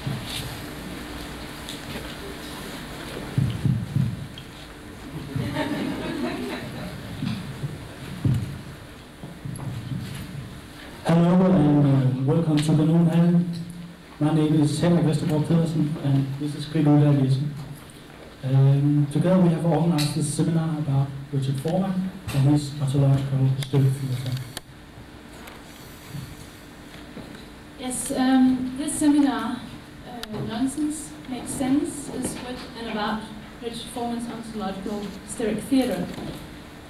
Hello and welcome to the Noon Hall. My name is Wessendorff and this is Krieg. Together we have organized this seminar about Richard Foreman and his Ontological-Hysterical. Yes, this seminar, Nonsense Makes Sense, is with and about Richard Foreman's Ontological-Hysteric theatre,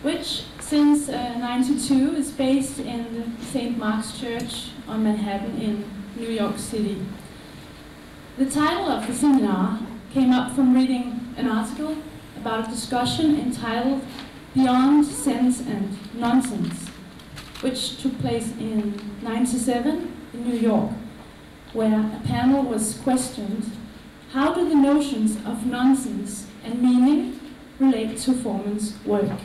which since 1992 is based in the St. Mark's Church on Manhattan in New York City. The title of the seminar came up from reading an article about a discussion entitled Beyond Sense and Nonsense, which took place in 1997 in New York, where a panel was questioned: how do the notions of nonsense and meaning relate to Foreman's work?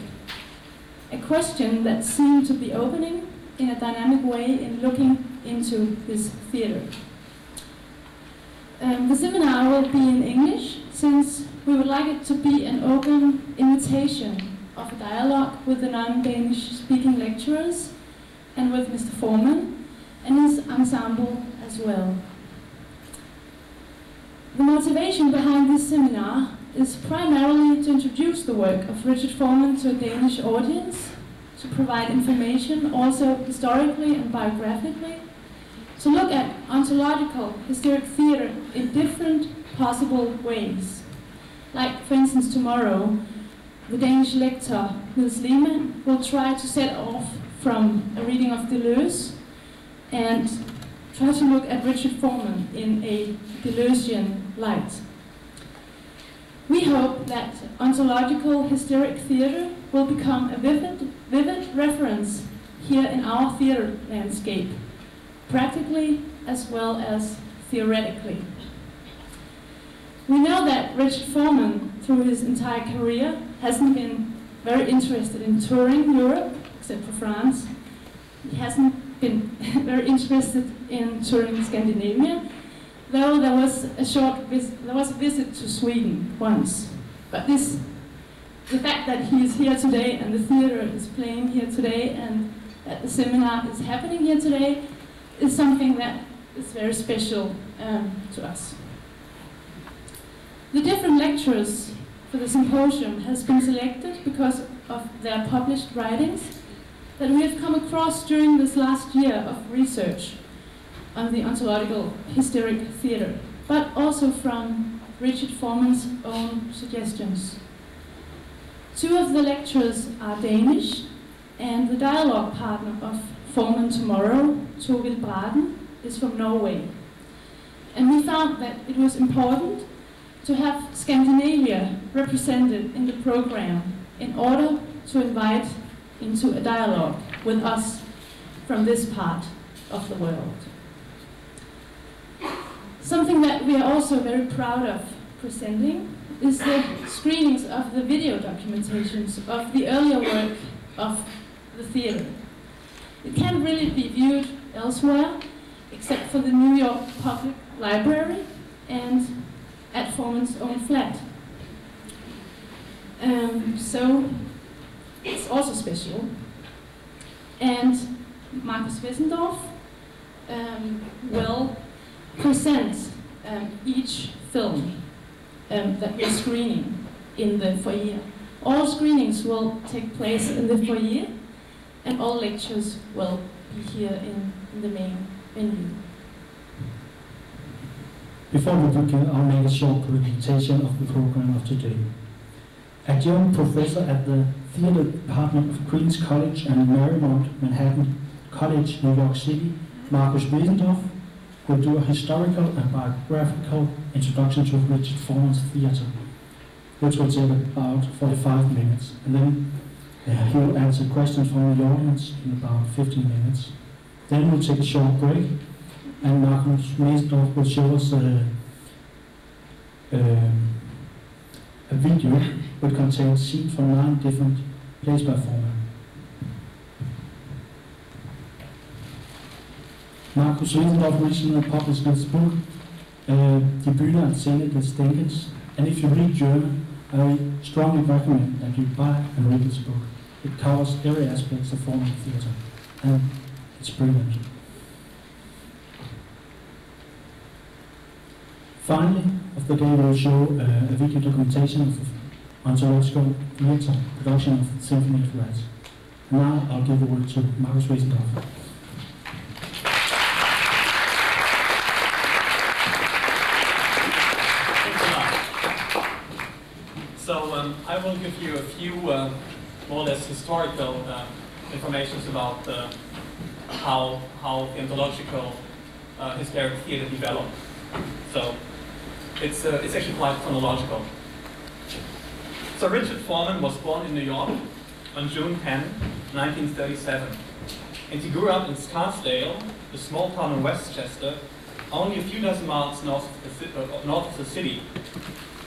A question that seemed to be opening in a dynamic way in looking into his theatre. The seminar will be in English, since we would like it to be an open invitation of a dialogue with the non-Danish speaking lecturers and with Mr. Foreman and his ensemble as well. The motivation behind this seminar is primarily to introduce the work of Richard Foreman to a Danish audience, to provide information also historically and biographically, to look at ontological hysteric theatre in different possible ways. Like, for instance, tomorrow, the Danish lecturer Niels Lehmann will try to set off from a reading of Deleuze and try to look at Richard Foreman in a Deleuzian light. We hope that ontological hysteric theatre will become a vivid reference here in our theatre landscape, practically as well as theoretically. We know that Richard Foreman, through his entire career, hasn't been very interested in touring Europe, except for France. He hasn't been very interested in touring Scandinavia, though there was a visit to Sweden once. But the fact that he is here today and the theatre is playing here today and that the seminar is happening here today is something that is very special to us. The different lecturers for the symposium has been selected because of their published writings that we have come across during this last year of research on the ontological hysteric theatre, but also from Richard Foreman's own suggestions. Two of the lecturers are Danish, and the dialogue partner of Foreman tomorrow, Torvild Braden, is from Norway. And we found that it was important to have Scandinavia represented in the program in order to invite into a dialogue with us from this part of the world. Something that we are also very proud of presenting is the screenings of the video documentations of the earlier work of the theatre. It can't really be viewed elsewhere except for the New York Public Library and at Foreman's own flat. So it's also special. And Markus Wessendorff will present each film that we're screening in the foyer. All screenings will take place in the foyer, and all lectures will be here in the main venue. Before we begin, I'll make a short presentation of the program of today. Adjunct professor at the theatre department of Queen's College and Marymount Manhattan College, New York City, Markus Wessendorff, will do a historical and biographical introduction to Richard Foreman's theatre, which will take about 45 minutes. And then he will answer questions from the audience in about 15 minutes. Then we'll take a short break, and Markus Wessendorff will show us a video which contains scenes from 9 different plays by Foreman. Markus Wessendorff recently published this book, Die Bühne at Scene des Denkens, and if you read German, I strongly recommend that you buy and read this book. It covers every aspect of formal theatre, and it's brilliant. Finally, of the day we'll show a video documentation of the Ontological-Hysterical production of Symphony of Rats. Now I'll give the word to Markus Wessendorff. So I will give you a few more or less historical information about how the ontological hysterical theatre developed. So it's actually quite chronological. So Richard Foreman was born in New York on June 10, 1937, and he grew up in Scarsdale, a small town in Westchester, only a few dozen miles north of the city.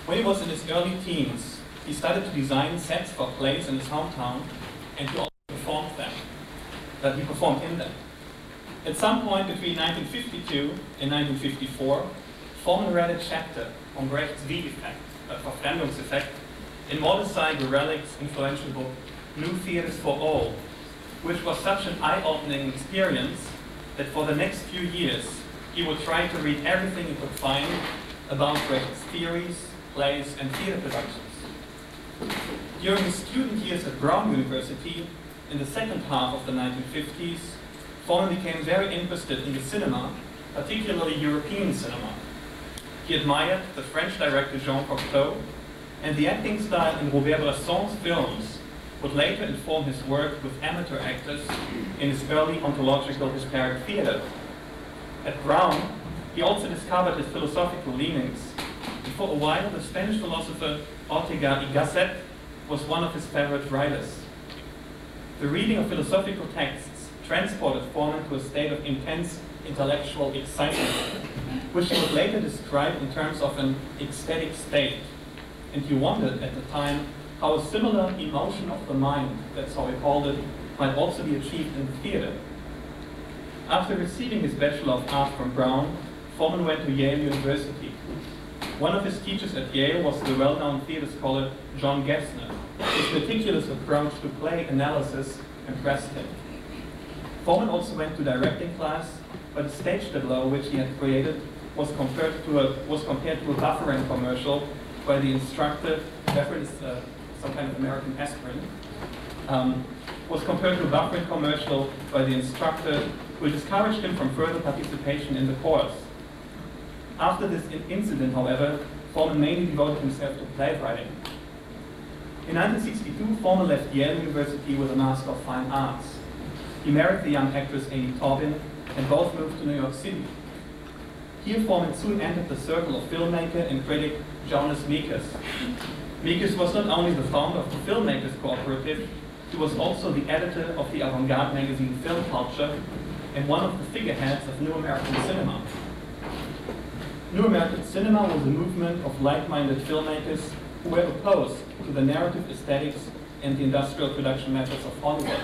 When he was in his early teens, he started to design sets for plays in his hometown, and he also performed them. He performed in them. At some point between 1952 and 1954, Foreman read a chapter on Brecht's Verfremdungseffekt in Mordecai Gurelic's influential book, New Theatres for All, which was such an eye-opening experience that for the next few years he would try to read everything he could find about Brecht's theories, plays, and theatre productions. During his student years at Brown University, in the second half of the 1950s, Foreman became very interested in the cinema, particularly European cinema. He admired the French director Jean Cocteau, and the acting style in Robert Bresson's films would later inform his work with amateur actors in his early ontological-hysterical theatre. At Brown, he also discovered his philosophical leanings, and for a while the Spanish philosopher Ortega y Gasset was one of his favorite writers. The reading of philosophical texts transported Foreman to a state of intense intellectual excitement, which he would later describe in terms of an ecstatic state. And he wondered at the time how a similar emotion of the mind, that's how he called it, might also be achieved in the theatre. After receiving his Bachelor of Arts from Brown, Foreman went to Yale University. One of his teachers at Yale was the well-known theatre scholar John Gessner. His meticulous approach to play analysis impressed him. Foreman also went to directing class, but the stage tableau which he had created was compared to a Bufferin commercial by the instructor, reference some kind of American aspirin, was compared to a Bufferin commercial by the instructor who discouraged him from further participation in the course. After this incident, however, Foreman mainly devoted himself to playwriting. In 1962, Foreman left Yale University with a Master of Fine Arts. He married the young actress Amy Taubin, and both moved to New York City. Here, Foreman soon entered the circle of filmmaker and critic Jonas Mekas. Mekas was not only the founder of the Filmmakers Cooperative, he was also the editor of the avant-garde magazine Film Culture and one of the figureheads of New American Cinema. New American Cinema was a movement of like-minded filmmakers who were opposed to the narrative aesthetics and the industrial production methods of Hollywood.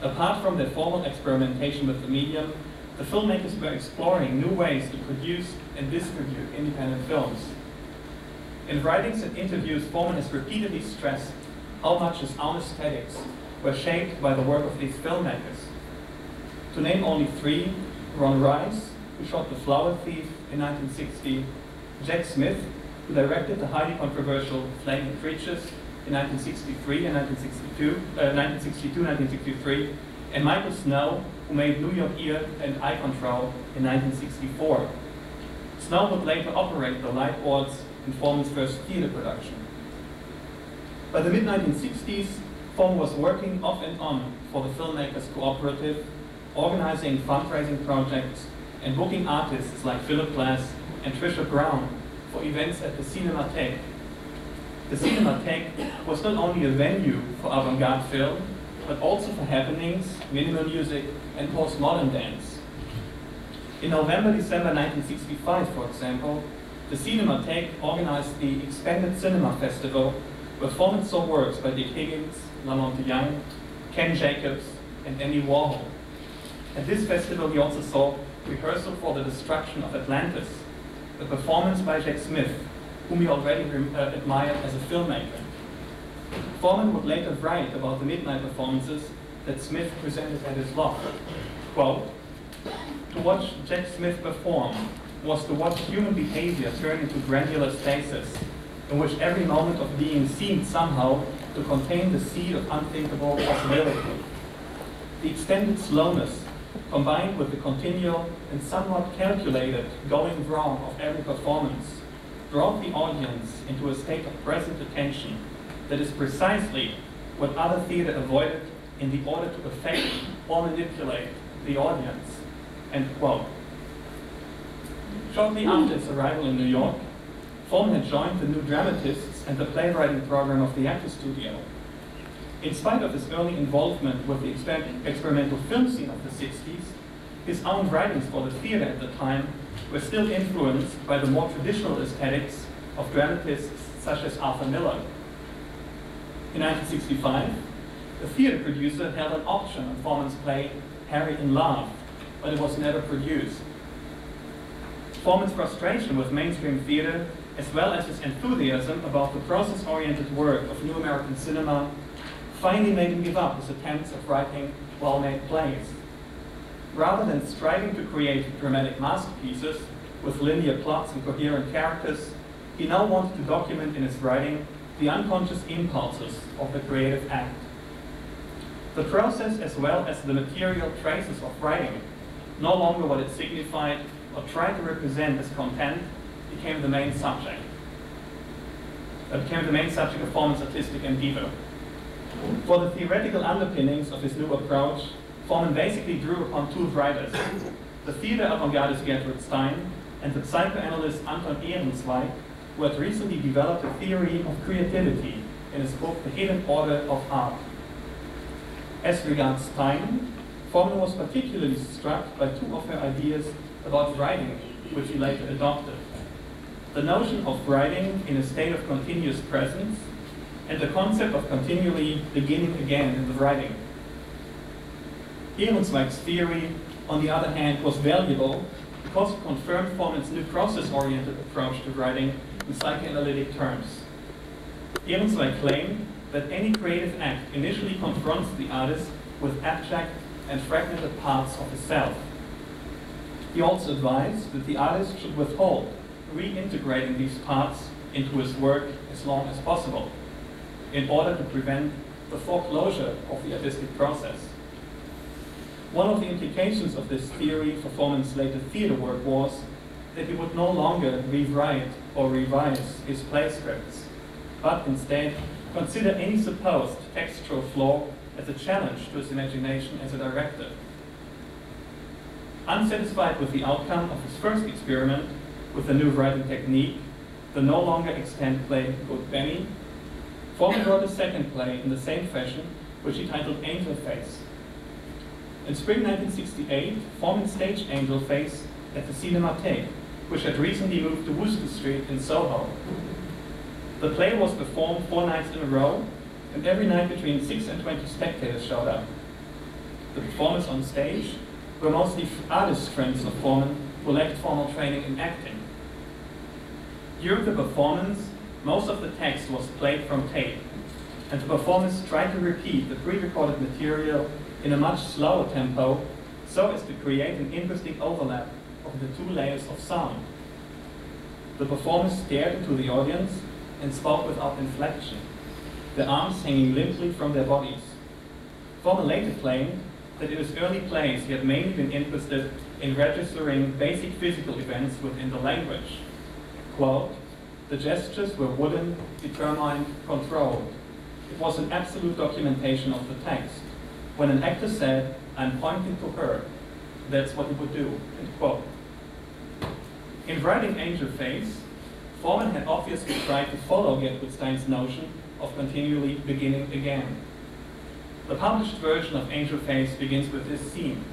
Apart from their formal experimentation with the medium, the filmmakers were exploring new ways to produce and distribute independent films. In writings and interviews, Foreman has repeatedly stressed how much his own aesthetics were shaped by the work of these filmmakers. To name only three: Ron Rice, who shot The Flower Thief in 1960, Jack Smith, who directed the highly controversial Flaming Creatures in 1963 and 1963, and Michael Snow, who made New York Ear and Eye Control in 1964. Snow would later operate the light boards in Foreman's first theatre production. By the mid-1960s, Foreman was working off and on for the Filmmakers Cooperative, organizing fundraising projects and booking artists like Philip Glass and Trisha Brown for events at the Cinematheque. The Cinematheque was not only a venue for avant-garde film, but also for happenings, minimal music, and postmodern dance. In November-December 1965, for example, the Cinematheque organized the Expanded Cinema Festival, where Foreman saw works by Dick Higgins, Lamont Young, Ken Jacobs, and Andy Warhol. At this festival, he also saw Rehearsal for the Destruction of Atlantis, a performance by Jack Smith, whom he already admired as a filmmaker. Foreman would later write about the midnight performances that Smith presented at his loft. Quote, "To watch Jack Smith perform was to watch human behavior turn into granular stasis, in which every moment of being seemed somehow to contain the seed of unthinkable possibility. The extended slowness, combined with the continual and somewhat calculated going wrong of every performance, brought the audience into a state of present attention that is precisely what other theater avoided in the order to affect or manipulate the audience." End quote. Shortly after his arrival in New York, Foreman had joined the New Dramatists and the playwriting program of the Actors Studio. In spite of his early involvement with the experimental film scene of the 60s, his own writings for the theater at the time were still influenced by the more traditional aesthetics of dramatists such as Arthur Miller. In 1965, the theater producer held an auction on Foreman's play Harry in Love, but it was never produced. Foreman's frustration with mainstream theater, as well as his enthusiasm about the process-oriented work of new American cinema, finally made him give up his attempts at writing well-made plays. Rather than striving to create dramatic masterpieces with linear plots and coherent characters, he now wanted to document in his writing the unconscious impulses of the creative act. The process, as well as the material traces of writing, no longer what it signified or tried to represent as content, became the main subject. Of Foreman's artistic endeavor. For the theoretical underpinnings of his new approach, Foreman basically drew upon two writers, the theater avant-gardist Gertrude Stein and the psychoanalyst Anton Ehrenzweig, who had recently developed a theory of creativity in his book The Hidden Order of Art. As regards Stein, Foreman was particularly struck by two of her ideas about writing, which he later adopted. The notion of writing in a state of continuous presence and the concept of continually beginning again in the writing. Ehrenzweig's theory, on the other hand, was valuable because it confirmed Foreman's new process-oriented approach to writing in psychoanalytic terms. Ehrenzweig claimed that any creative act initially confronts the artist with abstract and fragmented parts of his self. He also advised that the artist should withhold reintegrating these parts into his work as long as possible, in order to prevent the foreclosure of the artistic process. One of the implications of this theory for Foreman's later theater work was that he would no longer rewrite or revise his play scripts, but instead consider any supposed textual flaw as a challenge to his imagination as a director. Unsatisfied with the outcome of his first experiment with the new writing technique, the no longer extant play Good Benny, Foreman wrote a second play in the same fashion, which he titled Angel Face. In spring 1968, Foreman staged Angel Face at the Cinematheque, which had recently moved to Wooster Street in Soho. The play was performed 4 nights in a row, and every night between 6 and 20 spectators showed up. The performers on stage were mostly artist friends of Foreman who lacked formal training in acting. During the performance, most of the text was played from tape, and the performers tried to repeat the pre-recorded material in a much slower tempo so as to create an interesting overlap of the two layers of sound. The performers stared into the audience and spoke without inflection, their arms hanging limply from their bodies. Foreman later claimed that in his early plays he had mainly been interested in registering basic physical events within the language. Quote, "The gestures were wooden, determined, controlled. It was an absolute documentation of the text. When an actor said, 'I'm pointing to her,' that's what he would do." End quote. In writing Angel Face, Foreman had obviously tried to follow Gertrude Stein's notion of continually beginning again. The published version of Angel Face begins with this scene.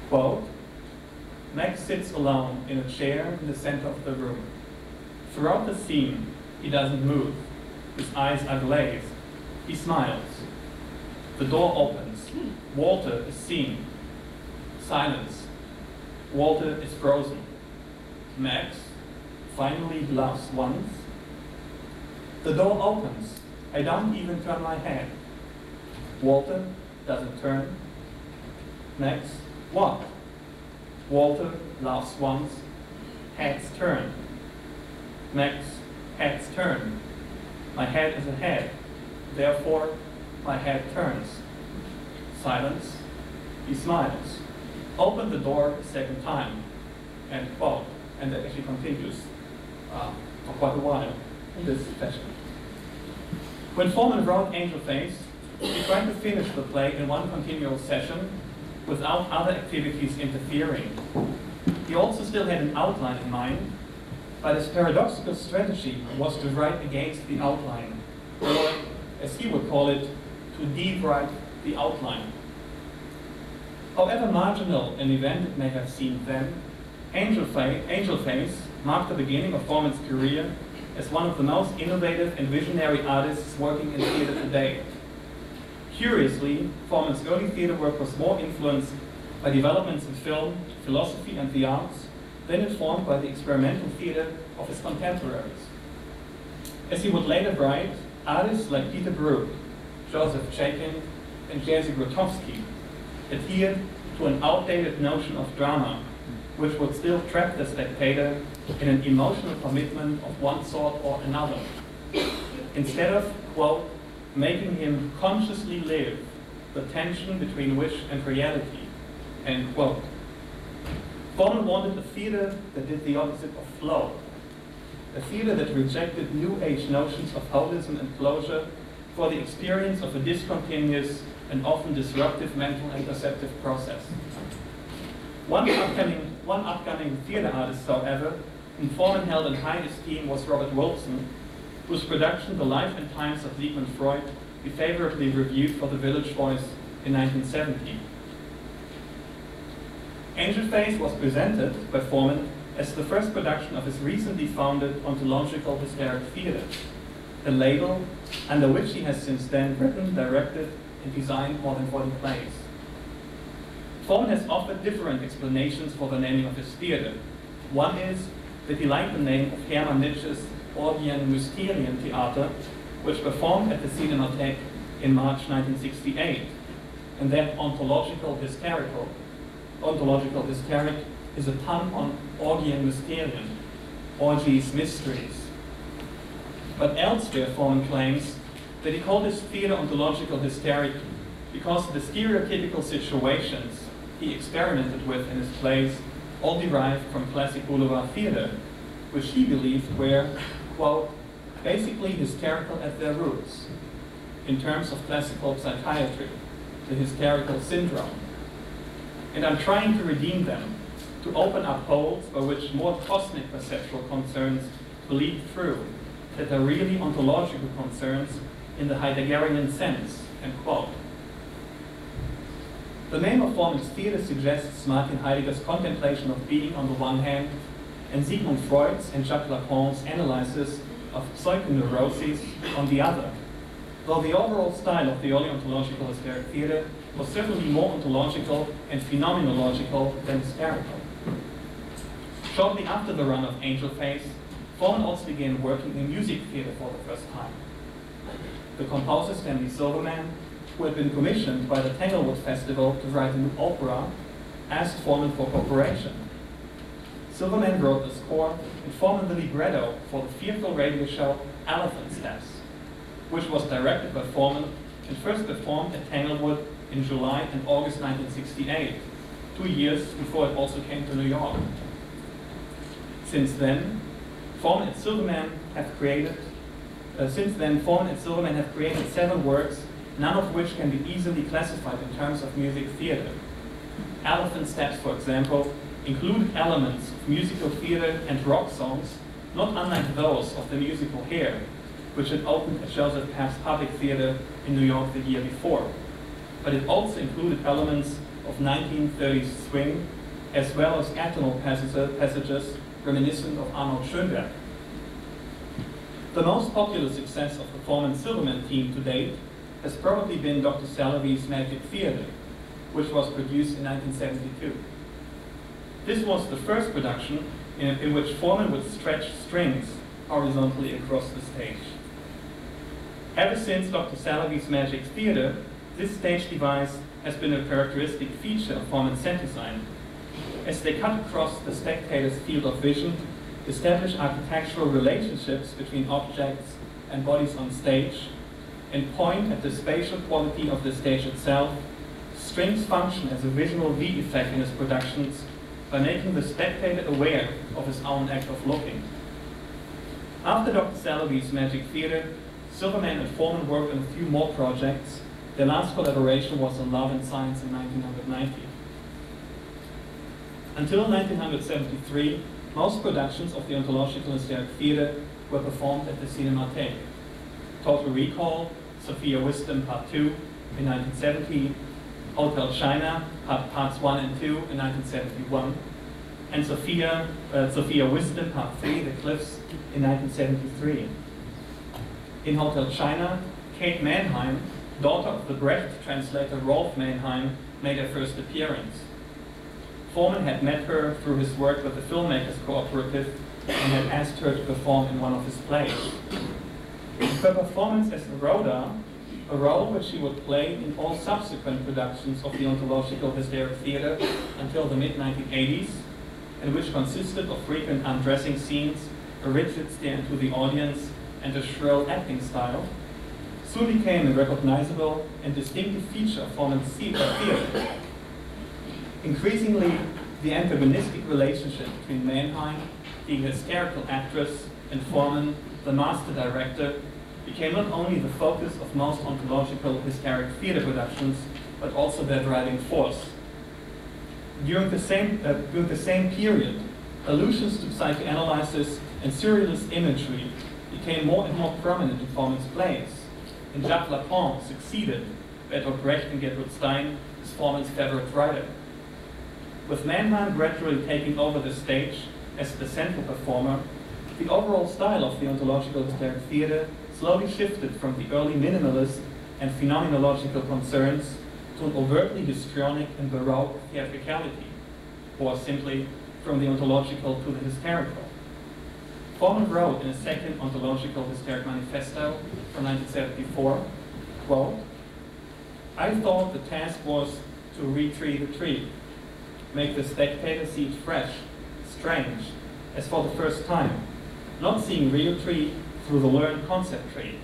Quote, "Max sits alone in a chair in the center of the room. Throughout the scene, he doesn't move. His eyes are glazed. He smiles. The door opens. Walter is seen. Silence. Walter is frozen. Max, finally laughs once. The door opens. I don't even turn my head. Walter doesn't turn. Next, what? Walter laughs once. Heads turn. Next, heads turn. My head is a head. Therefore, my head turns. Silence. He smiles. Open the door a second time. End quote. And that actually continues for quite a while in this fashion. When Foreman wrote Angel Face, he tried to finish the play in one continual session without other activities interfering. He also still had an outline in mind, but his paradoxical strategy was to write against the outline, or, as he would call it, to de-write the outline. However marginal an event it may have seemed then, Angel Face marked the beginning of Foreman's career as one of the most innovative and visionary artists working in theater today. Curiously, Foreman's early theater work was more influenced by developments in film, philosophy, and the arts than informed by the experimental theater of his contemporaries. As he would later write, artists like Peter Brook, Joseph Chaikin, and Jerzy Grotowski adhered to an outdated notion of drama, which would still trap the spectator in an emotional commitment of one sort or another, instead of, quote, making him consciously live the tension between wish and reality, end quote. Foreman wanted a theater that did the opposite of flow, a theater that rejected New Age notions of holism and closure for the experience of a discontinuous and often disruptive mental and perceptive process. One upcoming theater artist, however, whom Foreman held in high esteem was Robert Wilson, whose production The Life and Times of Sigmund Freud he favorably reviewed for the Village Voice in 1970. Angel Face was presented by Foreman as the first production of his recently founded Ontological-Hysterical theater, a label under which he has since then written, directed, and designed more than 40 plays. Foreman has offered different explanations for the naming of his theater. One is that he liked the name of Hermann Nietzsche's Orgien Mysterium Theater, which performed at the Cinematheque in March 1968, and that Ontological-Hysterical is a pun on Orgien Mysterium, orgies, mysteries. But elsewhere, Foreman claims that he called his theater Ontological-Hysterical because the stereotypical situations he experimented with in his plays all derived from classic boulevard theater, which he believed were, quote, basically hysterical at their roots, in terms of classical psychiatry, the hysterical syndrome. And I'm trying to redeem them, to open up holes by which more cosmic perceptual concerns bleed through, that are really ontological concerns in the Heideggerian sense, end quote. The name of Foreman's theater suggests Martin Heidegger's contemplation of being on the one hand, and Sigmund Freud's and Jacques Lacan's analysis of psychoneuroses on the other, though the overall style of the early ontological-hysterical theater was certainly more ontological and phenomenological than hysterical. Shortly after the run of Angel Face, Foreman also began working in music theater for the first time. The composer Stanley Silverman, who had been commissioned by the Tanglewood Festival to write a new opera, asked Foreman for cooperation. Silverman wrote the score and Foreman the libretto for the fearful radio show Elephant Steps, which was directed by Foreman and first performed at Tanglewood in July and August 1968, 2 years before it also came to New York. Since then, Foreman and Silverman have created 7 works, none of which can be easily classified in terms of music theater. Elephant Steps, for example, included elements of musical theater and rock songs, not unlike those of the musical Hair, which had opened at Joseph Papp's Public Theater in New York the year before. But it also included elements of 1930s swing, as well as atonal passages reminiscent of Arnold Schoenberg. The most popular success of the Foreman-Silverman team to date has probably been Dr. Salavy's Magic Theater, which was produced in 1972. This was the first production in which Foreman would stretch strings horizontally across the stage. Ever since Dr. Salavy's Magic Theatre, this stage device has been a characteristic feature of Foreman's set design. As they cut across the spectator's field of vision, establish architectural relationships between objects and bodies on stage, and point at the spatial quality of the stage itself, strings function as a visual V-effect in his productions by making the spectator aware of his own act of looking. After Dr. Salavy's Magic Theatre, Silverman and Foreman worked on a few more projects. Their last collaboration was on Love and Science in 1990. Until 1973, most productions of the Ontological-Hysterical Theatre were performed at the Cinematheque. Total Recall, Sophia Wisdom Part 2 in 1970, Hotel China, Parts 1 and 2 in 1971, and Sophia Wisdom Part 3, The Cliffs, in 1973. In Hotel China, Kate Mannheim, daughter of the Brecht translator Rolf Mannheim, made her first appearance. Foreman had met her through his work with the Filmmakers Cooperative and had asked her to perform in one of his plays. Her performance as Rhoda, a role which she would play in all subsequent productions of the Ontological-Hysterical Theatre until the mid-1980s, and which consisted of frequent undressing scenes, a rigid stare into the audience, and a shrill acting style, soon became a recognizable and distinctive feature of Foreman's theatre. Increasingly, the antagonistic relationship between Mannheim, the hysterical actress, and Foreman, the master director, became not only the focus of most ontological hysteric theatre productions, but also their driving force. During the same period, allusions to psychoanalysis and surrealist imagery became more and more prominent in Foreman's plays, and Jacques Lacan succeeded Bertolt Brecht and Gertrude Stein as Foreman's favorite writer. With Mannheim gradually taking over the stage as the central performer, the overall style of the Ontological-Hysterical Theatre slowly shifted from the early minimalist and phenomenological concerns to an overtly histrionic and baroque theatricality, or simply from the ontological to the hysterical. Foreman wrote in a second Ontological-Hysteric Manifesto from 1974, quote, "I thought the task was to re-tree the tree, make the spectator see it fresh, strange, as for the first time, not seeing real tree through the learned concept tree.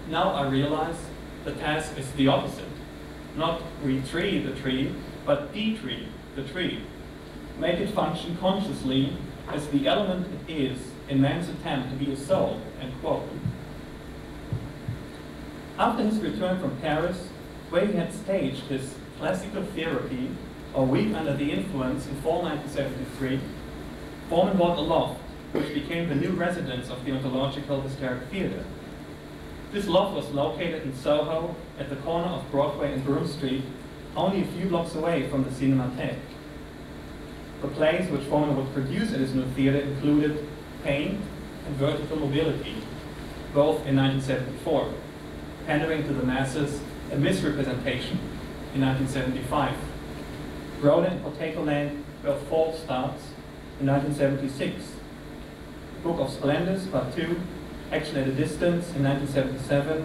Now I realize the task is the opposite, not re-tree the tree, but de-tree the tree. Make it function consciously as the element it is in man's attempt to be a soul," end quote. After his return from Paris, where he had staged his classical therapy, a week under the influence in fall 1973, Foreman bought a loft, which became the new residence of the Ontological-Hysterical Theatre. This loft was located in Soho at the corner of Broadway and Broome Street, only a few blocks away from the Cinematheque. The plays which Foreman would produce at his new theatre included Pain and Vertical Mobility, both in 1974, Pandering to the Masses and Misrepresentation in 1975, Rhoda and Potato Land, Where Fall Starts in 1976, Book of Splendors, Part 2, Action at a Distance in 1977,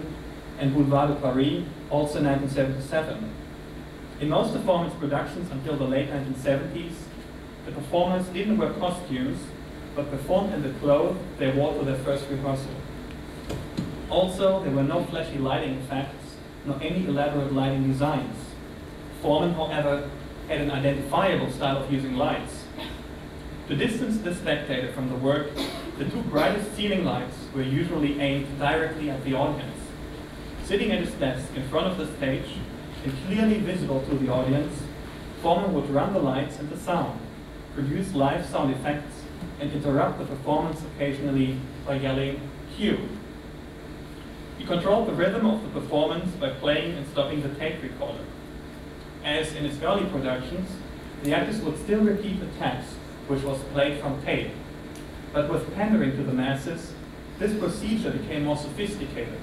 and Boulevard de Paris, also in 1977. In most of Foreman's productions until the late 1970s, the performers didn't wear costumes, but performed in the clothes they wore to their first rehearsal. Also, there were no flashy lighting effects, nor any elaborate lighting designs. Foreman, however, had an identifiable style of using lights. To distance the spectator from the work, the two brightest ceiling lights were usually aimed directly at the audience. Sitting at his desk in front of the stage and clearly visible to the audience, Foreman would run the lights and the sound, produce live sound effects, and interrupt the performance occasionally by yelling, "Cue." He controlled the rhythm of the performance by playing and stopping the tape recorder. As in his early productions, the actors would still repeat the text, which was played from tape. But with Pandering to the Masses, this procedure became more sophisticated.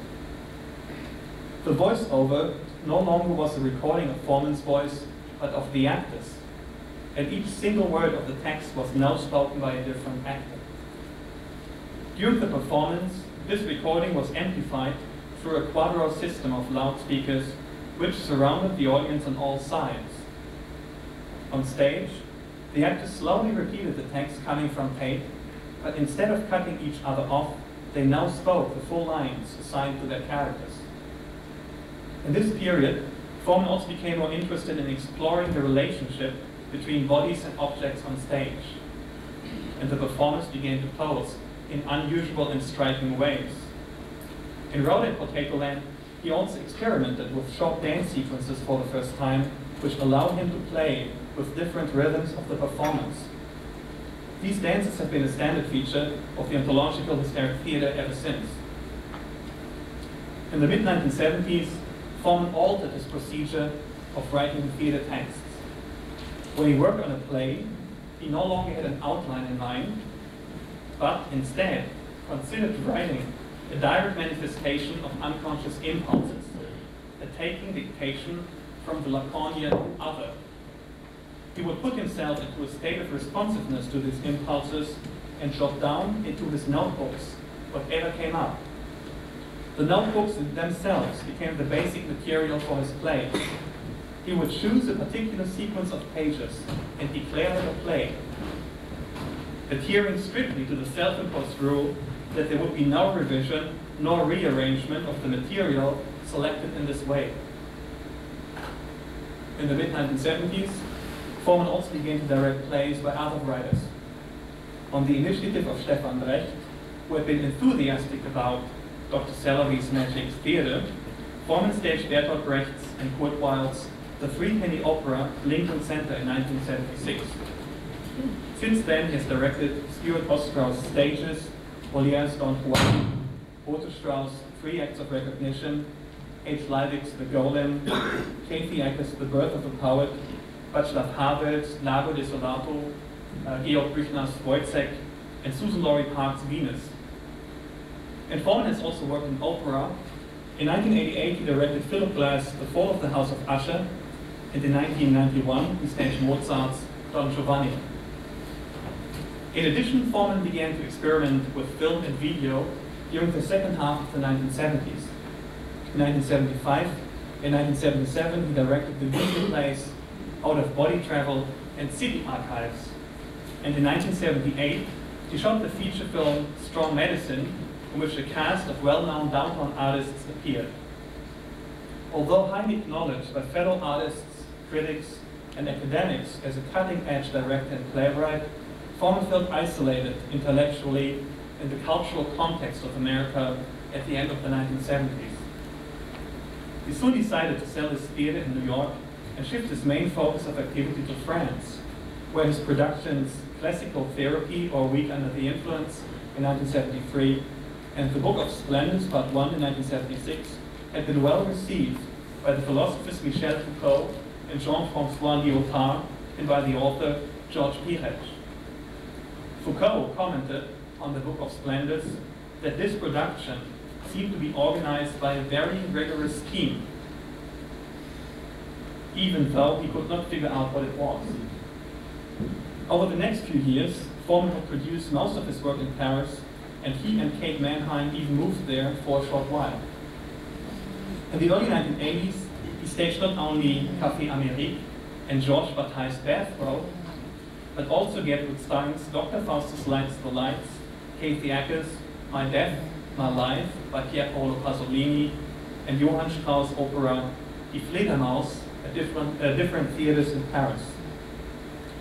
The voiceover no longer was a recording of Foreman's voice, but of the actors. and each single word of the text was now spoken by a different actor. During the performance, this recording was amplified through a quadro system of loudspeakers which surrounded the audience on all sides. On stage, the actors slowly repeated the text coming from tape, but instead of cutting each other off, they now spoke the full lines assigned to their characters. In this period, Foreman also became more interested in exploring the relationship between bodies and objects on stage, and the performers began to pose in unusual and striking ways. In Road and Potato Land, he also experimented with short dance sequences for the first time, which allowed him to play with different rhythms of the performance. These dances have been a standard feature of the ontological-hysterical theater ever since. In the mid-1970s, Foreman altered his procedure of writing theater texts. When he worked on a play, he no longer had an outline in mind, but instead considered writing a direct manifestation of unconscious impulses, a taking dictation from the Lacanian other. He would put himself into a state of responsiveness to these impulses and jot down into his notebooks whatever came up. The notebooks themselves became the basic material for his plays. He would choose a particular sequence of pages and declare it a play, adhering strictly to the self-imposed rule that there would be no revision nor rearrangement of the material selected in this way. In the mid-1970s, Foreman also began to direct plays by other writers. On the initiative of Stefan Brecht, who had been enthusiastic about Dr. Sellery's Magic Theater, Foreman staged Bertolt Brecht's and Kurt Weill's The Threepenny Opera, Lincoln Center in 1976. Since then, he has directed Stuart Ostrow's Stages, Moliere's Don Juan, Otto Strauss' Three Acts of Recognition, H. Leidig's The Golem, Kathy Acker's The Birth of a Poet, Václav Havel's Lago Desolato, Georg Büchner's Wojciech, and Susan Laurie Park's Venus. And Foreman has also worked in opera. In 1988, he directed Philip Glass' The Fall of the House of Usher, and in 1991, he staged Mozart's Don Giovanni. In addition, Foreman began to experiment with film and video during the second half of the 1970s. In 1975 and 1977, he directed the video plays Out of Body Travel and City Archives. And in 1978, he shot the feature film Strong Medicine, in which a cast of well-known downtown artists appeared. Although highly acknowledged by fellow artists, critics, and academics as a cutting-edge director and playwright, Foreman felt isolated intellectually in the cultural context of America at the end of the 1970s. He soon decided to sell his theater in New York and shift his main focus of activity to France, where his productions Classical Therapy or Week Under the Influence in 1973 and The Book of Splendors Part 1 in 1976 had been well received by the philosophers Michel Foucault and Jean-François Lyotard and by the author George Pirech. Foucault commented on The Book of Splendors that this production seemed to be organized by a very rigorous team, even though he could not figure out what it was. Over the next few years, Foreman had produced most of his work in Paris, and he and Kate Manheim even moved there for a short while. In the early 1980s, he staged not only Café Amérique and Georges Bataille's Bathrobe, but also Gertrude Stein's Dr. Faustus Lights the Lights, Kathy Acker's My Death, My Life by Pier Paolo Pasolini, and Johann Strauss' opera Die Fledermaus at different theaters in Paris.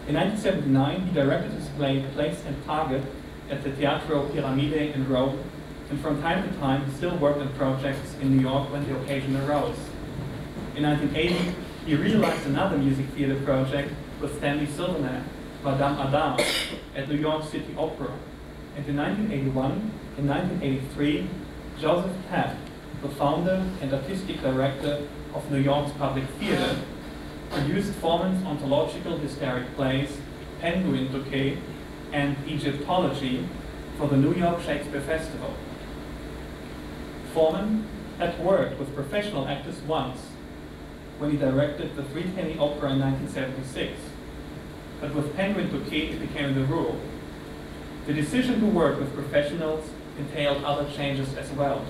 In 1979, he directed his play Place and Target at the Teatro Piramide in Rome, and from time to time he still worked on projects in New York when the occasion arose. In 1980, he realized another music theater project with Stanley Silverman, Madame Adam, at New York City Opera. And in 1981 and 1983, Joseph Taft, the founder and artistic director of New York's Public Theater, produced Foreman's ontological-hysterical plays Penguin Bouquet and Egyptology for the New York Shakespeare Festival. Foreman had worked with professional actors once when he directed the Threepenny Opera in 1976. but with Penguin Bouquet it became the rule. The decision to work with professionals entailed other changes as well.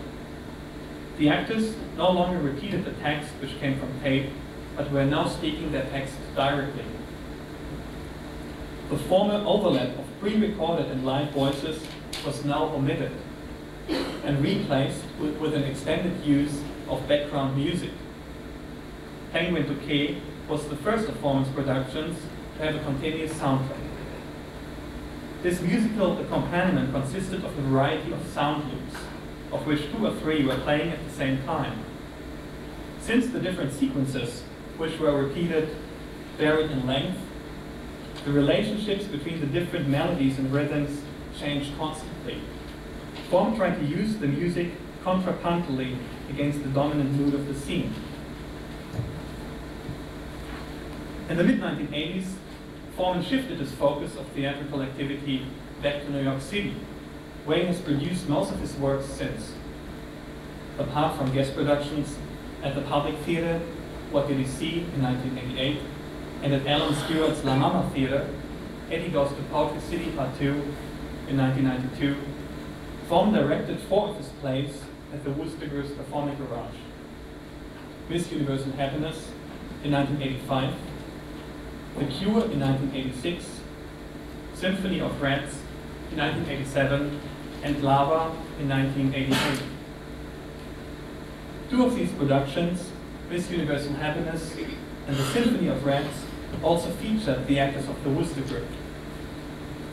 The actors no longer repeated the text which came from tape, but were now speaking their text directly. The former overlap of pre-recorded and live voices was now omitted and replaced with an extended use of background music. Penguin Bouquet was the first of Foreman's productions to have a continuous soundtrack. This musical accompaniment consisted of a variety of sound loops, of which 2 or 3 were playing at the same time. Since the different sequences, which were repeated, varied in length, the relationships between the different melodies and rhythms changed constantly. Foreman tried to use the music contrapuntally against the dominant mood of the scene. In the mid-1980s, Foreman shifted his focus of theatrical activity back to New York City, where he has produced most of his works since. Apart from guest productions at the Public Theatre, What Did He See in 1988, and at Alan Stewart's La Mama Theatre, Eddie Goes to Poetry City Part 2 in 1992, Foreman directed 4 of his plays at the Woosterger's Performing Garage. Miss Universal Happiness in 1985, The Cure in 1986, Symphony of Rats in 1987, and Lava in 1988. 2 of these productions, Miss Universal Happiness and the Symphony of Rats, also featured the actors of the Wooster Group.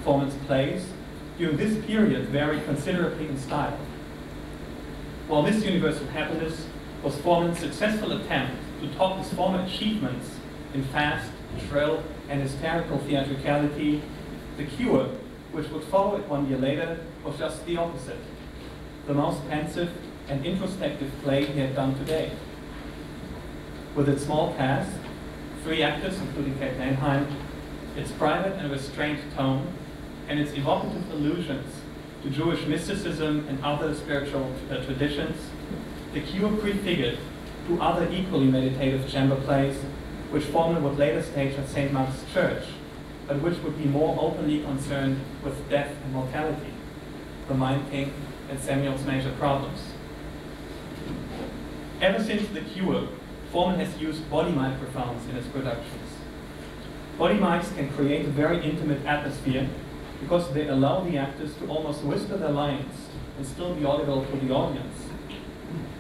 Foreman's plays during this period varied considerably in style. While Miss Universal Happiness was Foreman's successful attempt to top his former achievements in fast, shrill, and hysterical theatricality, The Cure, which would follow it 1 year later, was just the opposite. The most pensive and introspective play he had done to date. With its small cast, 3 actors, including Kate Manheim, its private and restrained tone, and its evocative allusions to Jewish mysticism and other spiritual traditions, The Cure prefigured 2 other equally meditative chamber plays, which Foreman would later stage at St. Mark's Church, but which would be more openly concerned with death and mortality, The Mind King and Samuel's Major Problems. Ever since The Cure, Foreman has used body microphones in his productions. Body mics can create a very intimate atmosphere because they allow the actors to almost whisper their lines and still be audible to the audience.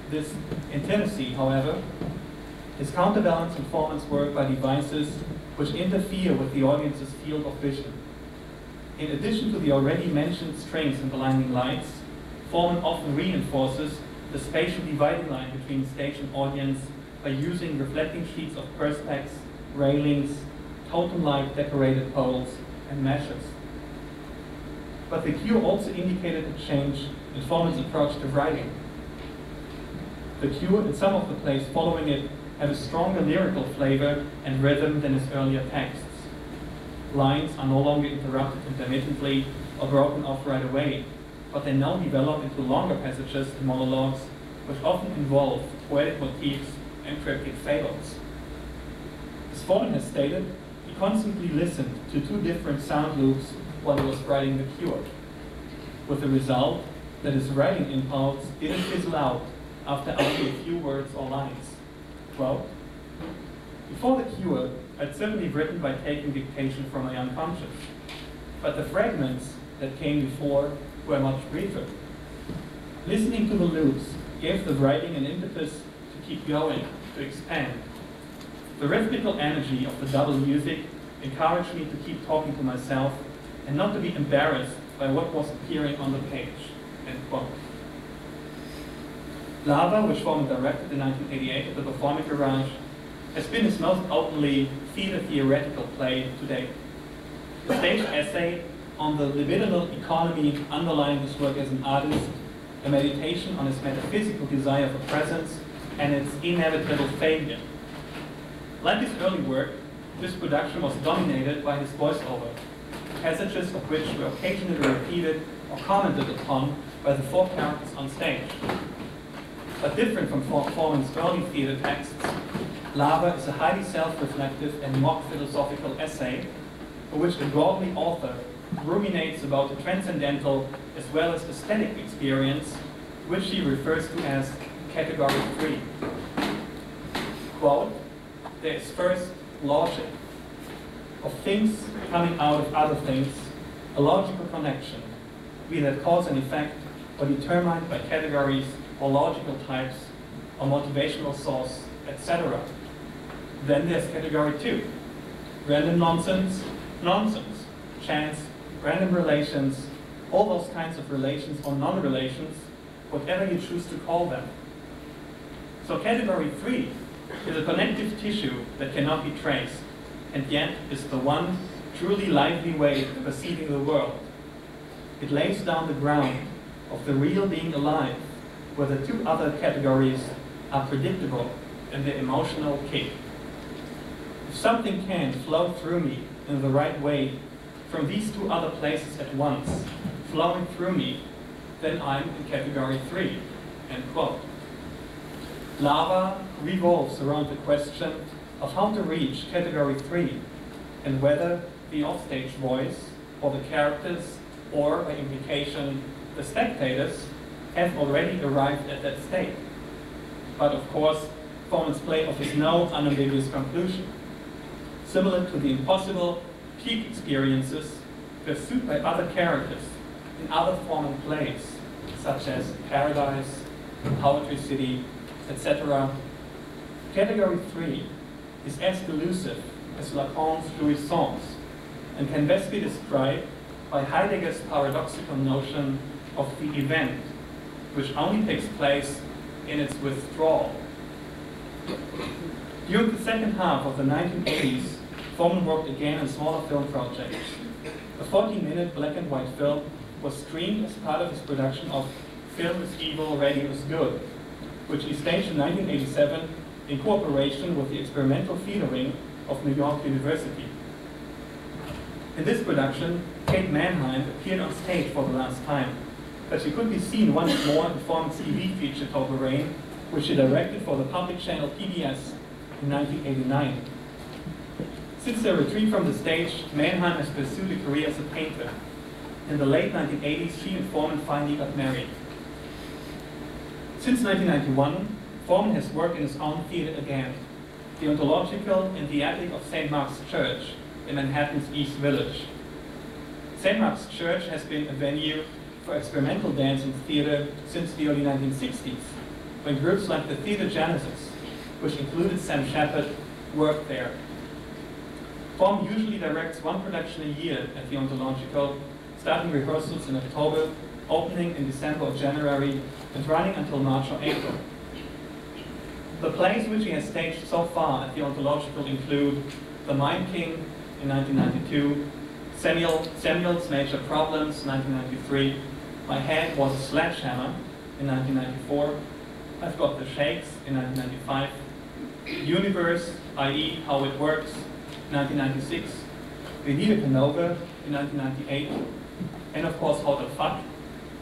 This intimacy, however, is counterbalanced in Foreman's work by devices which interfere with the audience's field of vision. In addition to the already mentioned strings and blinding lights, Foreman often reinforces the spatial dividing line between stage and audience by using reflecting sheets of perspex, railings, totem-like decorated poles, and meshes. But The Cure also indicated a change in Foreman's approach to writing. The Cure and some of the plays following it have a stronger lyrical flavor and rhythm than his earlier texts. Lines are no longer interrupted intermittently or broken off right away, but they now develop into longer passages and monologues, which often involve poetic motifs and cryptic fables. As Foreman has stated, he constantly listened to 2 different sound loops while he was writing The Cure, with the result that his writing impulse didn't fizzle out after only a few words or lines. Quote, "Before The Cure, I'd certainly written by taking dictation from my unconscious, but the fragments that came before were much briefer. Listening to the loops gave the writing an impetus to keep going, to expand. The rhythmical energy of the double music encouraged me to keep talking to myself and not to be embarrassed by what was appearing on the page." End quote. Lava, which Foreman directed in 1988 at the Performing Garage, has been his most openly theater-theoretical play to date. The stage essay on the libidinal economy underlying his work as an artist, a meditation on his metaphysical desire for presence and its inevitable failure. Like his early work, this production was dominated by his voiceover, passages of which were occasionally repeated or commented upon by the 4 characters on stage. But different from Foreman's early theater texts, Lava is a highly self-reflective and mock philosophical essay for which the Broadly author ruminates about the transcendental as well as aesthetic experience, which she refers to as category 3. Quote, there is first logic of things coming out of other things, a logical connection, be that cause and effect, or determined by categories or logical types or motivational source, etc. Then there's category 2. Random nonsense, nonsense, chance, random relations, all those kinds of relations or non-relations, whatever you choose to call them. So category 3 is a connective tissue that cannot be traced, and yet is the one truly lively way of perceiving the world. It lays down the ground of the real being alive, where the two other categories are predictable in their emotional kick. If something can flow through me in the right way from these two other places at once, flowing through me, then I'm in category 3, end quote. Lava revolves around the question of how to reach category 3 and whether the offstage voice or the characters or, by implication, the spectators have already arrived at that state. But of course, Foreman's play offers no unambiguous conclusion. Similar to the impossible peak experiences pursued by other characters in other Foreman plays, such as Paradise, Poetry City, etc., category 3 is as elusive as Lacan's jouissance and can best be described by Heidegger's paradoxical notion of the event, which only takes place in its withdrawal. During the second half of the 1980s, Foreman worked again on smaller film projects. A 40-minute black and white film was screened as part of his production of Film is Evil, Radio is Good, which he staged in 1987 in cooperation with the Experimental Theatre Wing of New York University. In this production, Kate Mannheim appeared on stage for the last time, but she could be seen once more in Foreman's TV feature Total Rain, which she directed for the public channel PBS in 1989. Since their retreat from the stage, Mannheim has pursued a career as a painter. In the late 1980s, she and Foreman finally got married. Since 1991, Foreman has worked in his own theater again, the Ontological in the attic of St. Mark's Church in Manhattan's East Village. St. Mark's Church has been a venue for experimental dance and theater since the early 1960s, when groups like the Theater Genesis, which included Sam Shepard, worked there. Foreman usually directs one production a year at the Ontological, starting rehearsals in October, opening in December or January, and running until March or April. The plays which he has staged so far at the Ontological include The Mime King in 1992, Samuel's Major Problems, 1993, My Head Was a Sledgehammer in 1994, I've Got the Shakes in 1995, Universe, i.e. How It Works, 1996, Venida Canova in 1998, and of course Hotel Fuck,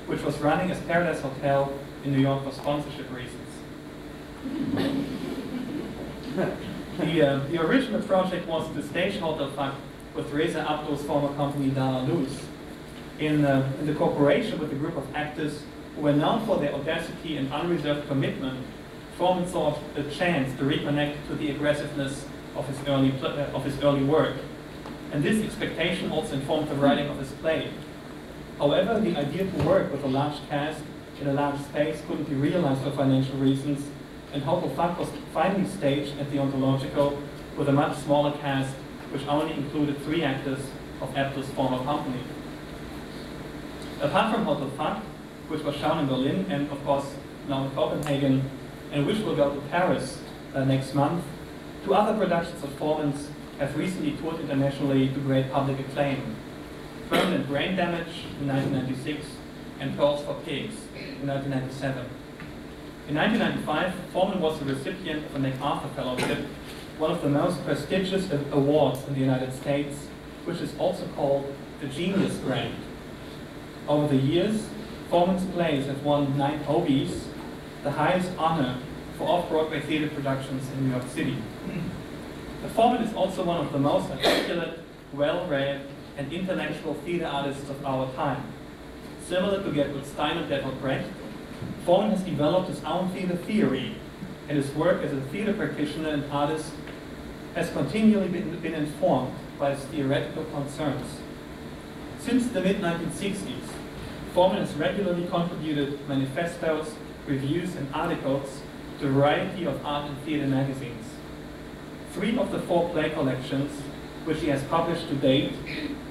which was running as Paradise Hotel in New York for sponsorship reasons. The original project was to stage Hotel Fuck with Reza Abdul's former company Dana Luz in the cooperation with a group of actors who were known for their audacity and unreserved commitment. Foreman sought a chance to reconnect to the aggressiveness of his early work, and this expectation also informed the writing of his play. However, the idea to work with a large cast in a large space couldn't be realized for financial reasons, and Hotel Fuck was finally staged at the Ontological with a much smaller cast, which only included 3 actors of Abdul's former company. Apart from Hotel Fuck, which was shown in Berlin and of course now in Copenhagen, and which will go to Paris next month, 2 other productions of Foreman's have recently toured internationally to great public acclaim. Permanent Brain Damage in 1996 and Pearls for Pigs in 1997. In 1995, Foreman was the recipient of a MacArthur Fellowship, one of the most prestigious awards in the United States, which is also called the Genius Grant. Over the years, Foreman's plays have won 9 Obies, the highest honor for off-Broadway theater productions in New York City. Foreman is also one of the most articulate well-read, and intellectual theater artists of our time. Similar to Gertrude Stein and Bertolt Brecht, Foreman has developed his own theater theory, and his work as a theater practitioner and artist has continually been informed by his theoretical concerns. Since the mid-1960s, Foreman has regularly contributed manifestos, reviews, and articles to a variety of art and theater magazines. 3 of the 4 play collections, which he has published to date,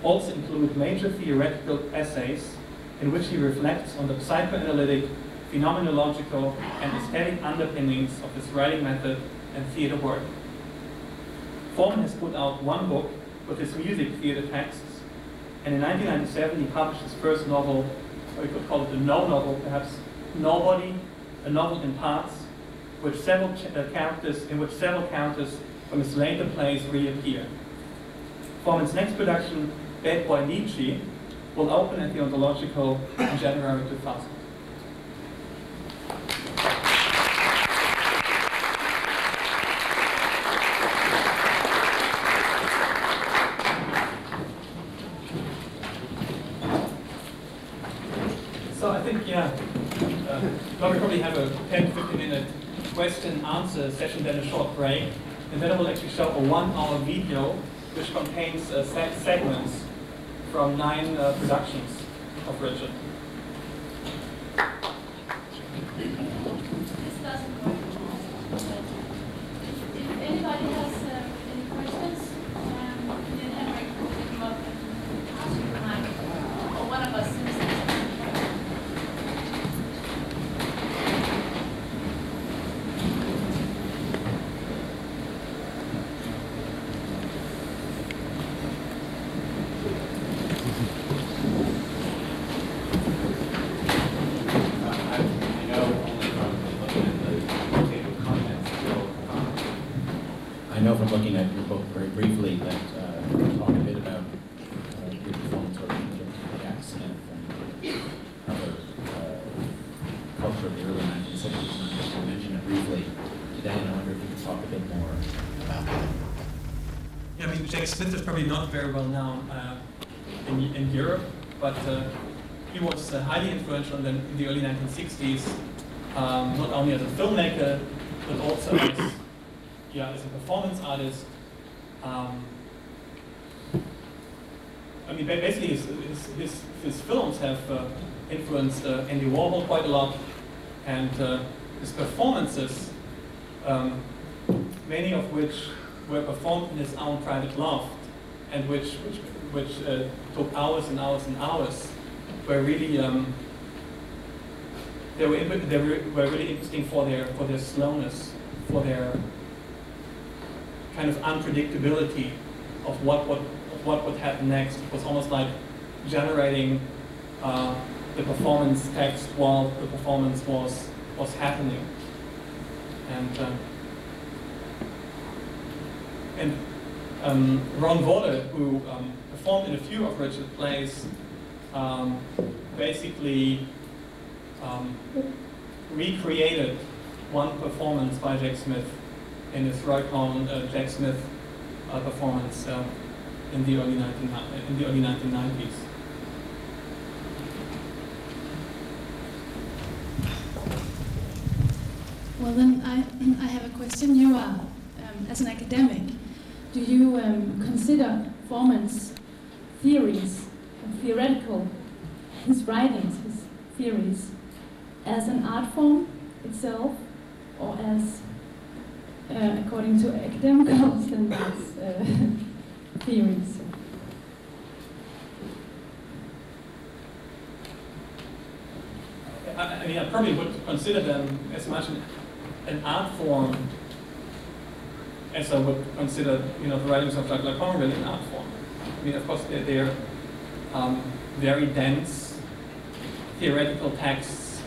also include major theoretical essays in which he reflects on the psychoanalytic, phenomenological, and aesthetic underpinnings of his writing method and theater work. Foreman has put out 1 book with his music theater texts, and in 1997 he published his first novel, or you could call it a no-novel perhaps, Nobody, a novel in parts, in which several characters from his later plays reappear. Foreman's next production, Bad Boy Nietzsche, will open at the Ontological in January 2000. So I think, we probably have a 10-15 minute question answer session, then a short break, and then I will actually show a 1-hour video which contains segments from 9 productions of Richard. This doesn't work. If anybody has any questions, then Henrik will pick them up and ask you the mic. Or one of us. I know from looking at your book very briefly that you talk a bit about your performance work in terms of Jack Smith and other culture of the early 1960s. And I just mentioned it briefly today, and I wonder if you could talk a bit more about that. Yeah, I mean, Jack Smith is probably not very well known in Europe, but he was highly influential in the early 1960s, not only as a filmmaker, but also as a performance artist. I mean, basically his films have influenced Andy Warhol quite a lot, and his performances, many of which were performed in his own private loft, and which took hours and hours and hours, were really they were really interesting for their slowness, for their kind of unpredictability of what would happen next. It was almost like generating the performance text while the performance was happening. And Ron Wolle, who performed in a few of Richard's plays, basically recreated one performance by Jack Smith in his Roy Cohn Jack Smith performance in the early 1990s. Well, then I have a question. You are, as an academic, do you consider Foreman's theories, theoretical, his writings, his theories, as an art form itself, or as, according to academic standards, theories? I mean, I probably would consider them as much an art form as I would consider, the writings of Lacan really an art form. I mean, of course, they're very dense theoretical texts,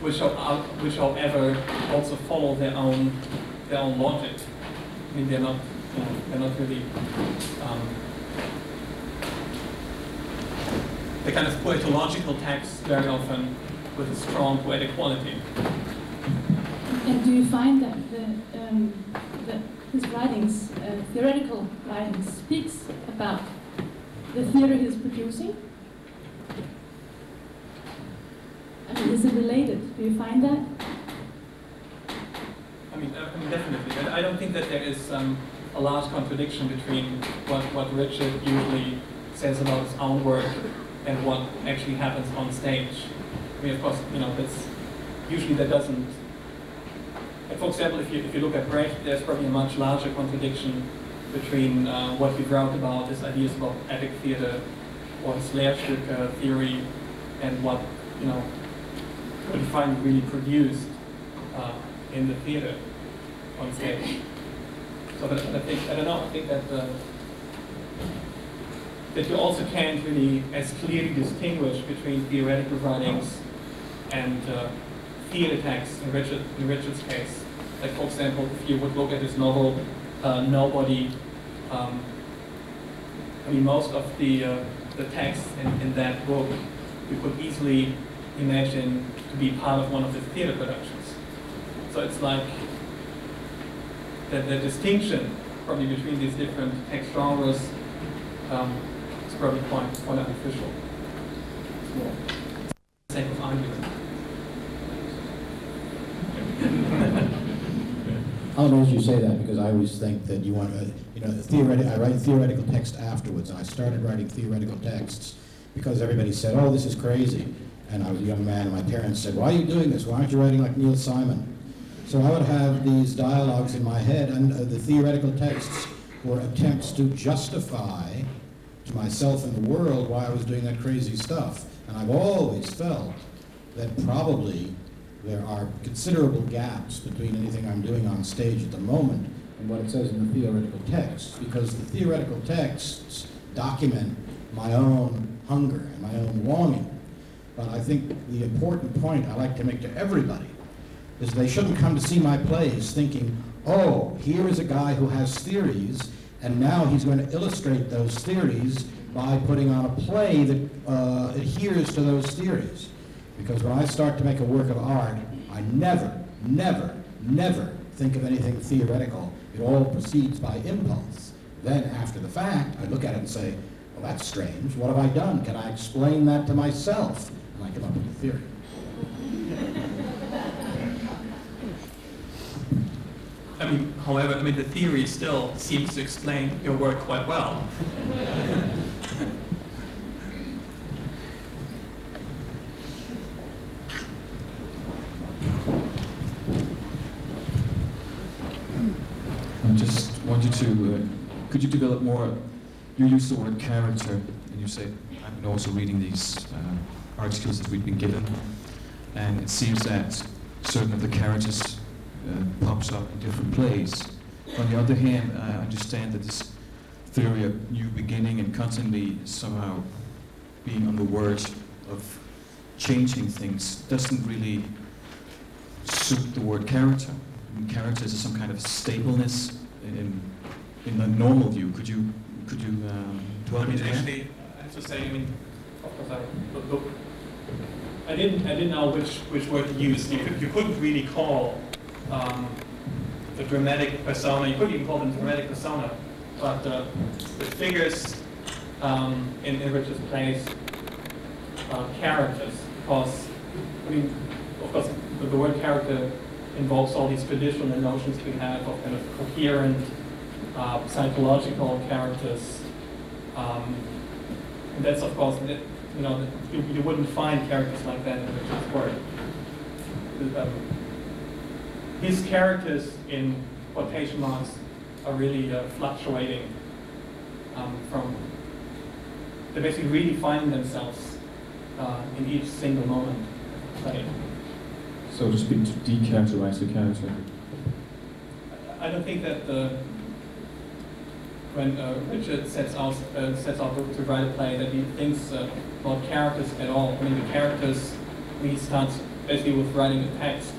which however also follow their own logic. I mean, they're not really the kind of poetological texts very often with a strong poetic quality. And do you find that his writings, theoretical writings, speaks about the theater he's producing? I mean, is it related? Do you find that? I mean, definitely. And I don't think that there is a large contradiction between what Richard usually says about his own work and what actually happens on stage. I mean, of course, that's usually that doesn't. Like for example, if you look at Brecht, there's probably a much larger contradiction between what he wrote about his ideas about epic theater or his Lehrstück theory and what he finally really produced in the theater on stage. So, but I think that you also can't really as clearly distinguish between theoretical writings and theater texts in Richard's case. Like for example, if you would look at his novel Nobody, I mean most of the texts in that book you could easily imagine to be part of one of his theater productions. So it's like the distinction probably between these different text genres is probably quite artificial. It's more for the sake of argument. I'll notice you say that because I always think that you want I write theoretical text afterwards, and I started writing theoretical texts because everybody said, oh, this is crazy. And I was a young man, and my parents said, why are you doing this? Why aren't you writing like Niels Simon? So I would have these dialogues in my head, and the theoretical texts were attempts to justify to myself and the world why I was doing that crazy stuff. And I've always felt that probably there are considerable gaps between anything I'm doing on stage at the moment and what it says in the theoretical texts, because the theoretical texts document my own hunger and my own longing. But I think the important point I like to make to everybody is they shouldn't come to see my plays thinking, oh, here is a guy who has theories, and now he's going to illustrate those theories by putting on a play that adheres to those theories. Because when I start to make a work of art, I never, never, never think of anything theoretical. It all proceeds by impulse. Then, after the fact, I look at it and say, well, that's strange. What have I done? Can I explain that to myself? And I come up with a theory. However, the theory still seems to explain your work quite well. I just want you to, could you develop more, you use the word character, and you say, I've been also reading these articles that we've been given, and it seems that certain of the characters pops up in different plays. On the other hand, I understand that this theory of new beginning and constantly somehow being on the verge of changing things doesn't really suit the word character. I mean, character is some kind of stableness in the normal view. Could you dwell into that? Actually, I have to say, of course, I didn't know which word to use. You couldn't really call the dramatic persona. You couldn't even call them dramatic persona, but the figures in Richard's plays characters, because of course, the word character involves all these traditional notions we have of kind of coherent psychological characters, and that's of course you wouldn't find characters like that in Richard's work. His characters in quotation marks are really fluctuating they basically really find themselves in each single moment. So to speak, to decharacterize the character. I don't think that when Richard sets out to write a play that he thinks about characters at all. The characters, when he starts basically with writing a text,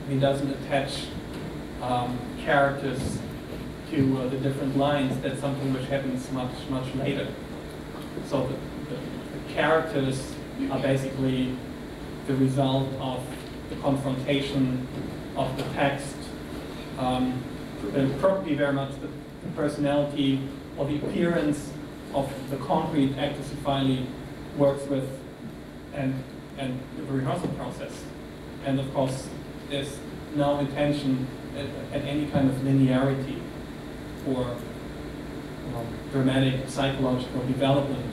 he doesn't attach characters to the different lines. That's something which happens much later. So the characters are basically the result of the confrontation of the text probably very much the personality or the appearance of the concrete actors he finally works with, and the rehearsal process. And of course, there's no intention at any kind of linearity or dramatic psychological development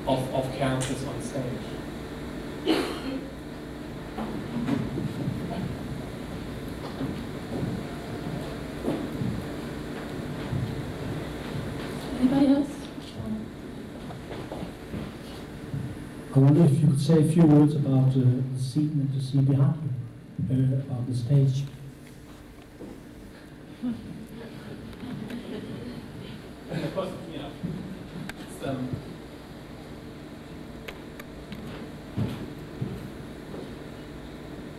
of characters on stage. Anybody else? I wonder if you could say a few words about the scene that you see behind you, about the stage. And of course, it's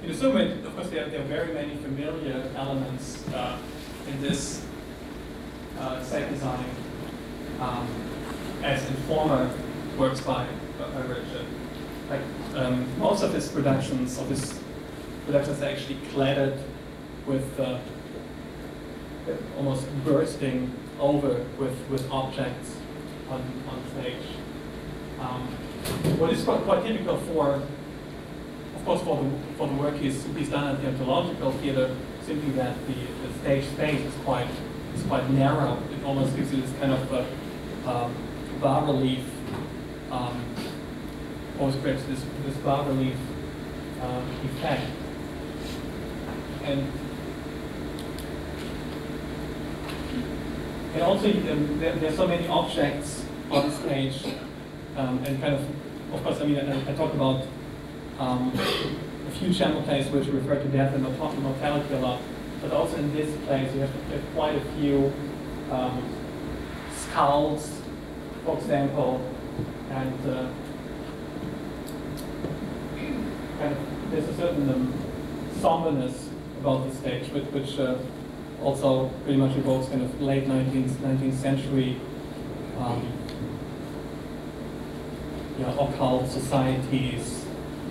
in a certain way, of course, there are very many familiar elements in this set design, as in former works by Richard. Like most of his productions are actually cladded with almost bursting over with objects on stage. What is quite typical for the work he's done at the Ontological Theatre, simply that the stage space is quite narrow. It almost gives you this kind of bas relief, always creates this bas relief effect. And also, there are so many objects on the stage, and kind of course, I talk about a few channel plays which refer to death and mortality a lot, but also in this place you have quite a few skulls, for example, and kind of there's a certain somberness about the stage, which also pretty much evokes kind of late 19th century occult societies,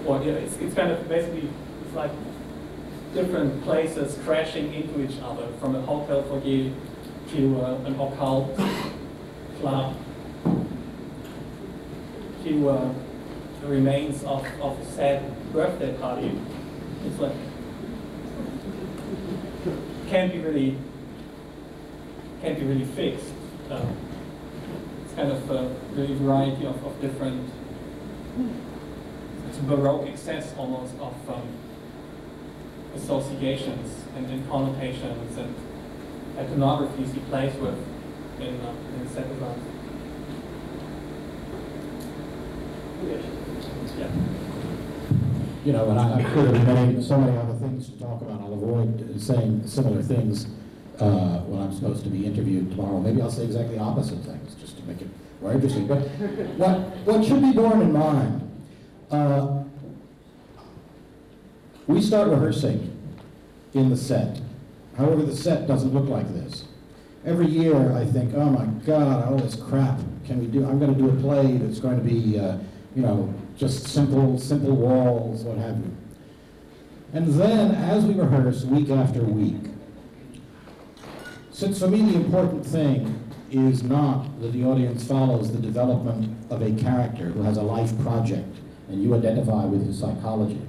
or it's kind of basically it's like different places crashing into each other, from a hotel foyer to an occult club to the remains of a sad birthday party. It's like can't be really fixed. It's kind of a really variety of different. It's a Baroque excess almost of associations and connotations and iconographies he plays with in his set designs. Yeah. You know, and I'm sure there are so many other things to talk about. I'll avoid saying similar things when I'm supposed to be interviewed tomorrow. Maybe I'll say exactly opposite things just to make it more interesting. But what should be borne in mind, we start rehearsing in the set. However, the set doesn't look like this. Every year I think, oh my God, all this crap can we do? I'm going to do a play that's going to be, just simple walls, what have you. And then, as we rehearse week after week, since for me the important thing is not that the audience follows the development of a character who has a life project and you identify with his psychology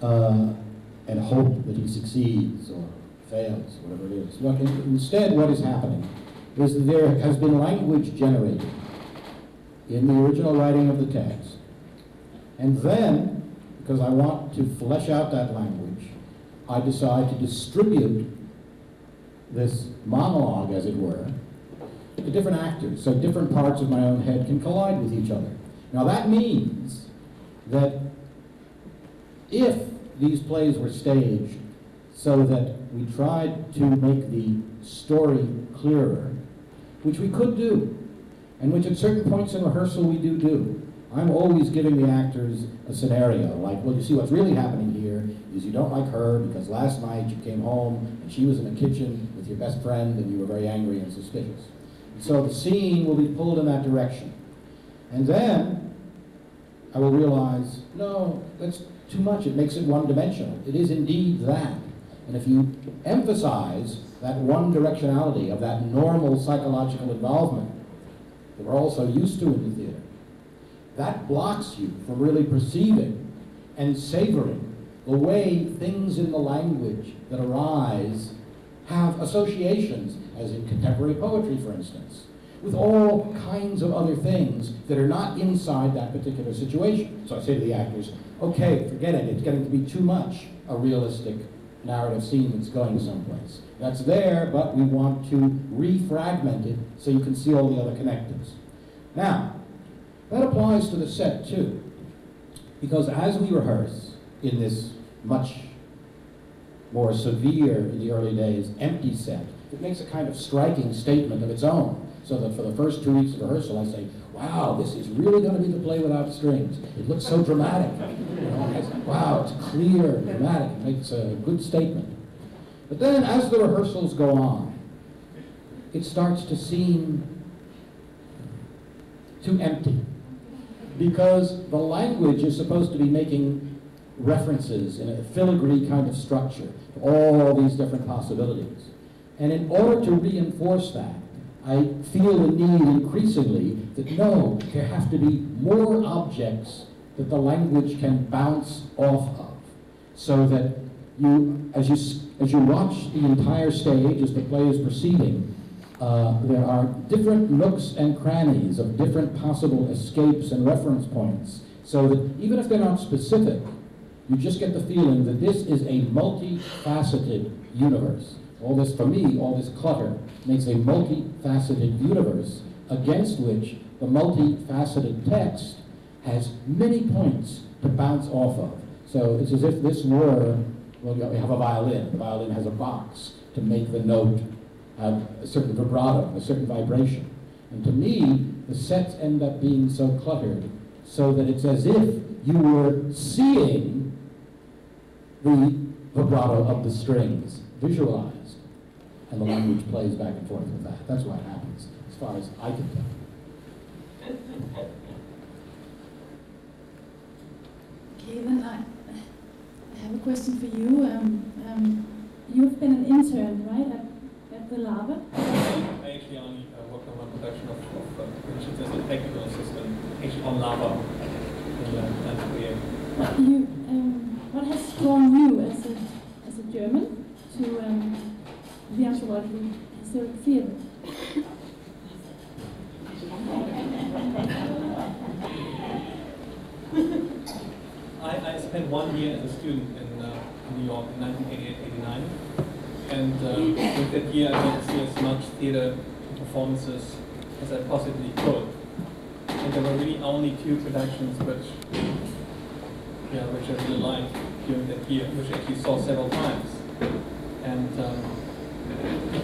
and hope that he succeeds or fails, whatever it is. Instead, what is happening is that there has been language generated in the original writing of the text. And then, because I want to flesh out that language, I decide to distribute this monologue, as it were, to different actors, so different parts of my own head can collide with each other. Now that means that if these plays were staged so that we tried to make the story clearer, which we could do, and which at certain points in rehearsal we do. I'm always giving the actors a scenario, like, well, you see what's really happening here is you don't like her because last night you came home and she was in the kitchen with your best friend and you were very angry and suspicious. So the scene will be pulled in that direction. And then I will realize, no, that's too much. It makes it one-dimensional. It is indeed that. And if you emphasize that one directionality of that normal psychological involvement that we're all so used to in the theater, that blocks you from really perceiving and savoring the way things in the language that arise have associations, as in contemporary poetry, for instance, with all kinds of other things that are not inside that particular situation. So I say to the actors, okay, forget it, it's getting to be too much a realistic narrative scene that's going someplace. That's there, but we want to refragment it so you can see all the other connectors. Now, that applies to the set too, because as we rehearse in this much more severe, in the early days, empty set, it makes a kind of striking statement of its own. So that for the first 2 weeks of rehearsal, I say, wow, this is really going to be the play without strings. It looks so dramatic. You know, wow, it's clear, dramatic. It makes a good statement. But then as the rehearsals go on, it starts to seem too empty. Because the language is supposed to be making references in a filigree kind of structure to all these different possibilities. And in order to reinforce that, I feel the need increasingly that no, there have to be more objects that the language can bounce off of, so that you, as you watch the entire stage, as the play is proceeding, there are different nooks and crannies of different possible escapes and reference points, so that even if they're not specific, you just get the feeling that this is a multifaceted universe. All this, for me, all this clutter makes a multifaceted universe against which the multifaceted text has many points to bounce off of. So it's as if this were, well, you have a violin. The violin has a box to make the note have a certain vibrato, a certain vibration. And to me, the sets end up being so cluttered so that it's as if you were seeing the vibrato of the strings visualized. And the language plays back and forth with that. That's what happens, as far as I can tell. Okay, then I have a question for you. You've been an intern, right, at the Lava? I actually only worked on one production of Richard as a technical assistant, actually on Lava in what has drawn you as a German to the Ontological-Hysterical theater? I spent 1 year as a student in New York in 1988-89, and with that year I went to see as much theater performances as I possibly could. And there were really only 2 productions which I really liked during that year, which I actually saw several times. And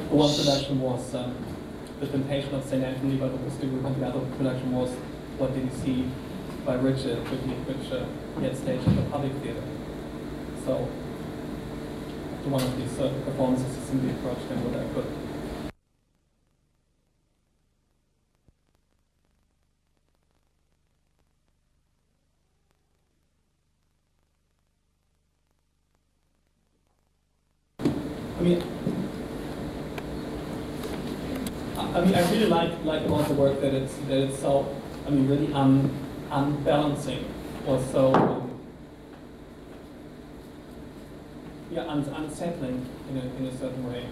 one production was The Temptation of St. Anthony by Wessendorff, and the other production was What Did He See by Richard, which he had staged at the Public Theater. So one of these performances is simply approached them what I could. I really like about the work that it's so, really unbalancing, or so unsettling in a certain way.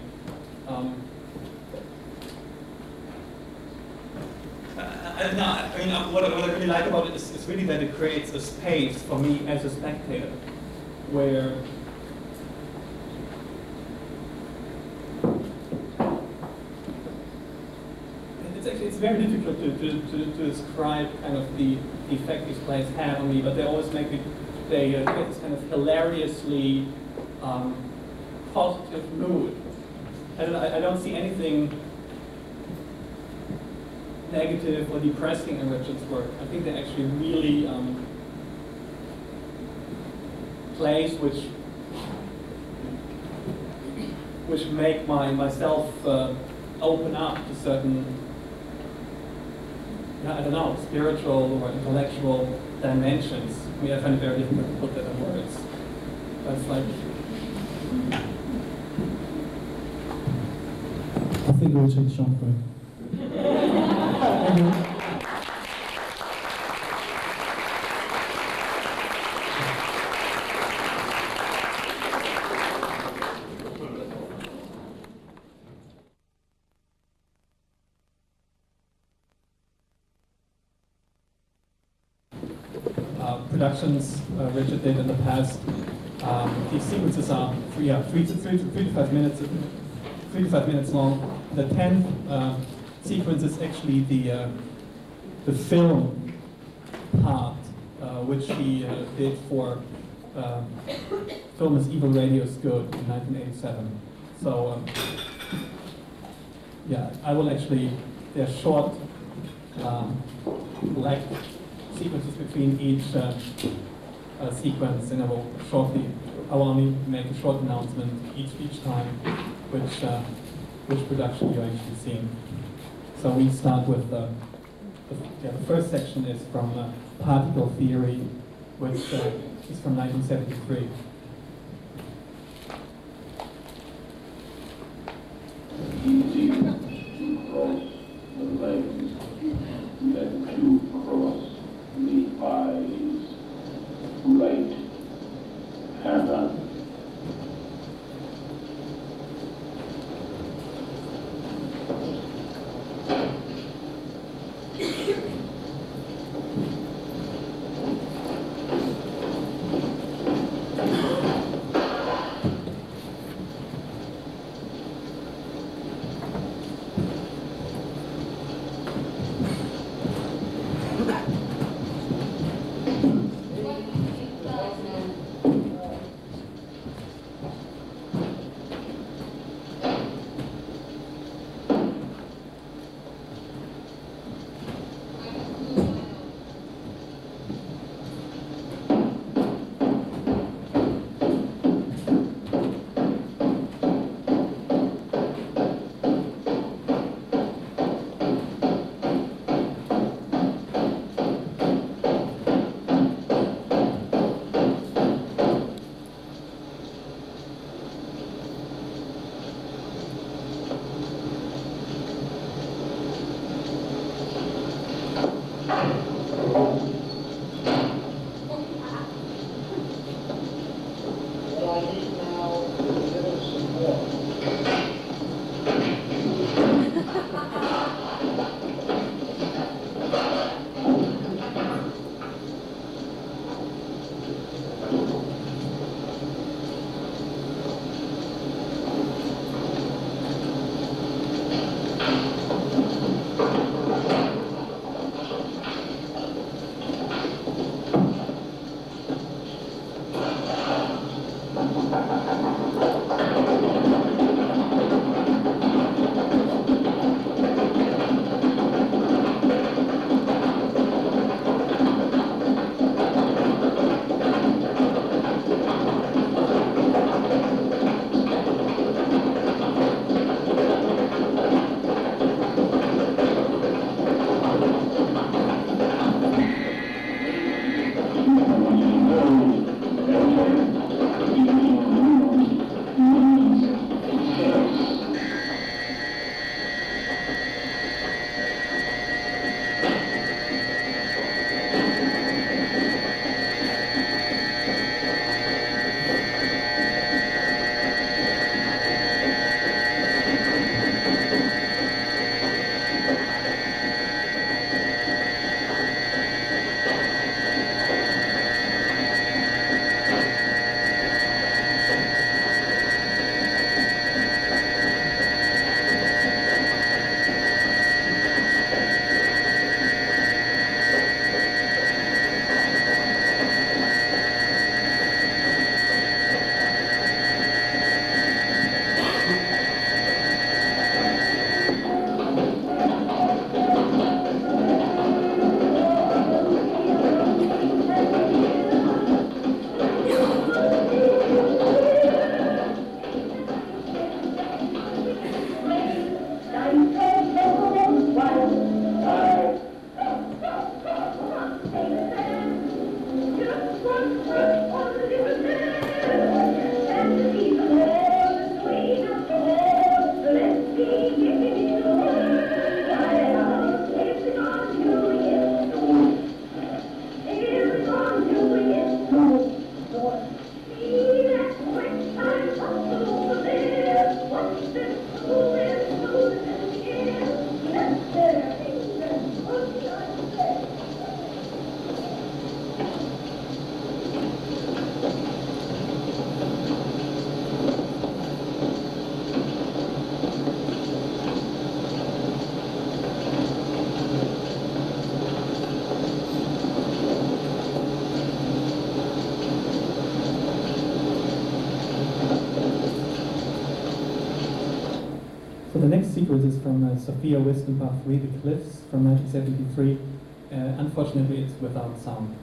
What I really like about it is really that it creates a space for me as a spectator, where it's very difficult to describe kind of the effect these plays have on me, but they always make me, they get this kind of hilariously positive mood. I don't see anything negative or depressing in Richard's work. I think they're actually really plays which make myself open up to certain, spiritual or intellectual dimensions. I find it very difficult to put that in words. But it's like, can go take a short break. Thank you. Productions Richard did in the past. These sequences are 3 to 5 minutes, 3 to 5 minutes long. The 10th sequence is actually the film part, which he did for Film is Evil, Radio is Good in 1987. So yeah, I will actually, they're short black sequences between each sequence, and I will only make a short announcement each time which production you're actually seeing. So we start with the first section is from Particle Theory, which is from 1973. Easy to cross the legs, that to cross the eyes, right hand. So the next sequence is from Sophia Wessendorff, Read the Cliffs from 1973. Unfortunately, it's without sound.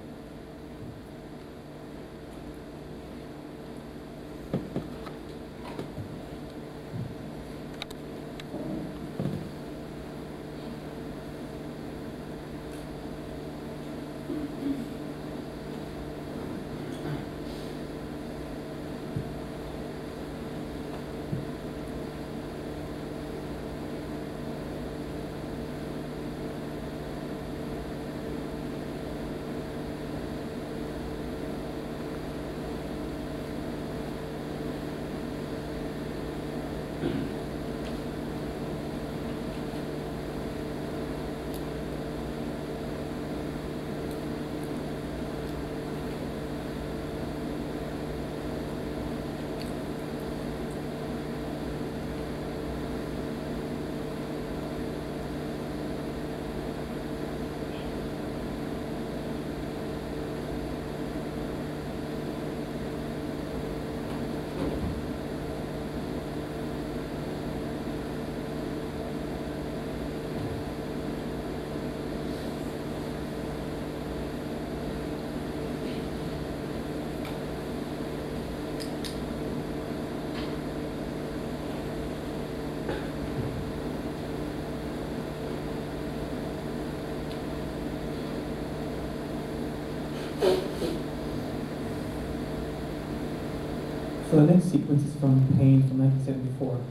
So the next sequence is from Pain from 1974.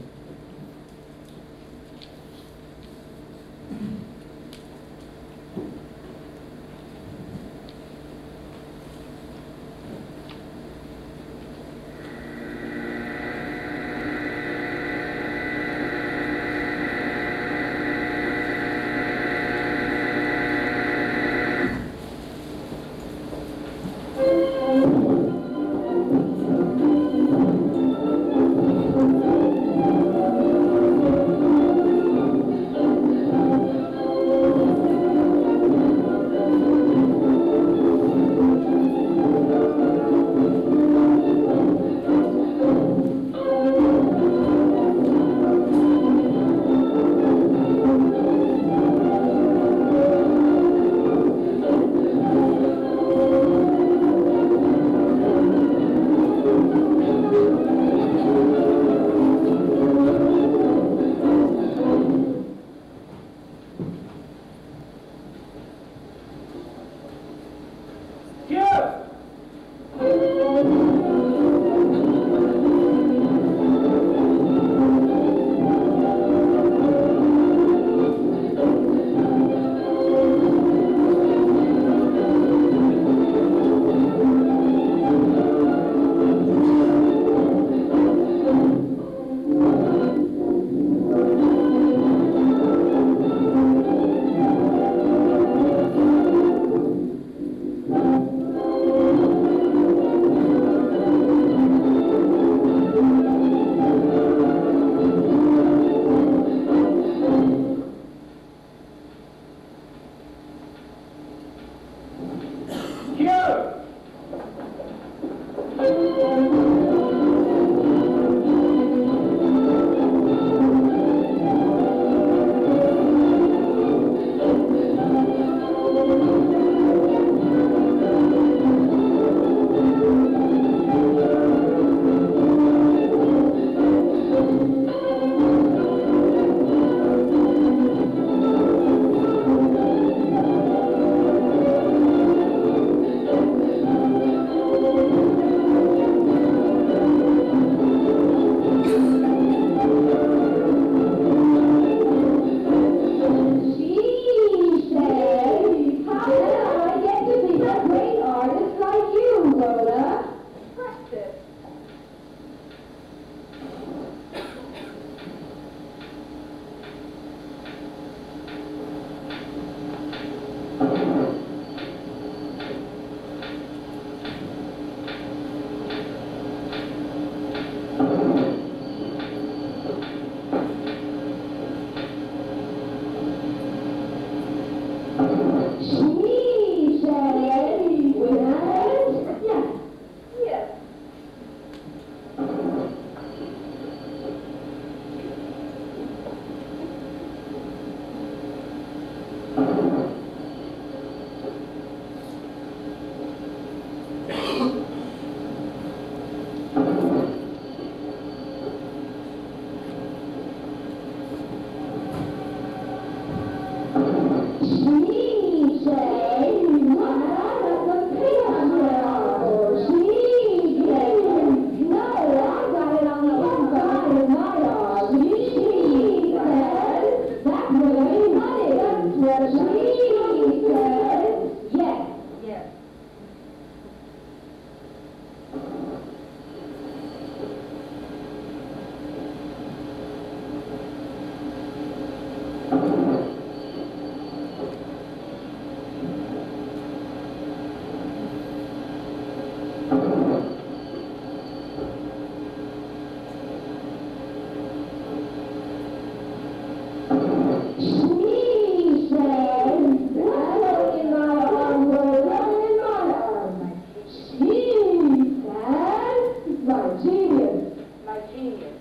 genius.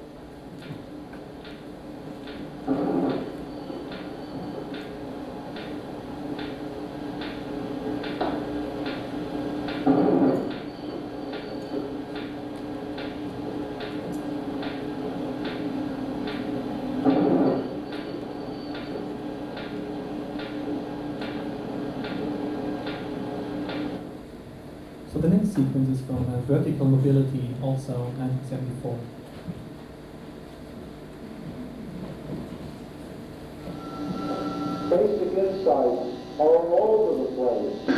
So the next sequence is from Vertical Mobility, also 1974. Basic insights are all over the place.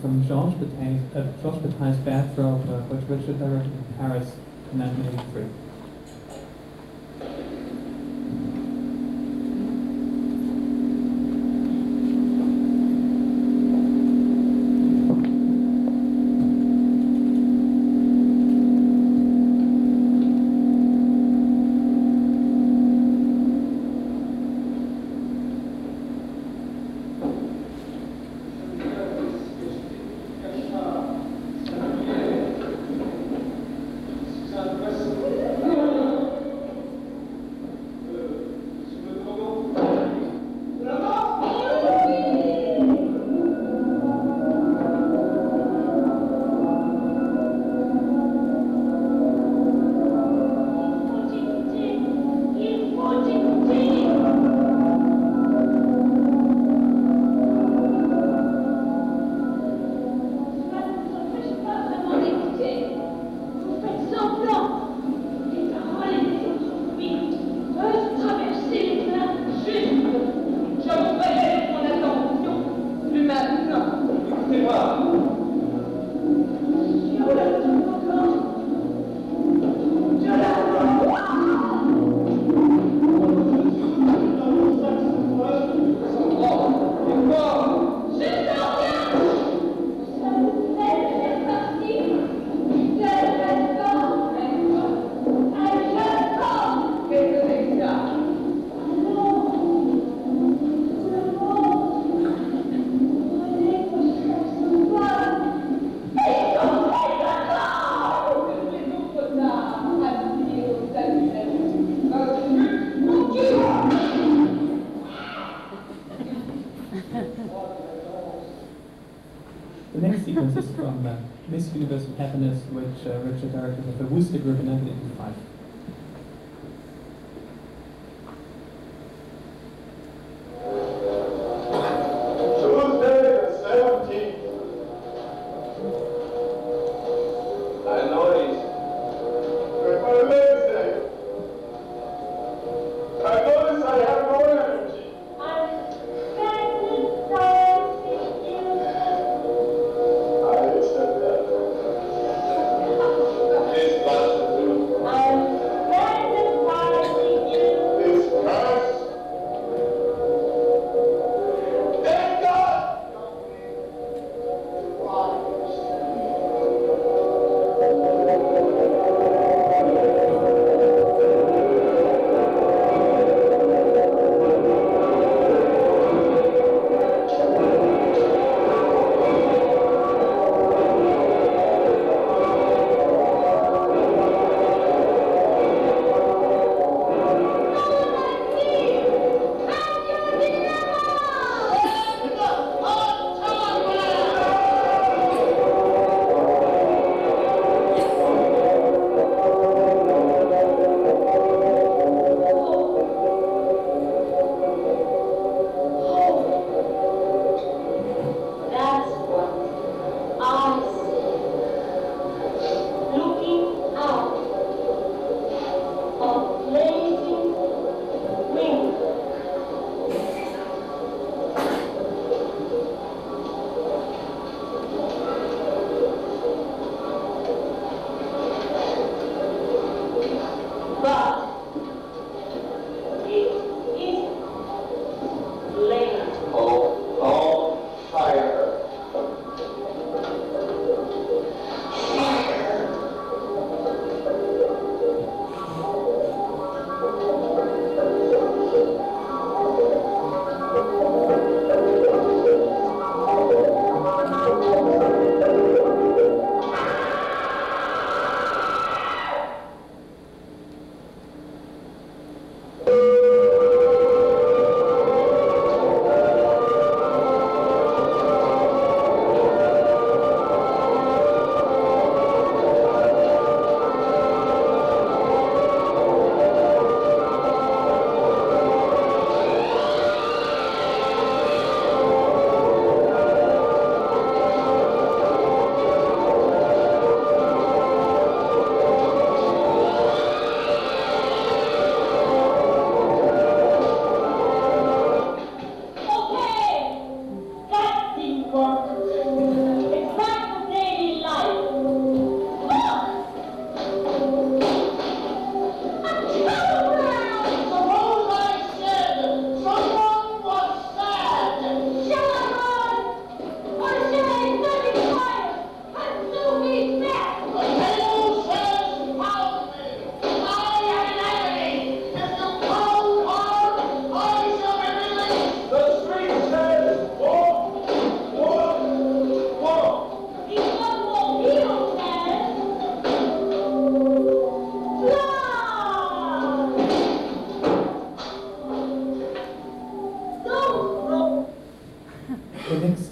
from Georges Bataille's bathrobe, which Richard directed in Paris in 1983. The next sequence is from Miss Universal Happiness, which Richard directed with the Wooster Group in 1985.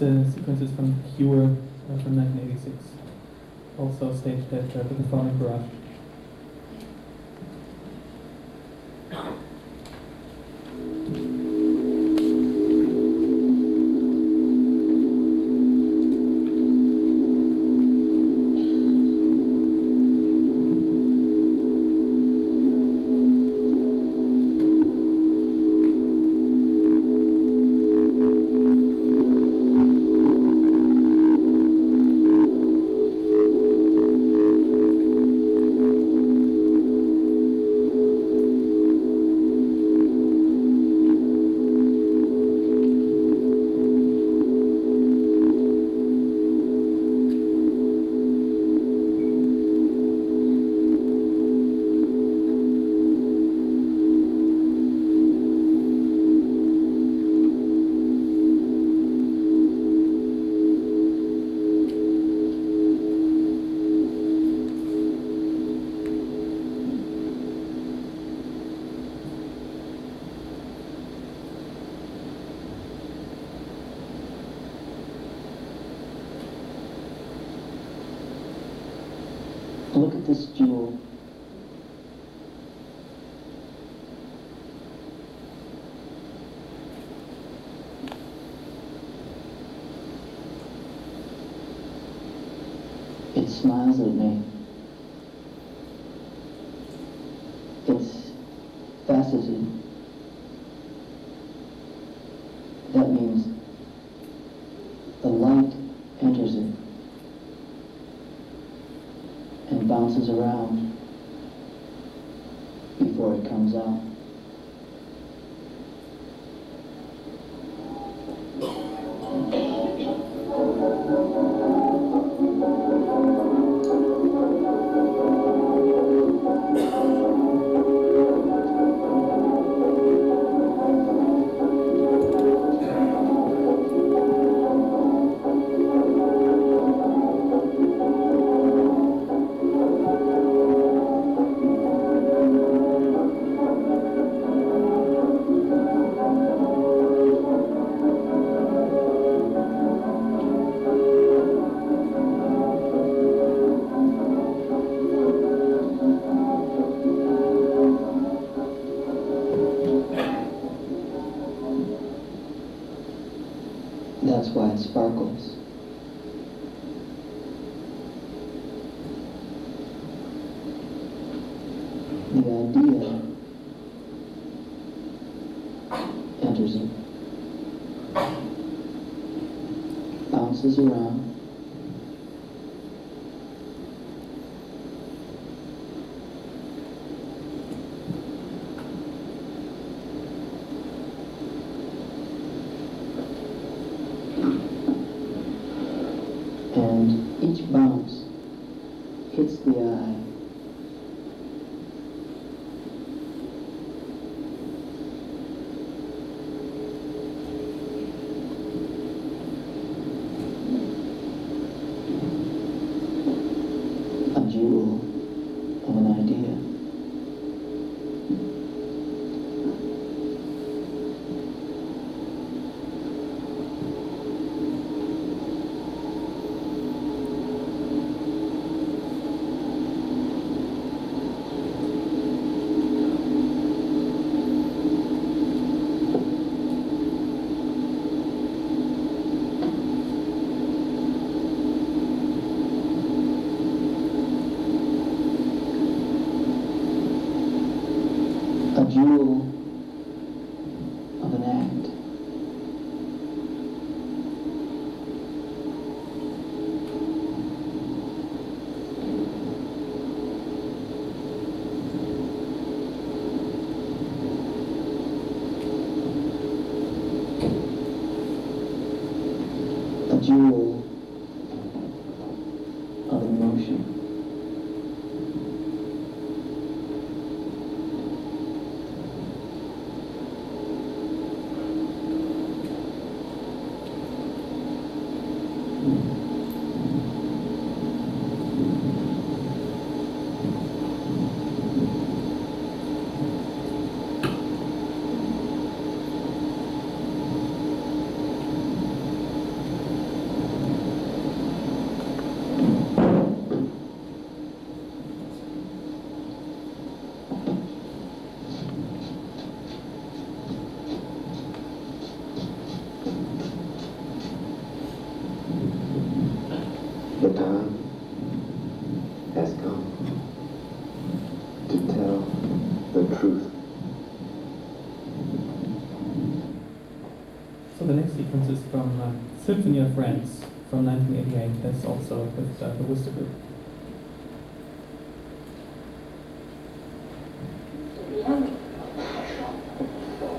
sequences from Cure from 1986, also staged at the Performing Garage. Look at this jewel. It smiles at me. It's faceted. That means the light enters it and bounces around before it comes out. That's why it sparkles. The idea enters it, bounces around, and each bounce hits the eye. A jewel of an idea. A jewel of an act. A jewel of emotion. truth. So the next sequence is from Symphony of Friends from 1988. That's also with the Worcester Group.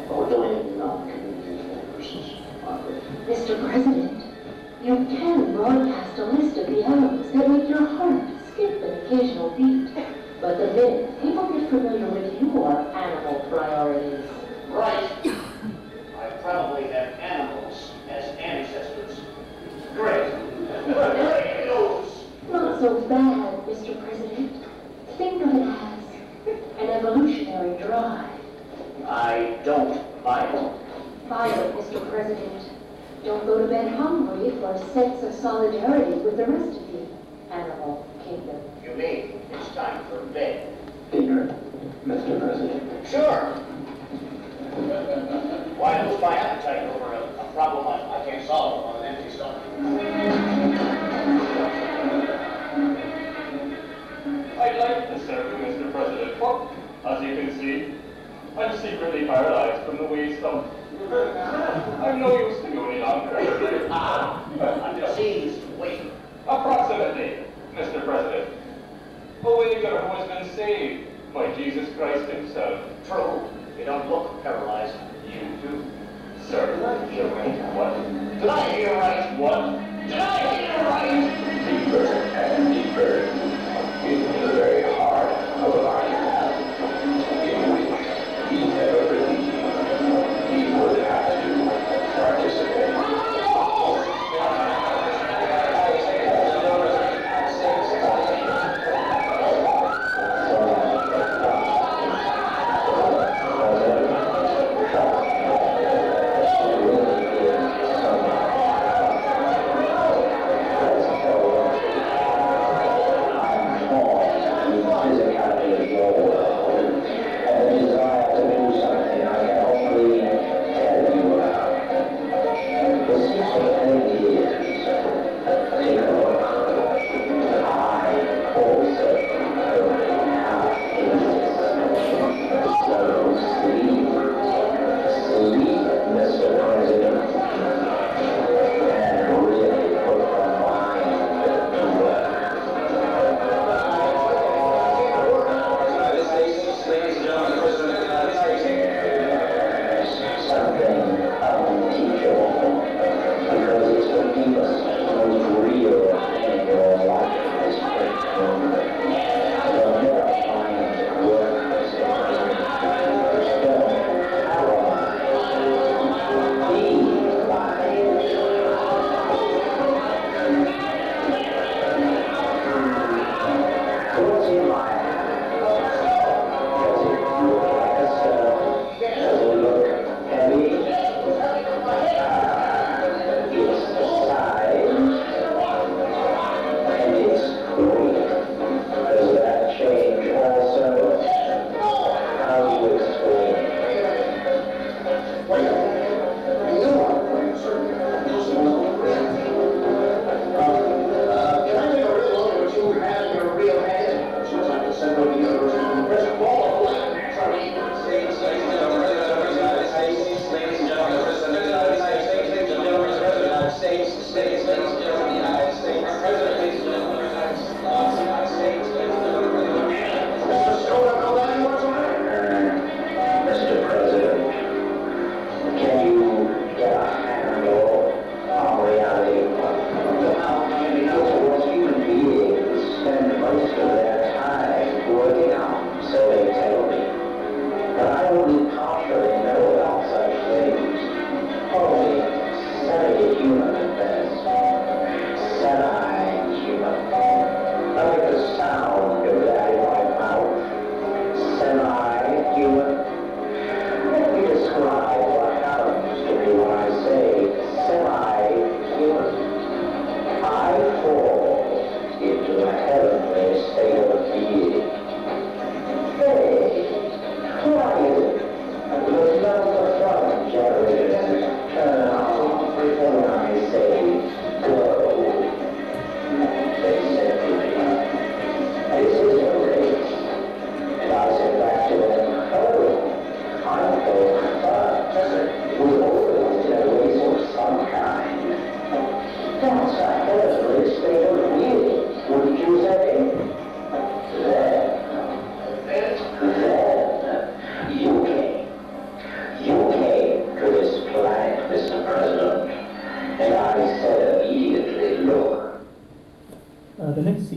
We're doing non-community versus Margaret. Mr. President, you can broadcast a list of the animals that make your heart skip an occasional beat. But the minute people get familiar with your animal priorities. Right. I probably have animals as ancestors. Great. Great news. Not so bad, Mr. President. Think of it as an evolutionary drive. I don't buy it. Buy it, Mr. President. Don't go to bed hungry for a sense of solidarity with the rest of the animal kingdom. You mean it's time for bed? Dinner, Mr. President. Sure. Why lose my appetite over a problem I can't solve on an empty stomach? I'd like to serve you, Mr. President, but, as you can see, I'm secretly paralyzed from the waist up. I'm no use to you any longer. A diseased weight. Approximately, Mr. President. A wager who has been saved by Jesus Christ himself. True. You don't look paralyzed. You do. Sir. Did I hear right? What? Did I hear right? What? Did I hear right? Deeper and deeper into the very heart of life, in which he never believed he would have to participate.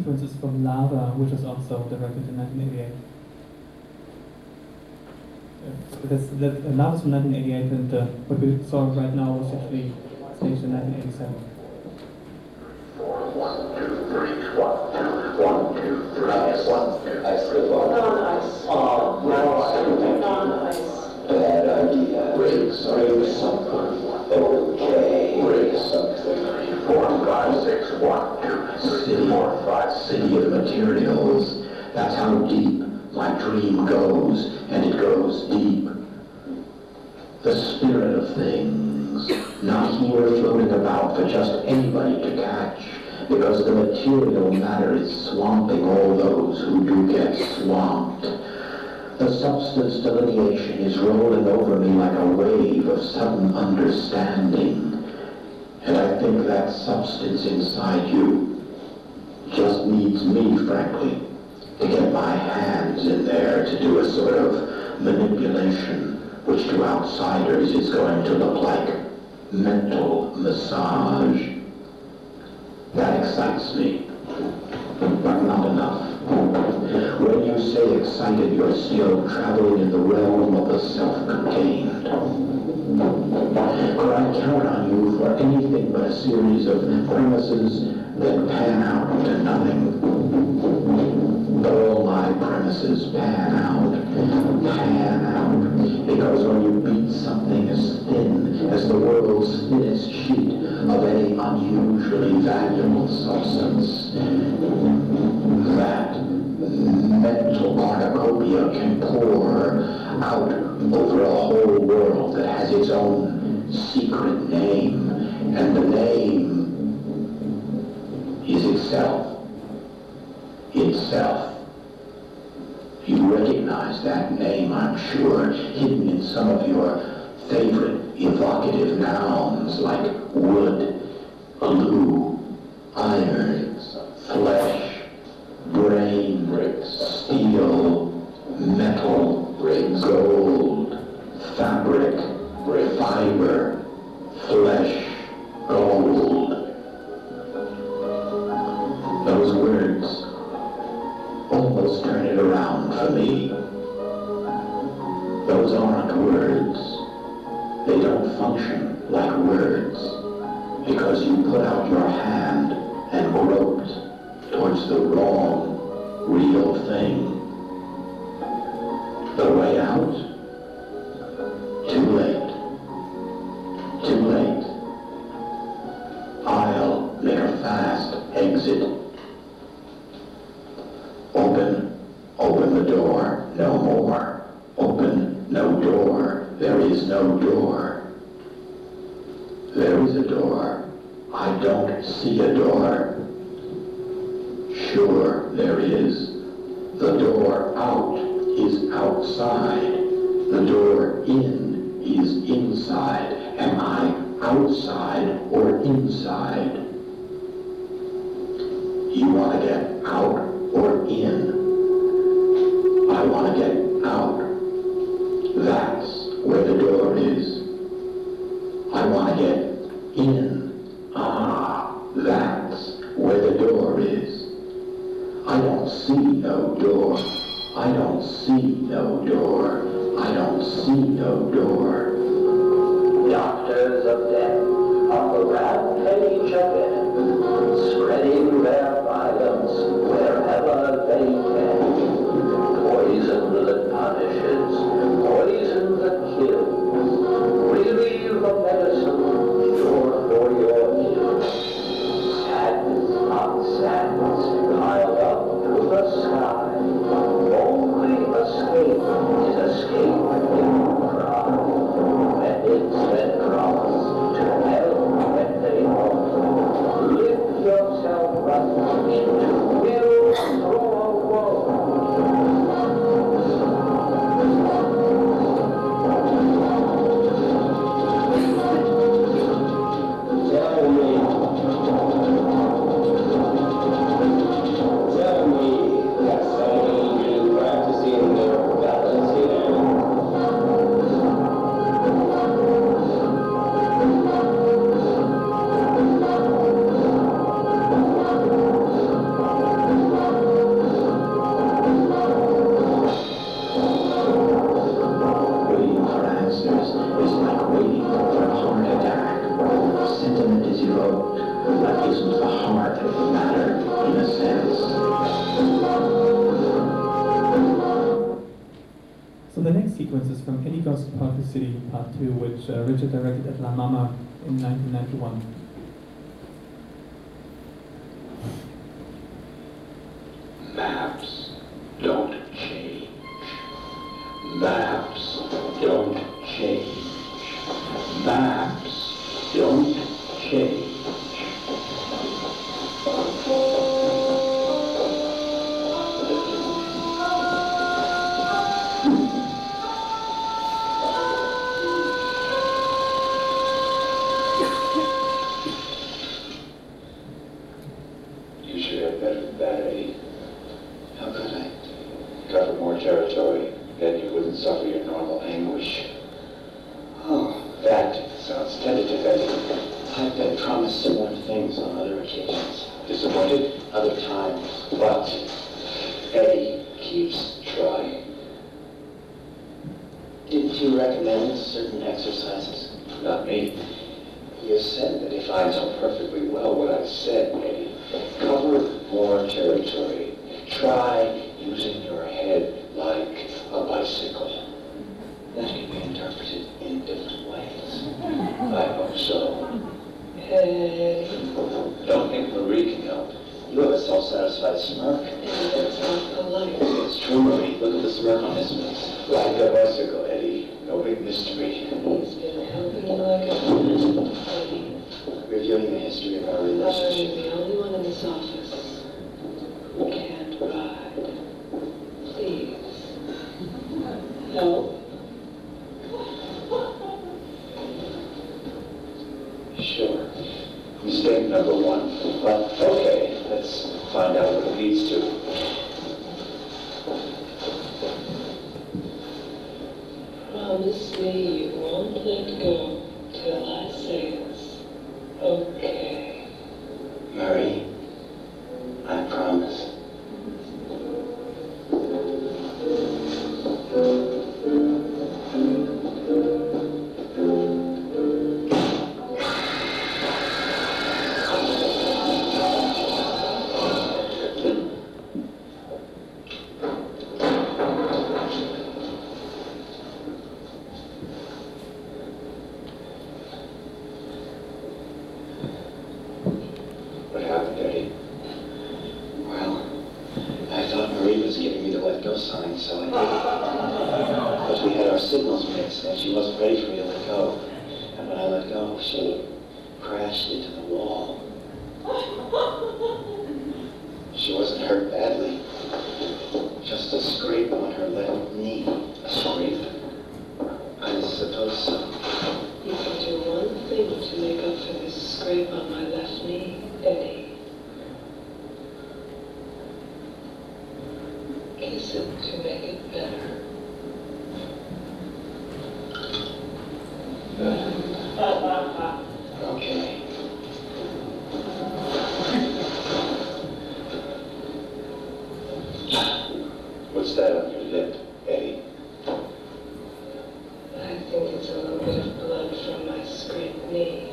influences from Lava, which was also directed in 1988. Because Lava's from 1988, and what we saw right now was actually staged in 1987. 1, 2, 3, 1, 2, 1, 2, 3, 1, 2. Non-ice. Non-ice. Bad idea. Break something. Okay. Break something. 3, 4, 5, 6, 1, 2, 3, 4, 5. City of materials. That's how deep my dream goes, and it goes deep. The spirit of things, not here floating about for just anybody to catch, because the material matter is swamping all those who do get swamped. The substance delineation is rolling over me like a wave of sudden understanding, and I think that substance inside you just needs me, frankly, to get my hands in there to do a sort of manipulation, which to outsiders is going to look like mental massage. That excites me, but not enough. When you say excited, you're still traveling in the realm of the self-contained. Could I count on you for anything but a series of premises that pan out to nothing? All my premises pan out, because when you beat something as thin as the world's thinnest sheet of any unusually valuable substance, that mental cornucopia can pour out over a whole world that has its own secret name, and the name is itself. Itself. You recognize that name, I'm sure, hidden in some of your favorite evocative nouns like wood, glue, iron, flesh, brain, steel, metal, gold, fabric, fiber, flesh, gold. Those words almost turn it around for me. Those aren't words. They don't function like words, because you put out your hand and groped towards the wrong, real thing. The way out? Too late. Too late. I'll make a fast exit. Open the door, no more. Open, no door, there is no door. There is a door, I don't see a door. Sure, there is. The door out is outside. The door in is inside. Am I outside or inside? You want to get out or in? I want to get out. That's where the door is. I want to get in. That's where the door is. I don't see no door. I don't see no door. I don't see no door. Doctors of death on the rampage again, spreading their violence wherever they can. Poison that punishes, poison that kills. Relieve the medicine, sure for your ills. Sadness on sadness, piled up to the sky. Only escape is escape in cry. isn't the heart of the matter, in a sense. So the next sequence is from Eddie Goes to Party City, Part 2, which Richard directed at La Mama in 1991. Maps don't change. Maps don't change. Maps don't change. You should have better than that, Eddie. How could I? Cover more territory, then you wouldn't suffer your normal anguish. Oh, that sounds tentative, Eddie. I've been promised similar things on other occasions. Disappointed? Other times. But Eddie keeps trying. Didn't you recommend certain exercises? Not me. You said that if I know perfectly well what I said, Eddie. Cover more territory. Try using your head like a bicycle. That can be interpreted in different ways. I hope so. Hey. Don't think Marie can help. You have a self-satisfied smirk. And that's not polite. It's true, Marie. Look at the smirk on his face. Like a bicycle, Eddie. No big mystery. He's been helping you like a friend, Eddie. Reviewing the history of our relationship. I'm the only one in this office who can't ride. Please. Help. Sure. Mistake number one. But okay, let's find out what it leads to. Promise me you won't let go till I say it's okay. Murray, I promise. What happened, Eddie? Well, I thought Marie was giving me the let go sign, so I did. But we had our signals mixed, and she wasn't ready for me to let go. And when I let go, she crashed into the wall. She wasn't hurt badly. Just a scrape on her left knee. A scrape. I suppose so. You can do one thing to make up for this scrape on my left knee, Eddie. Kiss it to make it better. Okay. What's that on your lip, Eddie? I think it's a little bit of blood from my scraped knee.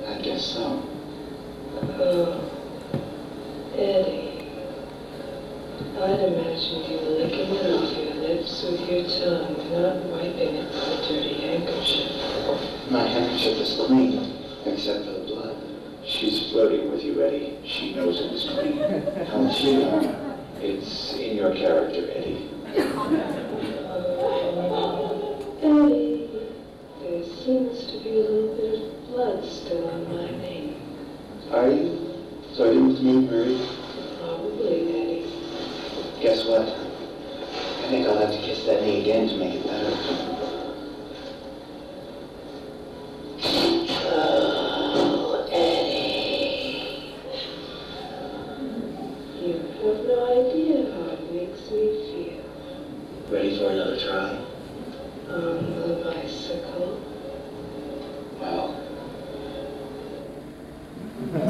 I guess so. Oh, Eddie. I'd imagined you licking it off your lips with your tongue, not wiping it with a dirty handkerchief. My handkerchief is clean, except for the blood. She's flirting with you, Eddie. She knows it was clean. How much she know? It's in your character, Eddie. Eddie, there seems to be a little bit of blood still on my knee. Are you flirting with me, Murray? Probably, Eddie. Guess what? I think I'll have to kiss that knee again to make it better. Oh, Eddie. You have no idea how it makes me feel. Ready for another try? On the bicycle. Wow.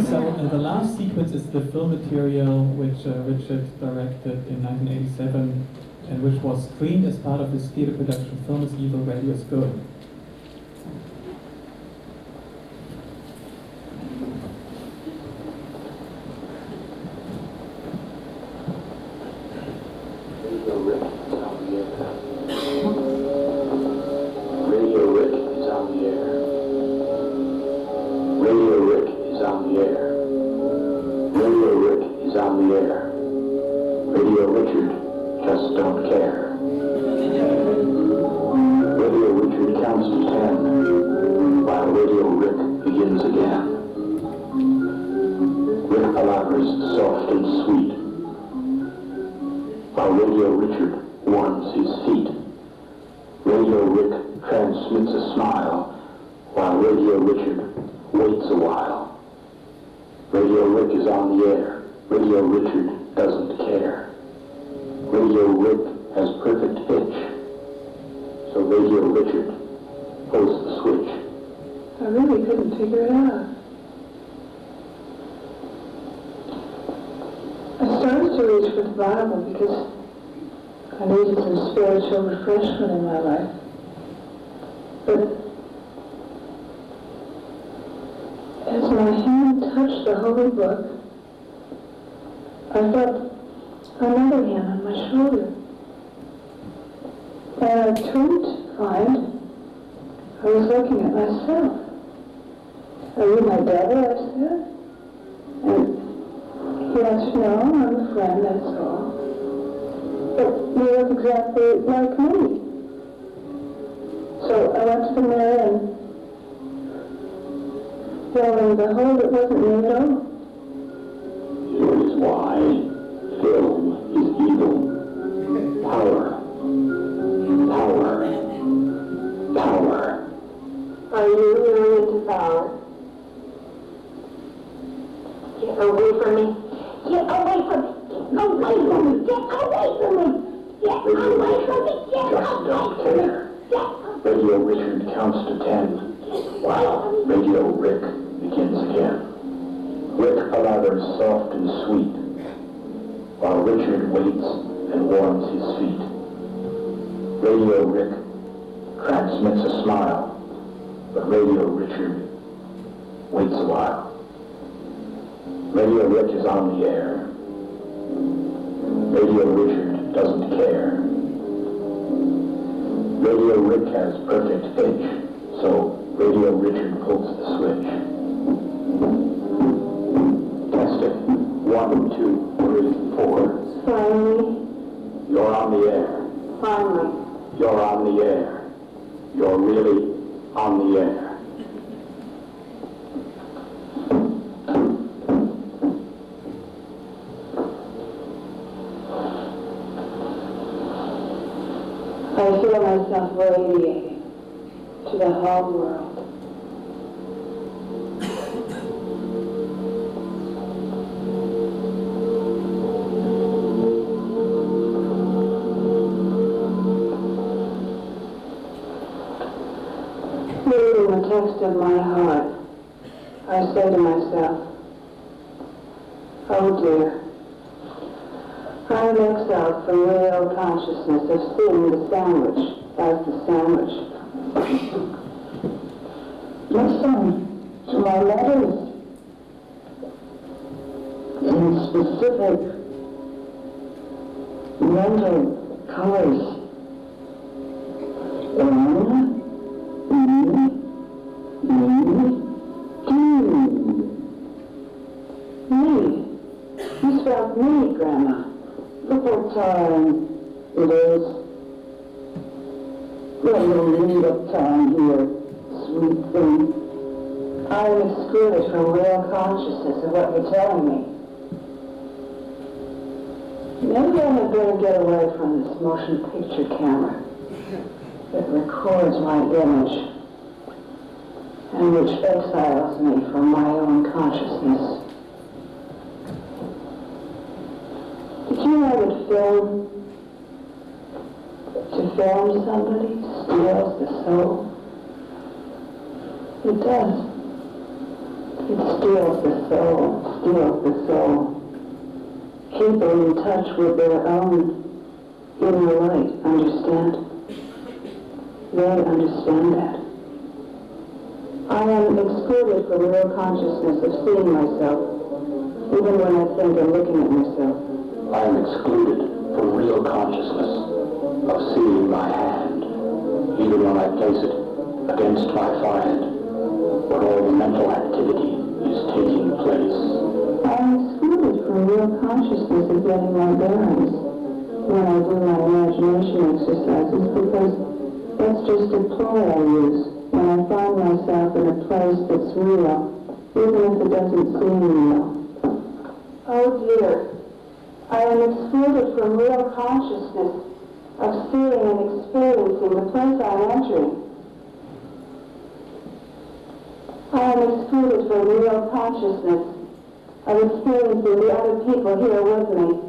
So the last sequence is the film material which Richard directed in 1987 and which was screened as part of his theater production Film is Evil, Radio is Good. while Radio Richard warms his feet. Radio Rick transmits a smile, while Radio Richard waits a while. Radio Rick is on the air. Radio Richard doesn't care. Radio Rick has perfect pitch, so Radio Richard pulls the switch. I really couldn't figure it out. I started to reach for the Bible because I needed some spiritual refreshment in my life. But as my hand touched the holy book, I felt another hand on my shoulder. And I turned to find I was looking at myself. Are you my devil? I said. And yes, no, I'm a friend, that's all. But you look exactly like me. So I went to the mirror and, well, and behold, it wasn't me at all. Here is why film is evil. Power. Power. Power. Are you really into power? Get away from me. Get away from me. Get away from me. Get away from me. Get away from me. Get Just don't care. Radio Richard counts to 10, while Radio Rick begins again. Rick palavers soft and sweet, while Richard waits and warms his feet. Radio Rick transmits a smile, but Radio Richard waits a while. Radio Rick is on the air. Radio Richard doesn't care. Radio Rick has perfect pitch, so Radio Richard pulls the switch. Testing. 1, 2, 3, 4. Finally. You're on the air. Finally. You're on the air. You're really on the air. I feel myself radiating to the whole world. Reading the text of my heart, I say to myself, oh dear, I am exiled from real consciousness of seeing the sandwich as the sandwich. Listen to my letters in specific mental colors. Me. You spelled me, Grandma. Look what time it is. Well, you'll need up time here, sweet thing. I am excluded from real consciousness of what you're telling me. Maybe I had better get away from this motion picture camera that records my image and which exiles me from my own consciousness. Did you know that to film somebody steals the soul? It does. It steals the soul. People in touch with their own inner light understand. They understand that. I am excluded from real consciousness of seeing myself, even when I think I'm looking at myself. I am excluded from real consciousness of seeing my hand, even when I place it against my forehead, when all the mental activity is taking place. I am excluded from real consciousness of getting my bearings when I do my imagination exercises, because that's just a ploy I use when I find myself in a place that's real, even if it doesn't seem real. Oh dear, I am excluded from real consciousness of seeing and experiencing the place I am entering. I am excluded from real consciousness of experiencing the other people here with me.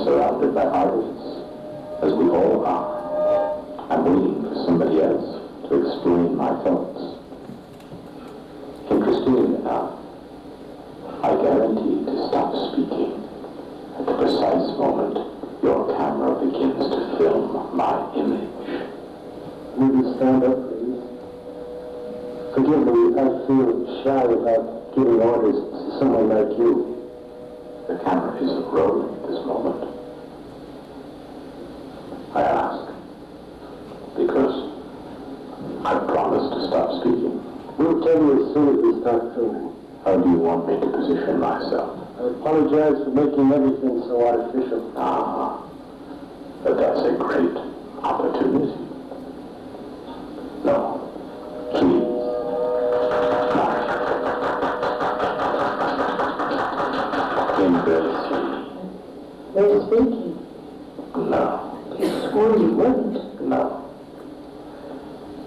Surrounded by artists, as we all are. I'm waiting for somebody else to explain my thoughts. Interestingly enough, I guarantee to stop speaking at the precise moment your camera begins to film my image. Will you stand up, please? Forgive me, I feel shy about giving orders to someone like you. The camera isn't rolling at this moment. I ask because I promised to stop speaking. We'll tell you as soon as we start filming. How do you want me to position myself? I apologize for making everything so artificial. But that's a great opportunity. No, please. Embrace me. They're speaking. No. You swore you wouldn't. No.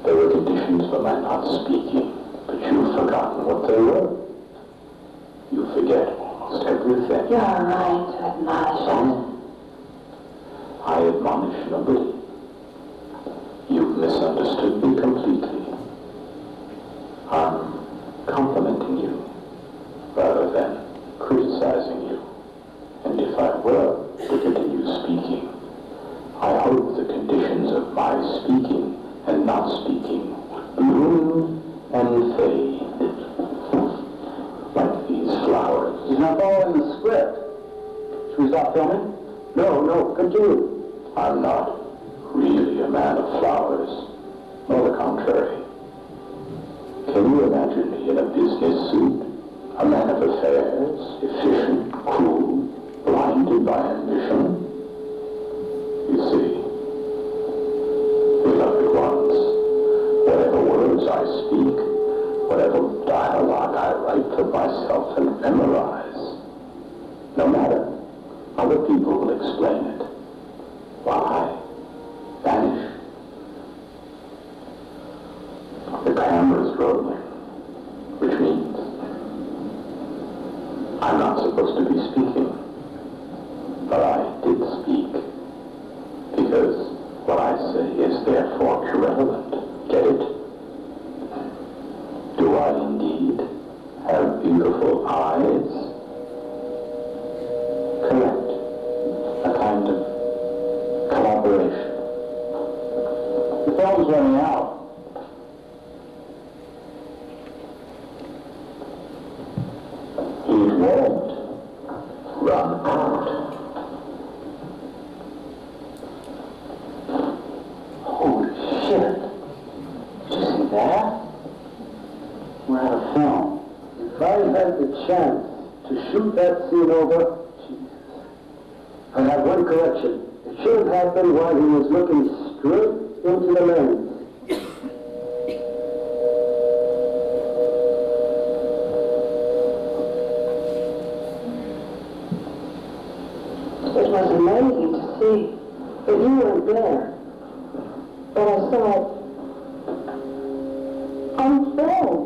There were conditions for my not speaking, but you've forgotten what they were. You forget almost everything. You're right to admonish us. I admonish nobody. You've misunderstood me completely. I'm complimenting you rather than criticizing you. And if I were to continue speaking, I hope the conditions of my speaking and not speaking would bloom and fade. Like these flowers. He's not following the script. Should we stop filming? No, continue. I'm not really a man of flowers. On the contrary. Can you imagine me in a business suit? A man of affairs, efficient, cruel, blinded by ambition? You see, beloved ones, whatever words I speak, whatever dialogue I write for myself and memorize, no matter, other people will explain it, while I vanish. The camera's rolling, which means I'm not supposed to be speaking, but I did speak, because what I say is therefore irrelevant. Get it? Do I indeed have beautiful eyes? Correct. A kind of collaboration. The film's running out. It won't run out. Holy shit. Did you see that? We're out of film. If I had the chance to shoot that scene over, Jesus, I have one correction. It should have happened while he was looking straight into the lens. It was amazing to see that you weren't there. But I saw it on film.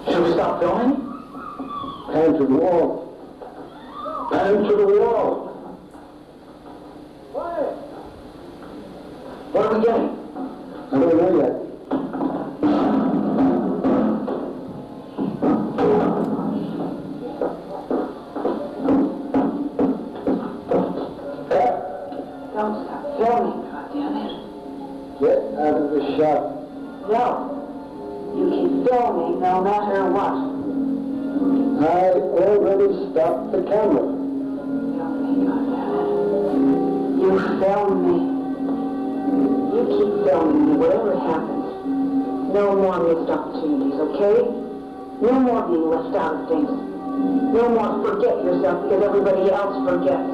Should we stop filming? Hand to the wall. Hand to the wall. What are we getting? I don't know yet. Don't stop filming, goddammit. Yes? shot. No. You keep filming no matter what. I already stopped the camera. You film me. You keep filming me, whatever happens. No more missed opportunities, okay? No more being left out of things. No more forget yourself because everybody else forgets.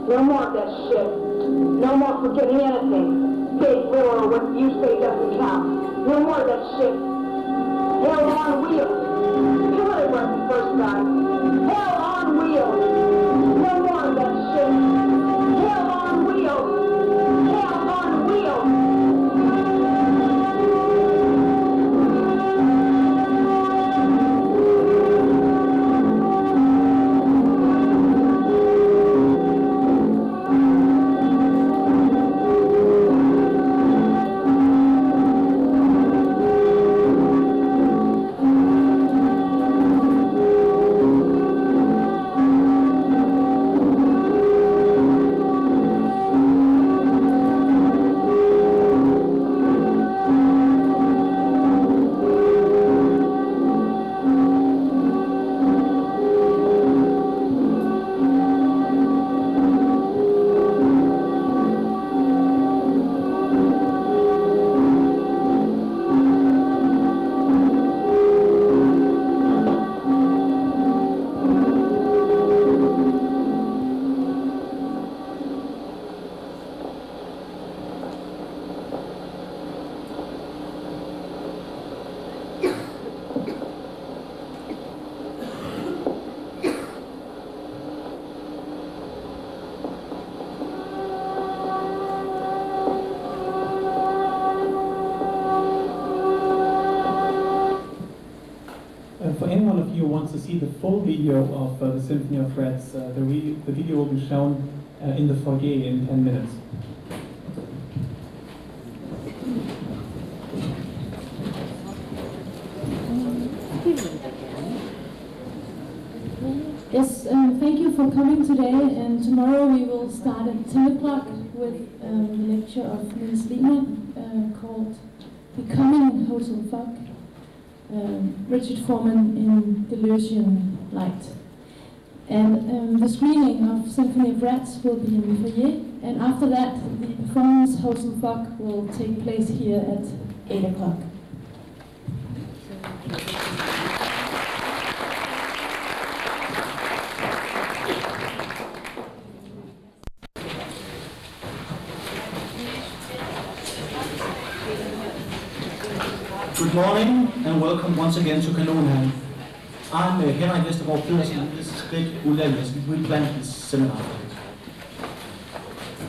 No more of that shit. No more forgetting anything. Big, little, or what you say doesn't count. No more of that shit. Hell on wheels. You really weren't the first guy. Hell on wheels. No more of that shit. Hell on wheels. Hell on wheels. For anyone of you who wants to see the full video of the Symphony of Rats, the video will be shown in the foyer in 10 minutes. Yes, thank you for coming today, and tomorrow we will start at 10 o'clock with the lecture of Niels Lehmann called Becoming Hotel Fuck. Richard Foreman in Delusion Light. And the screening of Symphony of Rats will be in the foyer, and after that the performance Hotel Fuck will take place here at 8 o'clock. Good morning and welcome once again to Kanonhallen. I'm Henrik Wessendorff Pedersen. This is Greg Ulrich. We planned this seminar.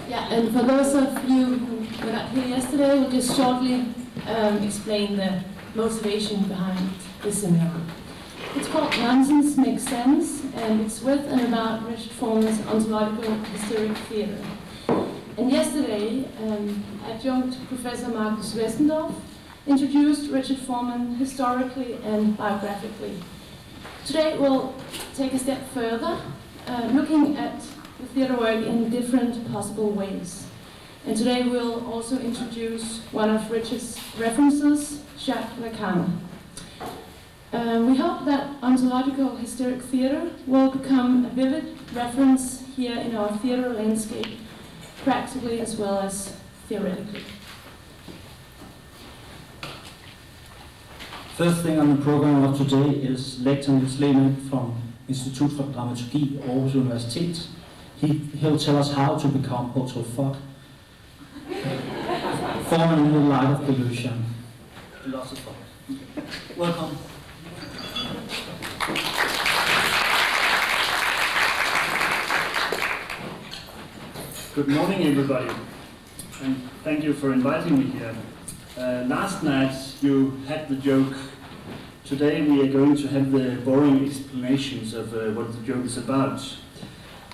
Yeah, and for those of you who were not here yesterday, we'll just shortly explain the motivation behind this seminar. It's called Nonsense Makes Sense, and it's with and about Richard Foreman's Ontological-Hysterical theater. And yesterday, adjunct Professor Markus Wessendorff introduced Richard Foreman historically and biographically. Today we'll take a step further, looking at the theatre work in different possible ways. And today we'll also introduce one of Richard's references, Jacques Lacan. We hope that Ontological-Hysterical theatre will become a vivid reference here in our theatre landscape, practically as well as theoretically. First thing on the program of today is lecturer Niels Lehmann from Institut for Dramaturgi, Aarhus Universitet. He'll tell us how to become Hotel Fuck. Foreman in the light of delusion. Lots of fun. Welcome. Good morning, everybody, and thank you for inviting me here. Last night you had the joke. Today we are going to have the boring explanations of what the joke is about.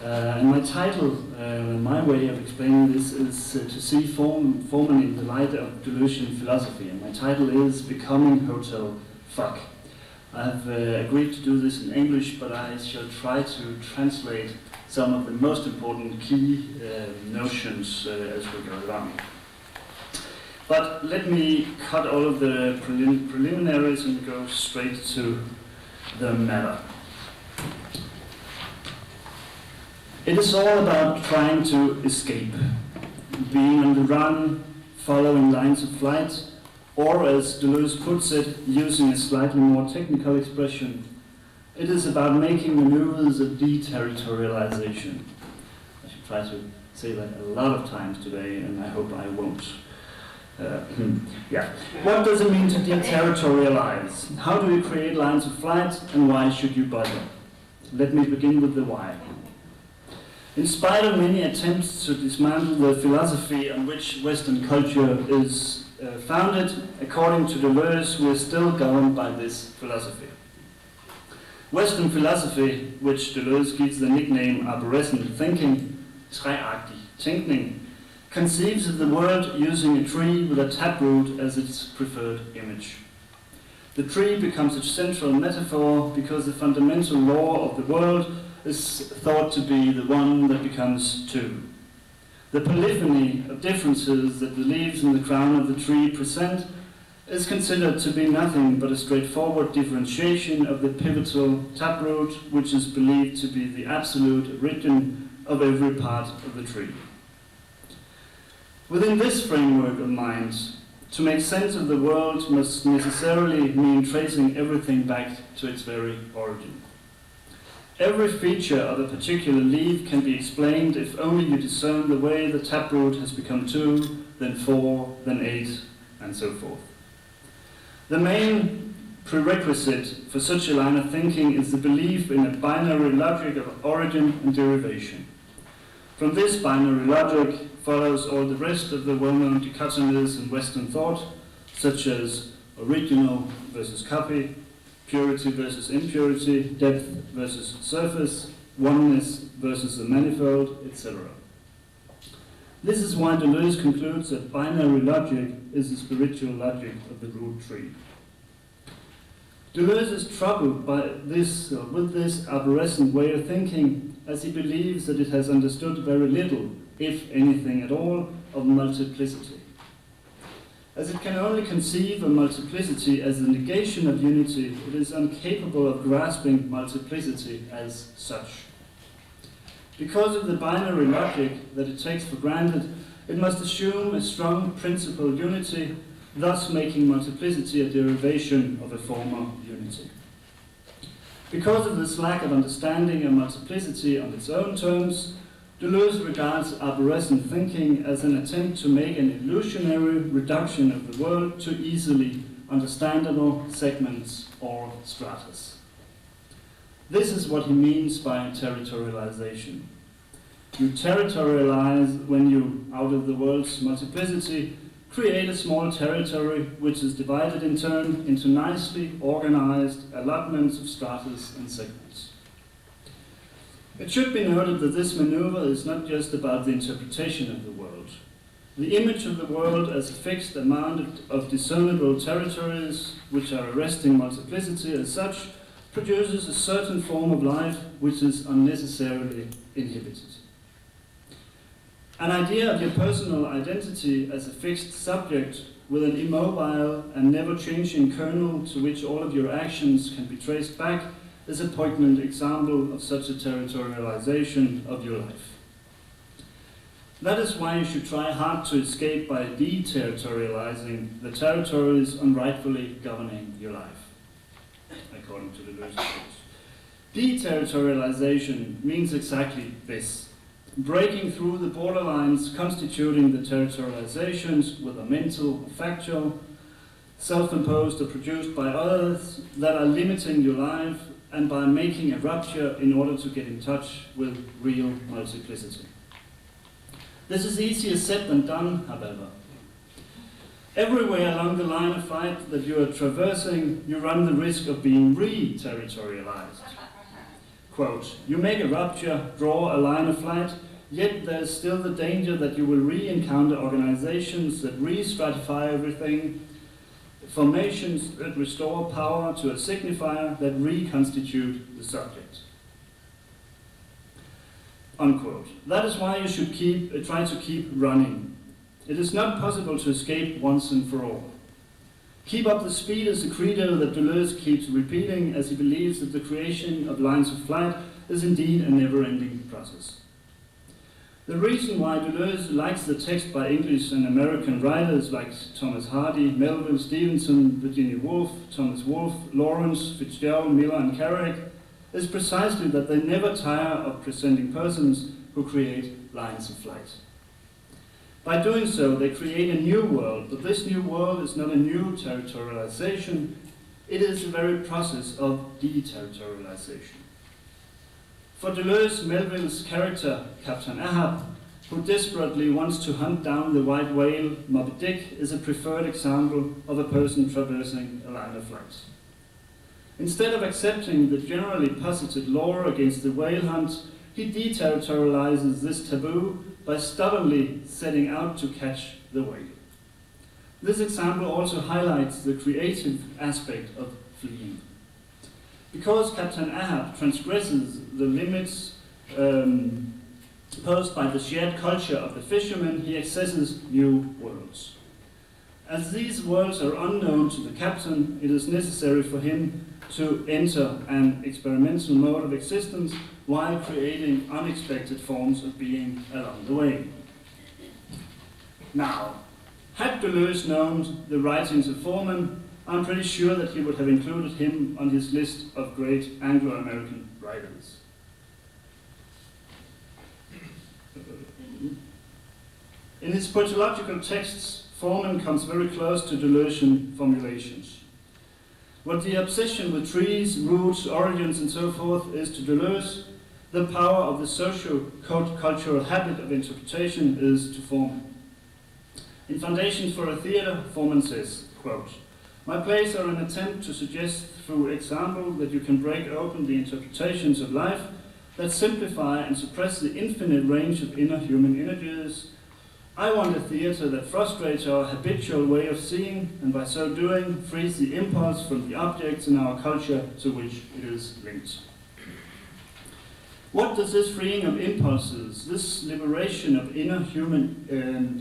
And my title, my way of explaining this is to see Foreman in the light of delusion philosophy. And my title is Becoming Hotel Fuck. I've agreed to do this in English, but I shall try to translate some of the most important key notions as we go along. But let me cut all of the preliminaries and go straight to the matter. It is all about trying to escape, being on the run, following lines of flight, or as Deleuze puts it, using a slightly more technical expression, it is about making maneuvers of deterritorialization. I should try to say that a lot of times today, and I hope I won't. What does it mean to deterritorialize? How do you create lines of flight, and why should you bother? Let me begin with the why. In spite of many attempts to dismantle the philosophy on which Western culture is founded, according to Deleuze, we are still governed by this philosophy. Western philosophy, which Deleuze gives the nickname arborescent thinking, træagtig tænkning, conceives of the world using a tree with a taproot as its preferred image. The tree becomes its central metaphor because the fundamental law of the world is thought to be the one that becomes two. The polyphony of differences that the leaves and the crown of the tree present is considered to be nothing but a straightforward differentiation of the pivotal taproot, which is believed to be the absolute origin of every part of the tree. Within this framework of mind, to make sense of the world must necessarily mean tracing everything back to its very origin. Every feature of a particular leaf can be explained if only you discern the way the taproot has become 2, then 4, then 8, and so forth. The main prerequisite for such a line of thinking is the belief in a binary logic of origin and derivation. From this binary logic follows all the rest of the well-known dichotomies in Western thought, such as original versus copy, purity versus impurity, depth versus surface, oneness versus the manifold, etc. This is why Deleuze concludes that binary logic is the spiritual logic of the root tree. Deleuze is troubled by with this arborescent way of thinking, as he believes that it has understood very little, if anything at all, of multiplicity. As it can only conceive of multiplicity as the negation of unity, it is incapable of grasping multiplicity as such. Because of the binary logic that it takes for granted, it must assume a strong principal unity, thus making multiplicity a derivation of a former unity. Because of this lack of understanding of multiplicity on its own terms, Deleuze regards arborescent thinking as an attempt to make an illusionary reduction of the world to easily understandable segments or stratas. This is what he means by territorialization. You territorialize when you, out of the world's multiplicity, create a small territory which is divided in turn into nicely organized allotments of stratas and segments. It should be noted that this maneuver is not just about the interpretation of the world. The image of the world as a fixed amount of discernible territories which are arresting multiplicity as such produces a certain form of life which is unnecessarily inhibited. An idea of your personal identity as a fixed subject with an immobile and never-changing kernel to which all of your actions can be traced back is a poignant example of such a territorialization of your life. That is why you should try hard to escape by deterritorializing the territories unrightfully governing your life, according to Deleuze. Deterritorialization means exactly this: breaking through the borderlines constituting the territorializations with a mental, factual, self-imposed or produced by others that are limiting your life, and by making a rupture in order to get in touch with real multiplicity. This is easier said than done, however. Everywhere along the line of flight that you are traversing, you run the risk of being re-territorialized. Quote, you make a rupture, draw a line of flight, yet there's still the danger that you will re-encounter organizations that re-stratify everything, formations that restore power to a signifier that reconstitute the subject. Unquote. That is why you should try to keep running. It is not possible to escape once and for all. Keep up the speed is the credo that Deleuze keeps repeating as he believes that the creation of lines of flight is indeed a never-ending process. The reason why Deleuze likes the text by English and American writers like Thomas Hardy, Melville, Stevenson, Virginia Woolf, Thomas Wolfe, Lawrence, Fitzgerald, Miller and Carrick is precisely that they never tire of presenting persons who create lines of flight. By doing so, they create a new world, but this new world is not a new territorialization, it is the very process of deterritorialization. For Deleuze, Melville's character, Captain Ahab, who desperately wants to hunt down the white whale, Moby Dick, is a preferred example of a person traversing a line of flight. Instead of accepting the generally posited law against the whale hunt, he deterritorializes this taboo by stubbornly setting out to catch the whale. This example also highlights the creative aspect of fleeing. Because Captain Ahab transgresses the limits posed by the shared culture of the fishermen, he accesses new worlds. As these worlds are unknown to the captain, it is necessary for him to enter an experimental mode of existence while creating unexpected forms of being along the way. Now, had Deleuze known the writings of Foreman, I'm pretty sure that he would have included him on his list of great Anglo-American writers. In his poetological texts, Foreman comes very close to Deleuzian formulations. What the obsession with trees, roots, origins, and so forth is to Deleuze, the power of the socio-cultural habit of interpretation is to Foreman. In Foundations for a Theatre, Foreman says, quote, "My plays are an attempt to suggest through example that you can break open the interpretations of life that simplify and suppress the infinite range of inner human energies. I want a theatre that frustrates our habitual way of seeing and by so doing frees the impulse from the objects in our culture to which it is linked." What does this freeing of impulses, this liberation of inner human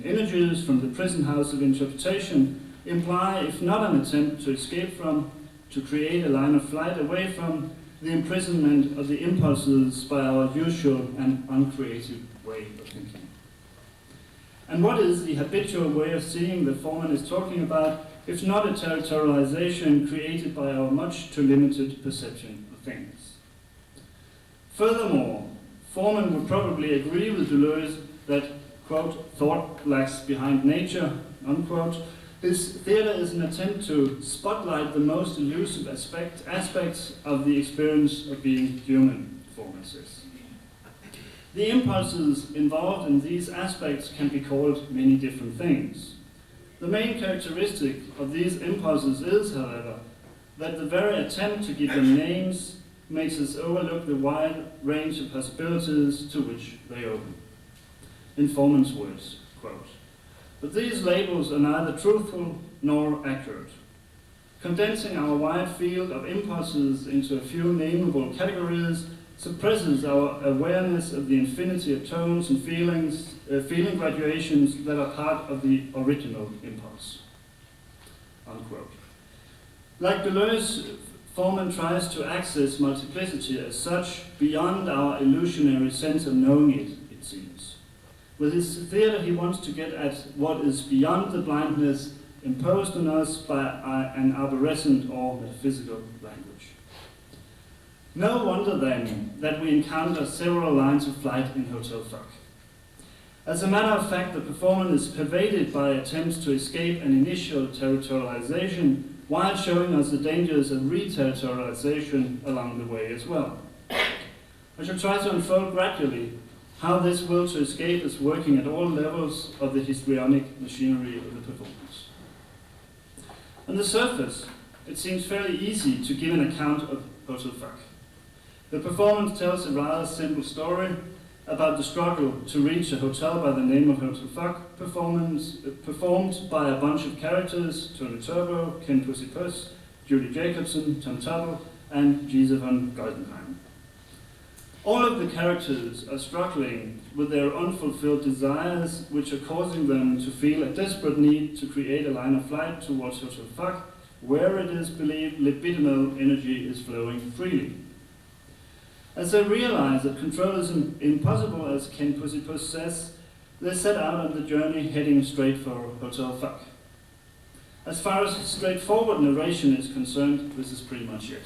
energies from the prison house of interpretation imply, if not an attempt to escape from, to create a line of flight away from, the imprisonment of the impulses by our usual and uncreative way of thinking? And what is the habitual way of seeing that Foreman is talking about, if not a territorialization created by our much too limited perception of things? Furthermore, Foreman would probably agree with Deleuze that, quote, "thought lags behind nature," unquote. His theatre is an attempt to spotlight the most elusive aspects of the experience of being human, Foreman says. The impulses involved in these aspects can be called many different things. The main characteristic of these impulses is, however, that the very attempt to give them names makes us overlook the wide range of possibilities to which they open. In Foreman's words, quote, "But these labels are neither truthful nor accurate. Condensing our wide field of impulses into a few nameable categories suppresses our awareness of the infinity of tones and feeling graduations that are part of the original impulse." Unquote. Like Deleuze, Foreman tries to access multiplicity as such beyond our illusionary sense of knowing it seems. With his theatre, he wants to get at what is beyond the blindness imposed on us by an arborescent or metaphysical language. No wonder then that we encounter several lines of flight in Hotel Fuck. As a matter of fact, the performance is pervaded by attempts to escape an initial territorialization while showing us the dangers of re-territorialization along the way as well. I shall try to unfold gradually how this will to escape is working at all levels of the histrionic machinery of the performance. On the surface, it seems fairly easy to give an account of Hotel Fuck. The performance tells a rather simple story about the struggle to reach a hotel by the name of Hotel Fuck, performed by a bunch of characters, Tony Turbo, Ken Pussy-Puss, Judy Jacobson, Tom Tuttle, and Giza von Goldenheim. All of the characters are struggling with their unfulfilled desires, which are causing them to feel a desperate need to create a line of flight towards Hotel Fuck, where it is believed libidinal energy is flowing freely. As they realize that control is impossible, as Ken Pussypuss says, they set out on the journey heading straight for Hotel Fuck. As far as straightforward narration is concerned, this is pretty much it.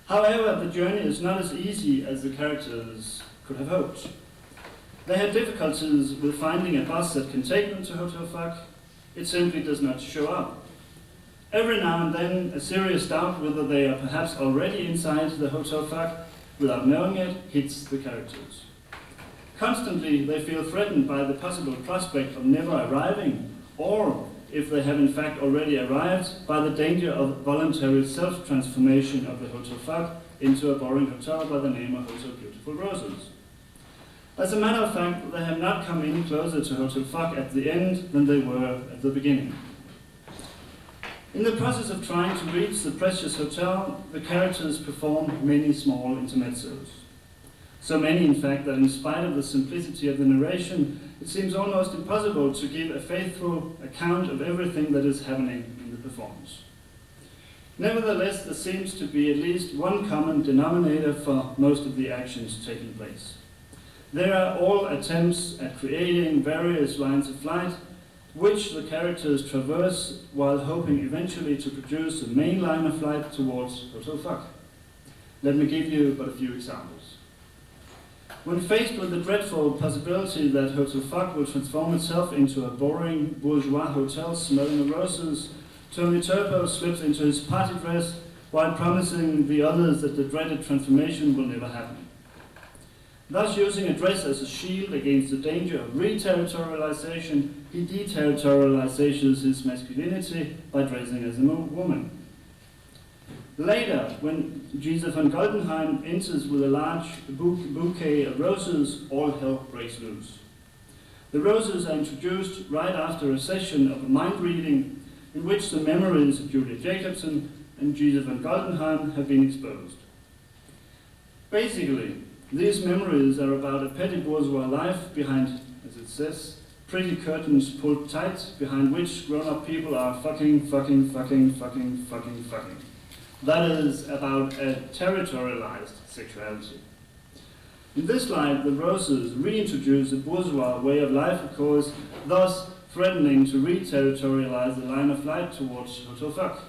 However, the journey is not as easy as the characters could have hoped. They had difficulties with finding a bus that can take them to Hotel Fuck. It simply does not show up. Every now and then, a serious doubt whether they are perhaps already inside the Hotel Fuck without knowing it hits the characters. Constantly, they feel threatened by the possible prospect of never arriving, or, if they have in fact already arrived, by the danger of voluntary self-transformation of the Hotel Fuck into a boring hotel by the name of Hotel Beautiful Roses. As a matter of fact, they have not come any closer to Hotel Fuck at the end than they were at the beginning. In the process of trying to reach the precious hotel, the characters perform many small intermezzos. So many, in fact, that in spite of the simplicity of the narration, it seems almost impossible to give a faithful account of everything that is happening in the performance. Nevertheless, there seems to be at least one common denominator for most of the actions taking place. There are all attempts at creating various lines of flight, which the characters traverse while hoping eventually to produce a main line of flight towards Hotel Fuck. Let me give you but a few examples. When faced with the dreadful possibility that Hotel Fuck will transform itself into a boring bourgeois hotel smelling of roses, Tony Turbo slips into his party dress while promising the others that the dreaded transformation will never happen. Thus, using a dress as a shield against the danger of re-territorialization, he deterritorializes his masculinity by dressing as a woman. Later, when Jesus von Goldenheim enters with a large bouquet of roses, all hell breaks loose. The roses are introduced right after a session of mind reading in which the memories of Julia Jacobson and Jesus von Goldenheim have been exposed. Basically, these memories are about a petty bourgeois life behind, as it says, pretty curtains pulled tight, behind which grown-up people are fucking. That is about a territorialized sexuality. In this light, the roses reintroduce the bourgeois way of life, of course, thus threatening to re-territorialize the line of flight towards Hotel Fuck.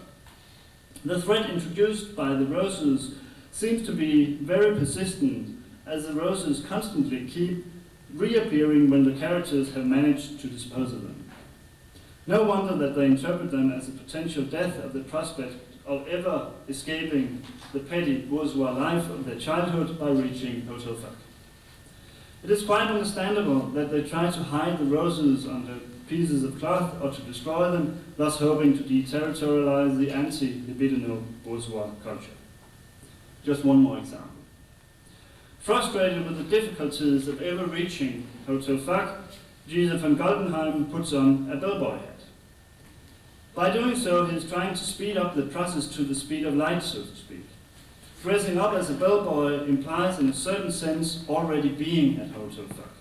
The threat introduced by the roses seems to be very persistent, as the roses constantly keep reappearing when the characters have managed to dispose of them. No wonder that they interpret them as a potential death of the prospect of ever escaping the petty bourgeois life of their childhood by reaching Hotel Fuck. It is quite understandable that they try to hide the roses under pieces of cloth or to destroy them, thus hoping to deterritorialize the anti-libidinal bourgeois culture. Just one more example. Frustrated with the difficulties of ever reaching Hotel Fuck, Jesus von Goldenheim puts on a bellboy hat. By doing so, he is trying to speed up the process to the speed of light, so to speak. Dressing up as a bellboy implies, in a certain sense, already being at Hotel Fuck.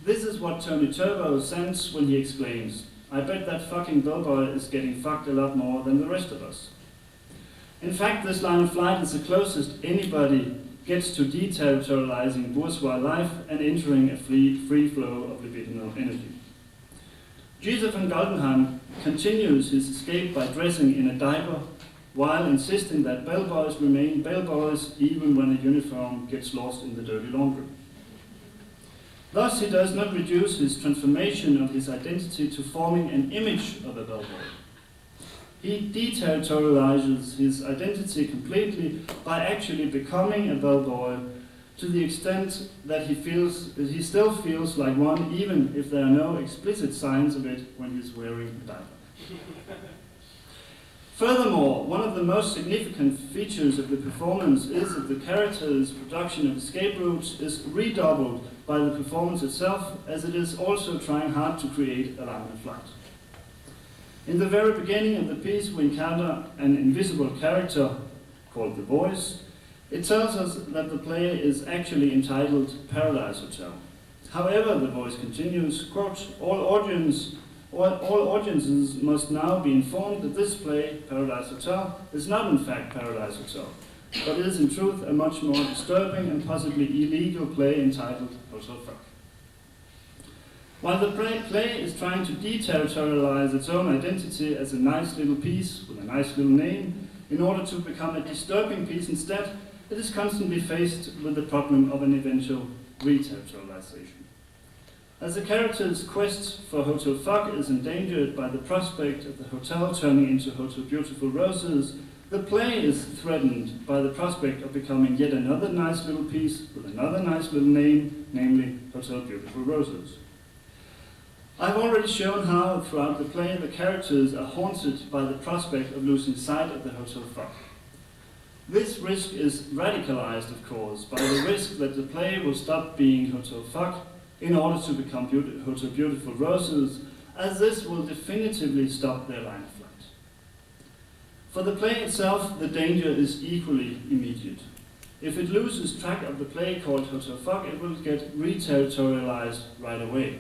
This is what Tony Turbo sends when he exclaims, "I bet that fucking bellboy is getting fucked a lot more than the rest of us." In fact, this line of flight is the closest anybody gets to deterritorializing bourgeois life and entering a free flow of libidinal energy. Jesus von Goldenheim continues his escape by dressing in a diaper, while insisting that bellboys remain bellboys even when a uniform gets lost in the dirty laundry. Thus, he does not reduce his transformation of his identity to forming an image of a bellboy. He deterritorializes his identity completely by actually becoming a bellboy, to the extent that he still feels like one, even if there are no explicit signs of it when he's wearing a diaper. Furthermore, one of the most significant features of the performance is that the character's production of escape routes is redoubled by the performance itself, as it is also trying hard to create a line of flight. In the very beginning of the piece, we encounter an invisible character called the Voice, It tells us that the play is actually entitled Paradise Hotel. However, the voice continues, quote, all audiences must now be informed that this play, Paradise Hotel, is not in fact Paradise Hotel, but is in truth a much more disturbing and possibly illegal play entitled Hotel Fuck. While the play is trying to deterritorialize its own identity as a nice little piece with a nice little name, in order to become a disturbing piece instead, it is constantly faced with the problem of an eventual reterritorialization. As the character's quest for Hotel Fuck is endangered by the prospect of the hotel turning into Hotel Beautiful Roses, the play is threatened by the prospect of becoming yet another nice little piece with another nice little name, namely Hotel Beautiful Roses. I've already shown how, throughout the play, the characters are haunted by the prospect of losing sight of the Hotel Fuck. This risk is radicalized, of course, by the risk that the play will stop being Hotel Fuck in order to become Hotel Beautiful Roses, as this will definitively stop their line of flight. For the play itself, the danger is equally immediate. If it loses track of the play called Hotel Fuck, it will get reterritorialized right away.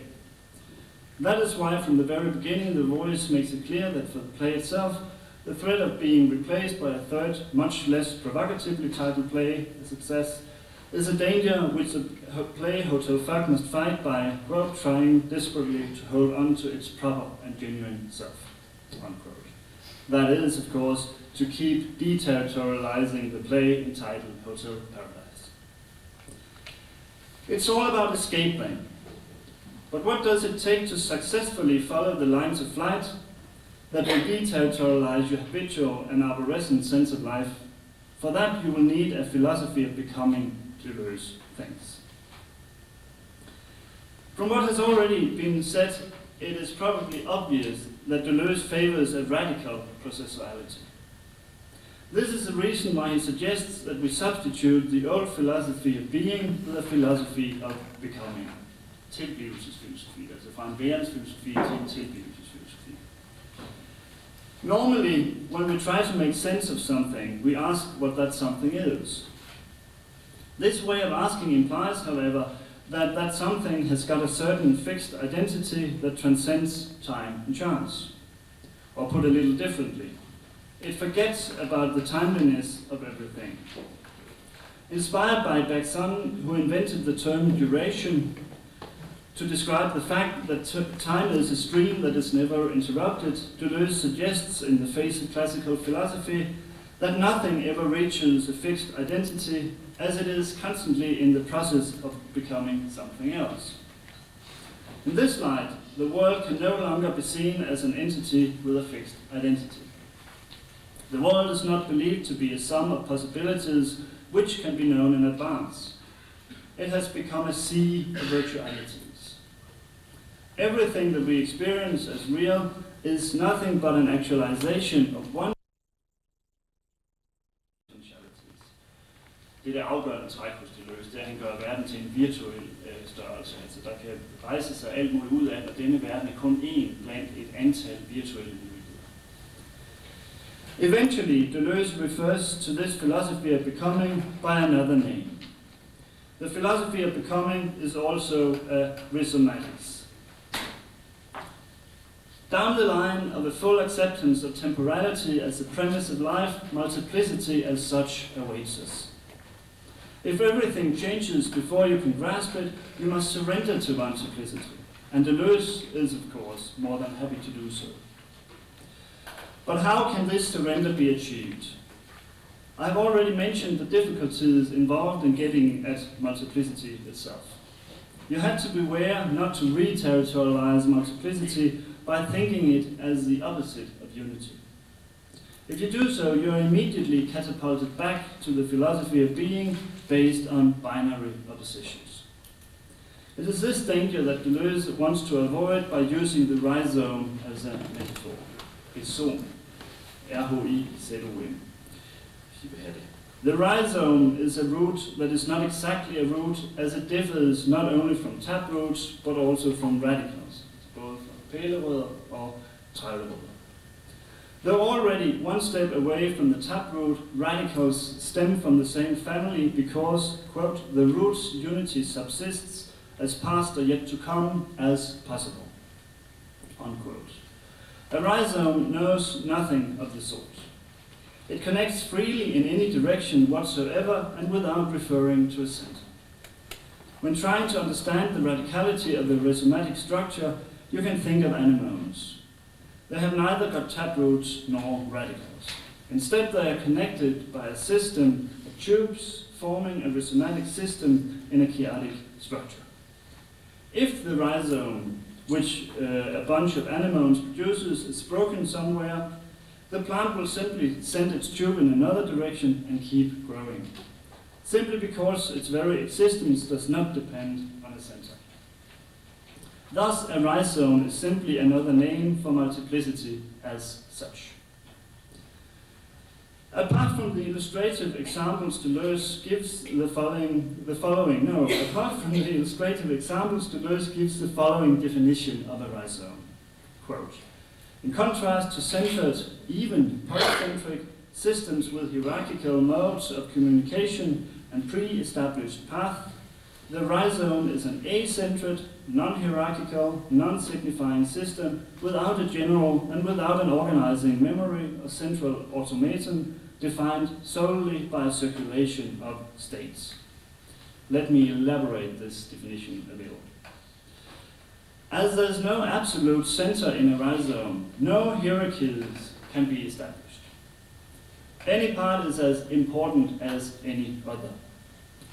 That is why from the very beginning the voice makes it clear that for the play itself, the threat of being replaced by a third, much less provocatively titled play, a success, is a danger which the play Hotel Fuck must fight by, quote, trying desperately to hold on to its proper and genuine self, unquote. That is, of course, to keep deterritorializing the play entitled Hotel Paradise. It's all about escaping. But what does it take to successfully follow the lines of flight that will deterritorialize your habitual and arborescent sense of life? For that you will need a philosophy of becoming Deleuze thinks. From what has already been said, it is probably obvious that Deleuze favors a radical processuality. This is the reason why he suggests that we substitute the old philosophy of being with a philosophy of becoming. Tilblivelsesfilosofi, altså fra en værensfilosofi til en tilblivelsesfilosofi. Normally, when we try to make sense of something, we ask what that something is. This way of asking implies, however, that that something has got a certain fixed identity that transcends time and chance. Or put a little differently, it forgets about the timeliness of everything. Inspired by Bergson, who invented the term duration, to describe the fact that time is a stream that is never interrupted, Deleuze suggests in the face of classical philosophy that nothing ever reaches a fixed identity, as it is constantly in the process of becoming something else. In this light, the world can no longer be seen as an entity with a fixed identity. The world is not believed to be a sum of possibilities which can be known in advance. It has become a sea of virtualities. Everything that we experience as real is nothing but an actualization of one potentialities. Det afgørende træk hos Deleuze, det er, at han gør verden til en virtuel størrelse. Altså der kan rejse sig alt muligt ud af, at denne verden er kun én blandt et antal virtuelle individer. Eventually, Deleuze refers to this philosophy of becoming by another name. The philosophy of becoming is also a rhizomatics. Down the line of a full acceptance of temporality as the premise of life, multiplicity as such awaits us. If everything changes before you can grasp it, you must surrender to multiplicity. And Deleuze is, of course, more than happy to do so. But how can this surrender be achieved? I have already mentioned the difficulties involved in getting at multiplicity itself. You had to beware not to re-territorialize multiplicity by thinking it as the opposite of unity. If you do so, you are immediately catapulted back to the philosophy of being based on binary oppositions. It is this danger that Deleuze wants to avoid by using the rhizome as a metaphor. Rhizome. R-H-I-Z-O-M. The rhizome is a root that is not exactly a root, as it differs not only from taproots but also from radicals, both pælerødder og trærødder. Though already one step away from the taproot, radicals stem from the same family because, quote, the root's unity subsists as past or yet to come as possible, unquote. A rhizome knows nothing of the sort. It connects freely in any direction whatsoever and without referring to a center. When trying to understand the radicality of the rhizomatic structure, you can think of anemones. They have neither got taproots nor radicals. Instead, they are connected by a system of tubes forming a rhizomatic system in a chaotic structure. If the rhizome, which a bunch of anemones produces, is broken somewhere, the plant will simply send its tube in another direction and keep growing, simply because its very existence does not depend on a center. Thus, a rhizome is simply another name for multiplicity as such. Apart from the illustrative examples, Deleuze gives the following definition of a rhizome. Quote, in contrast to centered, even polycentric systems with hierarchical modes of communication and pre-established path, the rhizome is an acentered, non-hierarchical, non-signifying system without a general and without an organizing memory or central automaton defined solely by a circulation of states. Let me elaborate this definition a little. As there is no absolute center in a rhizome, no hierarchies can be established. Any part is as important as any other.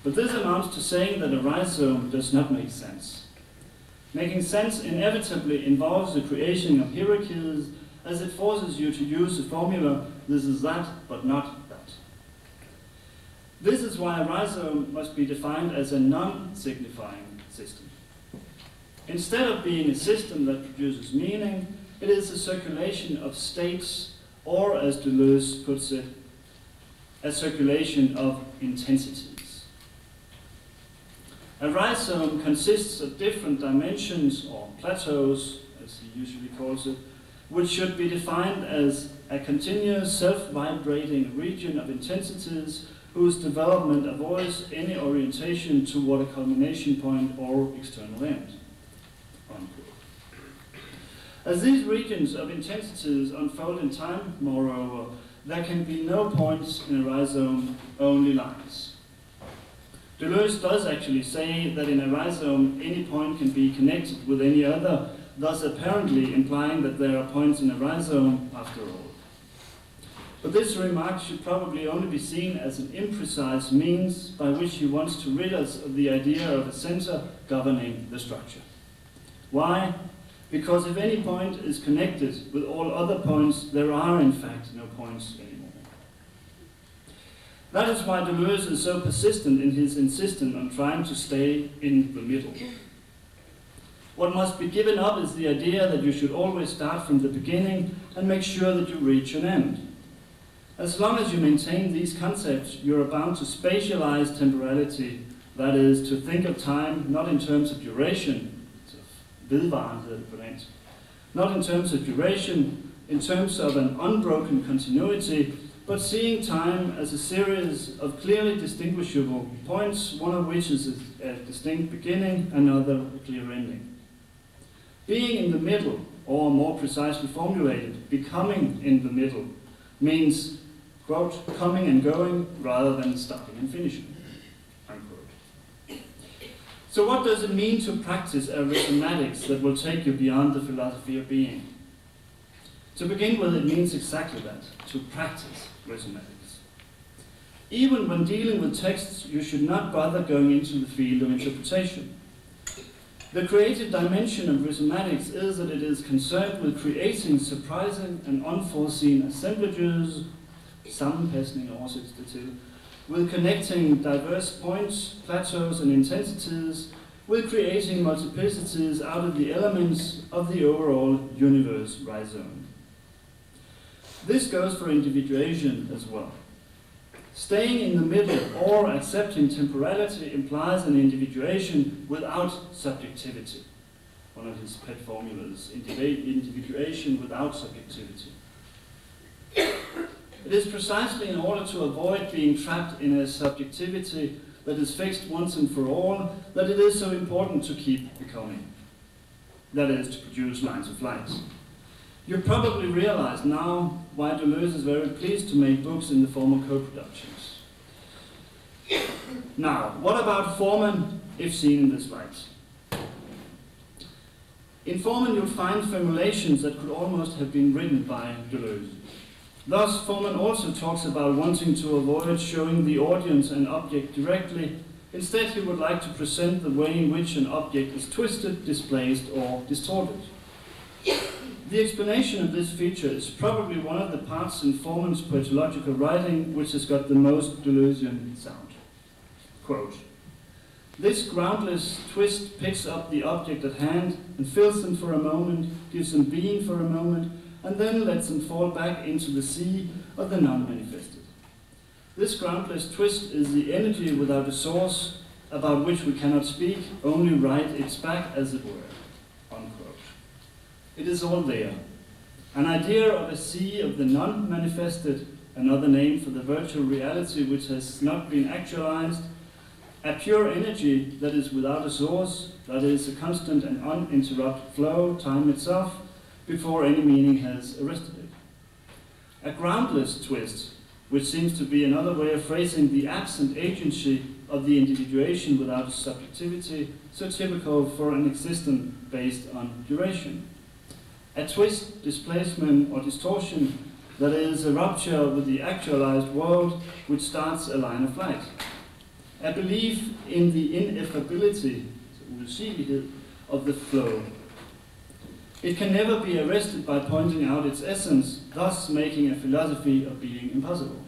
But this amounts to saying that a rhizome does not make sense. Making sense inevitably involves the creation of hierarchies, as it forces you to use the formula, this is that, but not that. This is why a rhizome must be defined as a non-signifying system. Instead of being a system that produces meaning, it is a circulation of states, or as Deleuze puts it, a circulation of intensities. A rhizome consists of different dimensions, or plateaus, as he usually calls it, which should be defined as a continuous self-vibrating region of intensities whose development avoids any orientation toward a culmination point or external end. As these regions of intensities unfold in time, moreover, there can be no points in a rhizome, only lines. Deleuze does actually say that in a rhizome any point can be connected with any other, thus apparently implying that there are points in a rhizome after all. But this remark should probably only be seen as an imprecise means by which he wants to rid us of the idea of a center governing the structure. Why? Because if any point is connected with all other points, there are in fact no points anymore. That is why Deleuze is so persistent in his insistence on trying to stay in the middle. What must be given up is the idea that you should always start from the beginning and make sure that you reach an end. As long as you maintain these concepts, you are bound to spatialize temporality, that is, to think of time not in terms of duration, not in terms of duration, in terms of an unbroken continuity, but seeing time as a series of clearly distinguishable points, one of which is a distinct beginning, another a clear ending. Being in the middle, or more precisely formulated, becoming in the middle, means, quote, coming and going rather than starting and finishing, unquote. So what does it mean to practice a rhizomatics that will take you beyond the philosophy of being? To begin with, it means exactly that, to practice rhizomatics. Even when dealing with texts, you should not bother going into the field of interpretation. The creative dimension of rhizomatics is that it is concerned with creating surprising and unforeseen assemblages, sammenpasning oversættes til, with connecting diverse points, plateaus, and intensities, with creating multiplicities out of the elements of the overall universe rhizome. This goes for individuation as well. Staying in the middle or accepting temporality implies an individuation without subjectivity. One of his pet formulas, individuation without subjectivity. It is precisely in order to avoid being trapped in a subjectivity that is fixed once and for all that it is so important to keep becoming. That is, to produce lines of light. You probably realize now why Deleuze is very pleased to make books in the form of co-productions. Now, what about Foreman if seen in this light? In Foreman you'll find formulations that could almost have been written by Deleuze. Thus, Foreman also talks about wanting to avoid showing the audience an object directly. Instead, he would like to present the way in which an object is twisted, displaced, or distorted. The explanation of this feature is probably one of the parts in Foreman's poetological writing which has got the most Deleuzian sound. Quote, "This groundless twist picks up the object at hand and fills them for a moment, gives them being for a moment, and then lets them fall back into the sea of the non-manifested. This groundless twist is the energy without a source, about which we cannot speak, only write its back as it were." Unquote. It is all there. An idea of a sea of the non-manifested, another name for the virtual reality which has not been actualized, a pure energy that is without a source, that is a constant and uninterrupted flow, time itself, before any meaning has arrested it. A groundless twist, which seems to be another way of phrasing the absent agency of the individuation without subjectivity, so typical for an existence based on duration. A twist, displacement, or distortion that is a rupture with the actualized world which starts a line of light. A belief in the ineffability of the flow. It can never be arrested by pointing out its essence, thus making a philosophy of being impossible.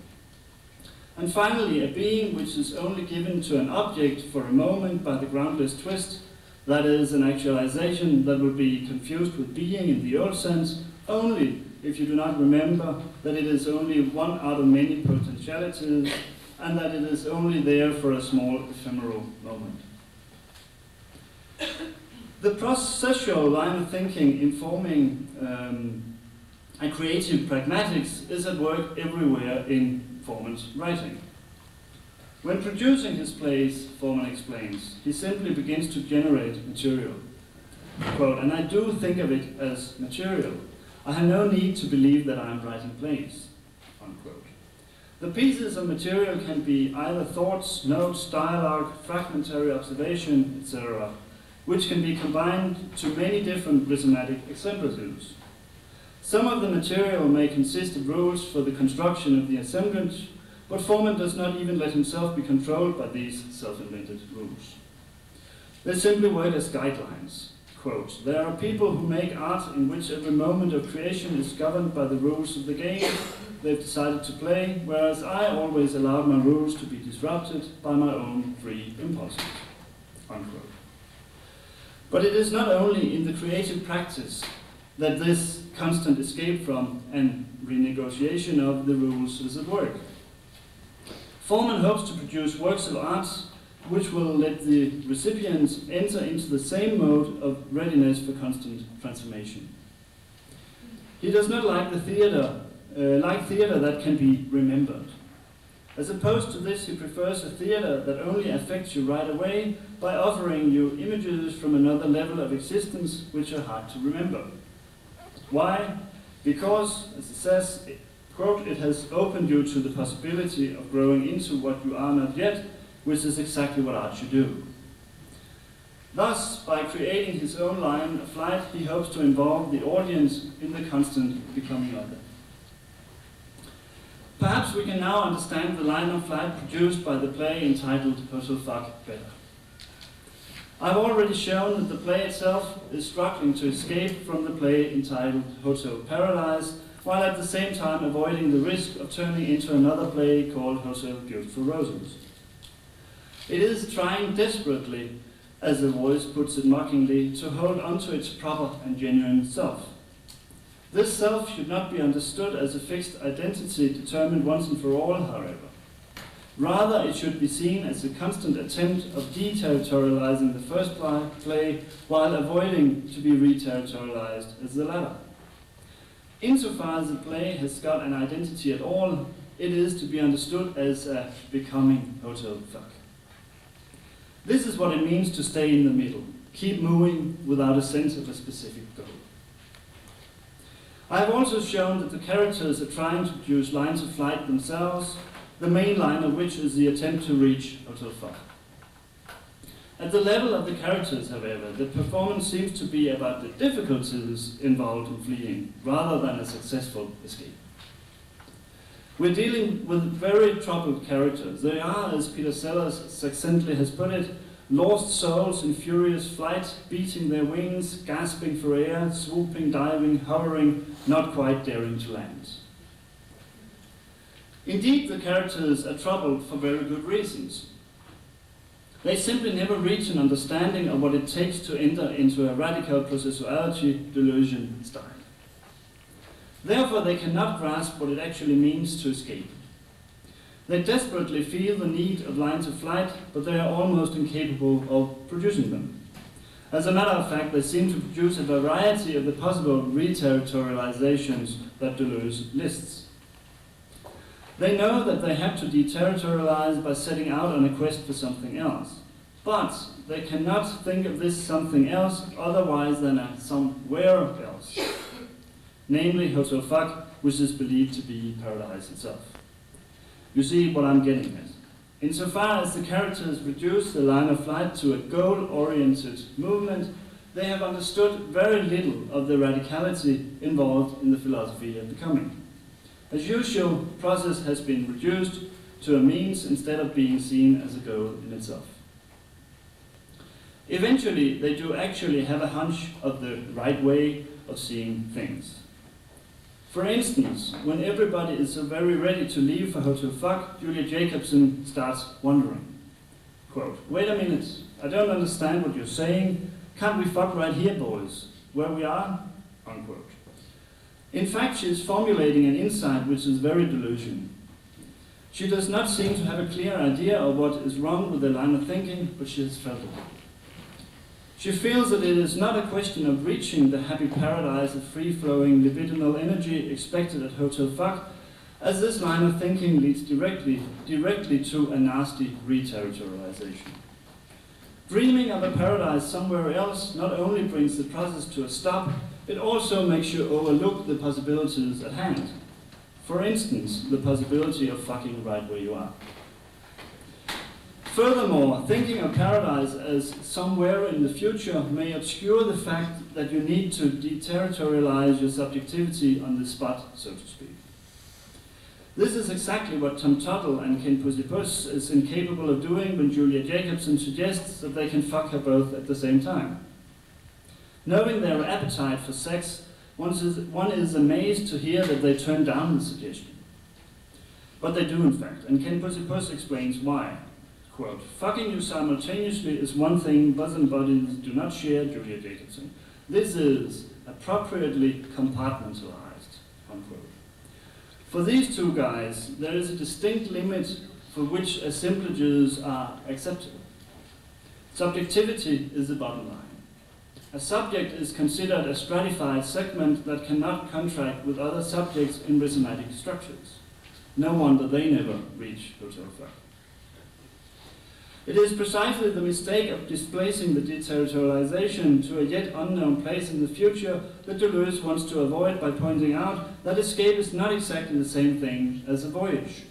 And finally, a being which is only given to an object for a moment by the groundless twist, that is, an actualization that will be confused with being in the old sense, only if you do not remember that it is only one out of many potentialities, and that it is only there for a small ephemeral moment. The processual line of thinking informing a creative pragmatics is at work everywhere in Foreman's writing. When producing his plays, Foreman explains, he simply begins to generate material. Quote, "And I do think of it as material. I have no need to believe that I am writing plays." Unquote. The pieces of material can be either thoughts, notes, dialogue, fragmentary observation, etc., which can be combined to many different rhizomatic exemplars. Some of the material may consist of rules for the construction of the assemblage, but Foreman does not even let himself be controlled by these self-invented rules. They simply work as guidelines. Quote, "There are people who make art in which every moment of creation is governed by the rules of the game they've decided to play, whereas I always allowed my rules to be disrupted by my own free impulses." Unquote. But it is not only in the creative practice that this constant escape from and renegotiation of the rules is at work. Foreman hopes to produce works of art which will let the recipients enter into the same mode of readiness for constant transformation. He does not like theater that can be remembered. As opposed to this, he prefers a theater that only affects you right away by offering you images from another level of existence which are hard to remember. Why? Because, as it says, quote, "It has opened you to the possibility of growing into what you are not yet, which is exactly what art should do." Thus, by creating his own line of flight, he hopes to involve the audience in the constant becoming of it. Perhaps we can now understand the line of flight produced by the play entitled Hotel Fuck better. I've already shown that the play itself is struggling to escape from the play entitled Hotel Paradise, while at the same time avoiding the risk of turning into another play called Hotel Beautiful Roses. It is trying desperately, as the voice puts it mockingly, to hold onto its proper and genuine self. This self should not be understood as a fixed identity determined once and for all, however. Rather, it should be seen as a constant attempt of deterritorializing the first play while avoiding to be reterritorialized as the latter. Insofar as the play has got an identity at all, it is to be understood as a becoming hotel fuck. This is what it means to stay in the middle, keep moving without a sense of a specific goal. I have also shown that the characters are trying to produce lines of flight themselves, the main line of which is the attempt to reach hotel fuck. At the level of the characters, however, the performance seems to be about the difficulties involved in fleeing, rather than a successful escape. We're dealing with very troubled characters. They are, as Peter Sellers succinctly has put it, lost souls in furious flight, beating their wings, gasping for air, swooping, diving, hovering, not quite daring to land. Indeed, the characters are troubled for very good reasons. They simply never reach an understanding of what it takes to enter into a radical processuality delusion style. Therefore, they cannot grasp what it actually means to escape. They desperately feel the need of lines of flight, but they are almost incapable of producing them. As a matter of fact, they seem to produce a variety of the possible reterritorializations that Deleuze lists. They know that they have to deterritorialize by setting out on a quest for something else, but they cannot think of this something else otherwise than a somewhere else, namely hotel fuck, which is believed to be paradise itself. You see what I'm getting at. Insofar as the characters reduce the line of flight to a goal-oriented movement, they have understood very little of the radicality involved in the philosophy of becoming. As usual, process has been reduced to a means instead of being seen as a goal in itself. Eventually, they do actually have a hunch of the right way of seeing things. For instance, when everybody is so very ready to leave for hotel fuck, Julia Jacobson starts wondering. Quote, "Wait a minute, I don't understand what you're saying. Can't we fuck right here, boys, where we are?" Unquote. In fact, she is formulating an insight which is very delusional. She does not seem to have a clear idea of what is wrong with the line of thinking, but she has felt it. She feels that it is not a question of reaching the happy paradise of free-flowing libidinal energy expected at hotel fuck, as this line of thinking leads directly to a nasty reterritorialization. Dreaming of a paradise somewhere else not only brings the process to a stop, it also makes you overlook the possibilities at hand. For instance, the possibility of fucking right where you are. Furthermore, thinking of paradise as somewhere in the future may obscure the fact that you need to deterritorialize your subjectivity on the spot, so to speak. This is exactly what Tom Tuttle and Ken Pussy-Puss is incapable of doing when Julia Jacobson suggests that they can fuck her both at the same time. Knowing their appetite for sex, one is amazed to hear that they turn down the suggestion. But they do in fact, and Ken Pussy-Puss explains why. Quote, "Fucking you simultaneously is one thing bosom bodies do not share, Julia Jacobson. This is appropriately compartmentalized." Unquote. For these two guys, there is a distinct limit for which assemblages are acceptable. Subjectivity is the bottom line. A subject is considered a stratified segment that cannot contract with other subjects in rhizomatic structures. No wonder they never reach hotel fuck. It is precisely the mistake of displacing the deterritorialization to a yet unknown place in the future that Deleuze wants to avoid by pointing out that escape is not exactly the same thing as a voyage.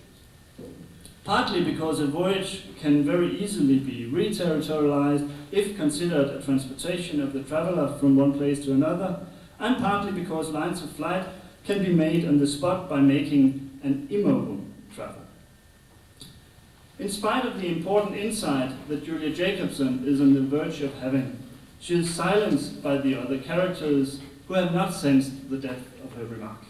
Partly because a voyage can very easily be reterritorialized if considered a transportation of the traveler from one place to another, and partly because lines of flight can be made on the spot by making an immobile travel. In spite of the important insight that Julia Jacobson is on the verge of having, she is silenced by the other characters who have not sensed the depth of her remark.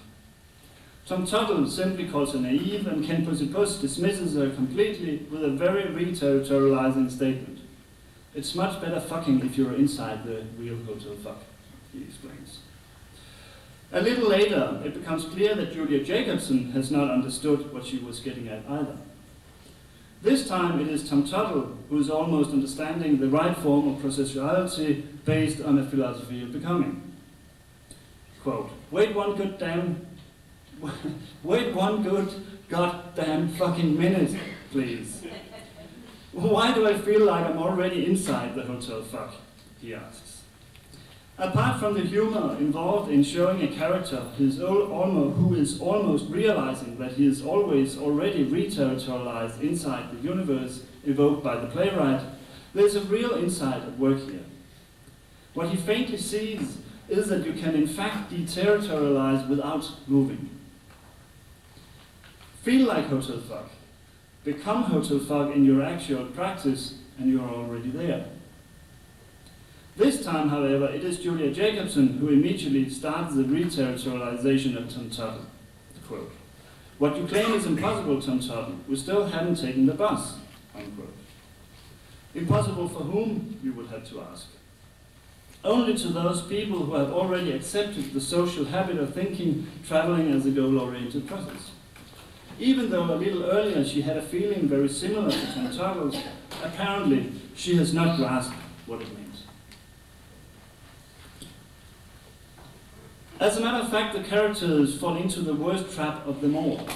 Tom Tuttle simply calls her naive, and Ken Pussy-Puss dismisses her completely with a very reterritorializing statement. "It's much better fucking if you're inside the real hotel fuck," he explains. A little later, it becomes clear that Julia Jacobson has not understood what she was getting at either. This time it is Tom Tuttle who is almost understanding the right form of processuality based on a philosophy of becoming. quote, wait one good goddamn fucking minute, please. Why do I feel like I'm already inside the hotel fuck? He asks. Apart from the humor involved in showing a character who is almost realizing that he is always already re-territorialized inside the universe evoked by the playwright, there's a real insight at work here. What he faintly sees is that you can in fact deterritorialize without moving. Feel like hotel fuck. Become hotel fuck in your actual practice, and you're already there. This time, however, it is Julia Jacobson who immediately starts the re-territorialization of Tom Tuttle. Quote, what you claim is impossible, Tom Tuttle. We still haven't taken the bus. Unquote. Impossible for whom, you would have to ask. Only to those people who have already accepted the social habit of thinking traveling as a goal-oriented process. Even though a little earlier she had a feeling very similar to Tom Tuttle's, apparently she has not grasped what it means. As a matter of fact, the characters fall into the worst trap of them all.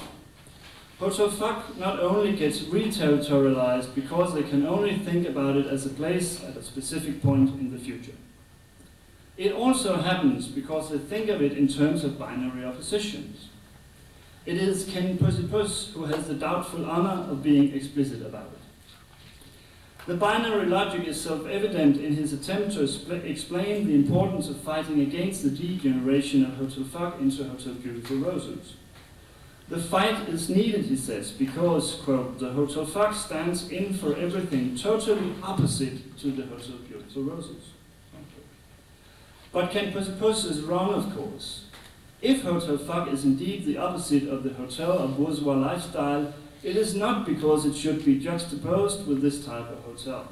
Hotel fuck not only gets re-territorialized because they can only think about it as a place at a specific point in the future. It also happens because they think of it in terms of binary oppositions. It is Ken Pussy-Puss who has the doubtful honor of being explicit about it. The binary logic is self-evident in his attempt to explain the importance of fighting against the degeneration of Hotel fuck into Hotel Beautiful Roses. The fight is needed, he says, because, quote, the Hotel fuck stands in for everything totally opposite to the Hotel Beautiful Roses. But Ken Pussy-Puss is wrong, of course. If hotel fuck is indeed the opposite of the hotel of bourgeois lifestyle, it is not because it should be juxtaposed with this type of hotel.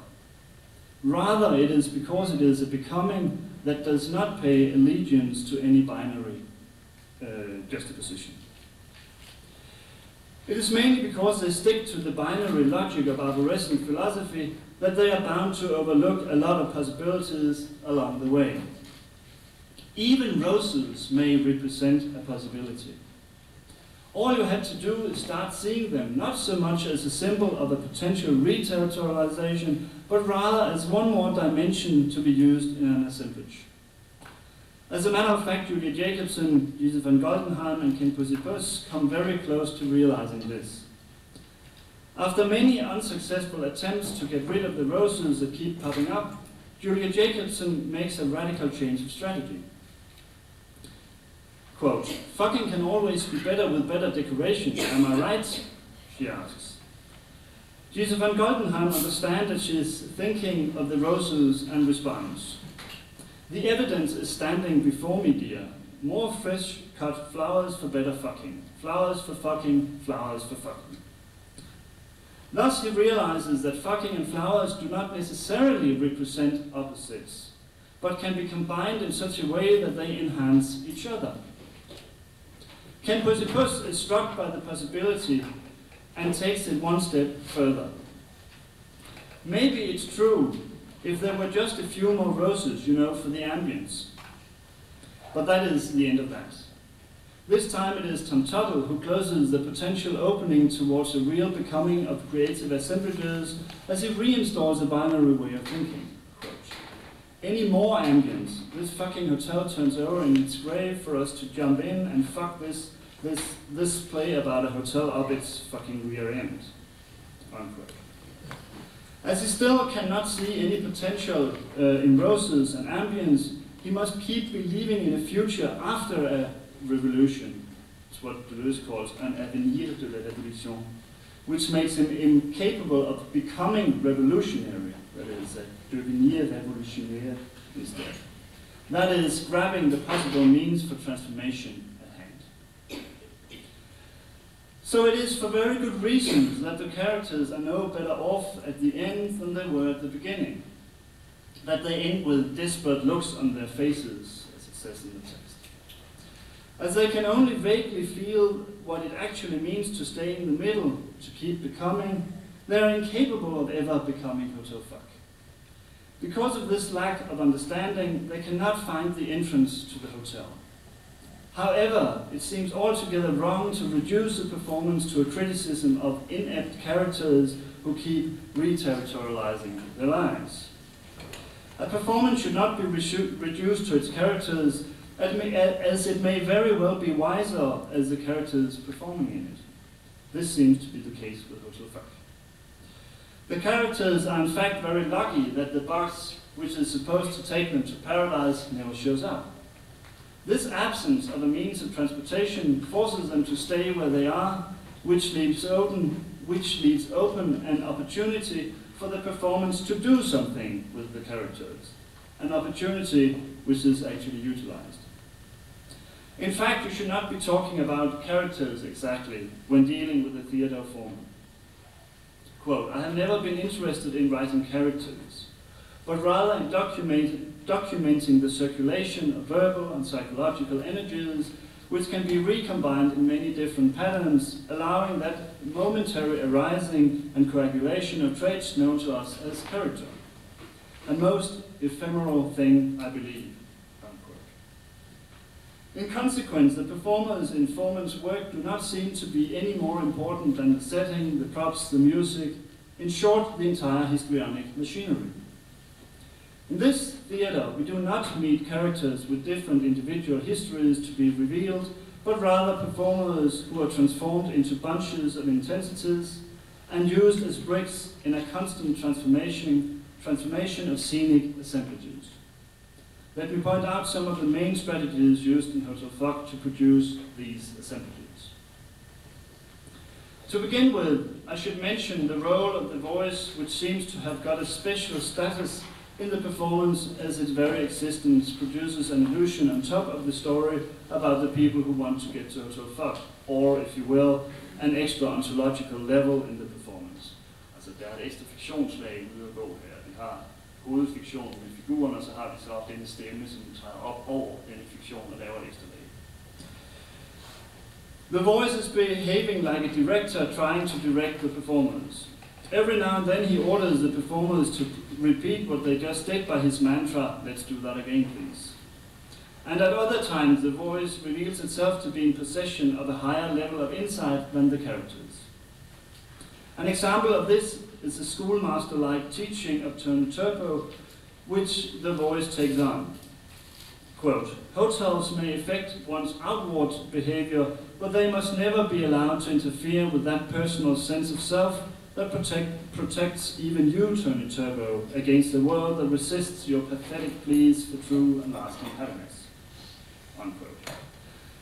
Rather, it is because it is a becoming that does not pay allegiance to any binary juxtaposition. It is mainly because they stick to the binary logic of arborescent philosophy that they are bound to overlook a lot of possibilities along the way. Even roses may represent a possibility. All you had to do is start seeing them, not so much as a symbol of a potential re-territorialization, but rather as one more dimension to be used in an assemblage. As a matter of fact, Julia Jacobson, Joseph van Goldenheim, and Ken Pussy-Puss come very close to realizing this. After many unsuccessful attempts to get rid of the roses that keep popping up, Julia Jacobson makes a radical change of strategy. Quote, fucking can always be better with better decoration, am I right? She asks. Joseph van Goldenheim understands that she is thinking of the roses and responds. The evidence is standing before me, dear. More fresh cut flowers for better fucking. Flowers for fucking, flowers for fucking. Thus he realizes that fucking and flowers do not necessarily represent opposites, but can be combined in such a way that they enhance each other. Ken Pussy-Puss is struck by the possibility and takes it one step further. Maybe it's true if there were just a few more roses, for the ambience. But that is the end of that. This time it is Tom Tuttle who closes the potential opening towards a real becoming of creative assemblages as he reinstalls a binary way of thinking. Quote, any more ambience, this fucking hotel turns over in its grave for us to jump in and fuck this play about a hotel up its fucking rear end. Unquote. As he still cannot see any potential in roses and ambience, he must keep believing in a future after a revolution. It's what Deleuze calls an avenir de la révolution, which makes him incapable of becoming revolutionary. That is, devenir révolutionnaire instead. That is, grabbing the possible means for transformation at hand. So it is for very good reasons that the characters are no better off at the end than they were at the beginning. That they end with desperate looks on their faces, as it says in the text. As they can only vaguely feel what it actually means to stay in the middle, to keep becoming, they are incapable of ever becoming hotel fuck. Because of this lack of understanding, they cannot find the entrance to the hotel. However, it seems altogether wrong to reduce the performance to a criticism of inept characters who keep re-territorializing their lives. A performance should not be reduced to its characters, as it may very well be wiser as the characters performing in it. This seems to be the case with Hotel Fuck. The characters are in fact very lucky that the box which is supposed to take them to paradise never shows up. This absence of a means of transportation forces them to stay where they are, which leaves open an opportunity for the performance to do something with the characters, an opportunity which is actually utilized. In fact, you should not be talking about characters exactly when dealing with the theater form. Quote, I have never been interested in writing characters, but rather in documenting the circulation of verbal and psychological energies which can be recombined in many different patterns, allowing that momentary arising and coagulation of traits known to us as character. A most ephemeral thing, I believe. Unquote. In consequence, the performers in Foreman's work do not seem to be any more important than the setting, the props, the music, in short, the entire histrionic machinery. In this theater, we do not meet characters with different individual histories to be revealed, but rather performers who are transformed into bunches of intensities and used as bricks in a constant transformation of scenic assemblages. Let me point out some of the main strategies used in Hotel Fuck to produce these assemblages. To begin with, I should mention the role of the voice, which seems to have got a special status in the performance, as its very existence produces an illusion on top of the story about the people who want to get to Hotel Fuck, or, if you will, an extra ontological level in the performance. Altså, der er et ekstra fiktionslag ude at gå her. Vi har hovedfiktionen med figurerne, og så har vi så denne stemme, som træder op over denne fiktion og laver et ekstra lag. The voice is behaving like a director trying to direct the performance. Every now and then he orders the performers to repeat what they just did by his mantra, let's do that again please. And at other times the voice reveals itself to be in possession of a higher level of insight than the characters. An example of this is the schoolmaster-like teaching of Tony Turbo, which the voice takes on. Quote, hotels may affect one's outward behavior, but they must never be allowed to interfere with that personal sense of self that protects even you, Tony Turbo, against a world that resists your pathetic pleas for true and lasting happiness. Unquote.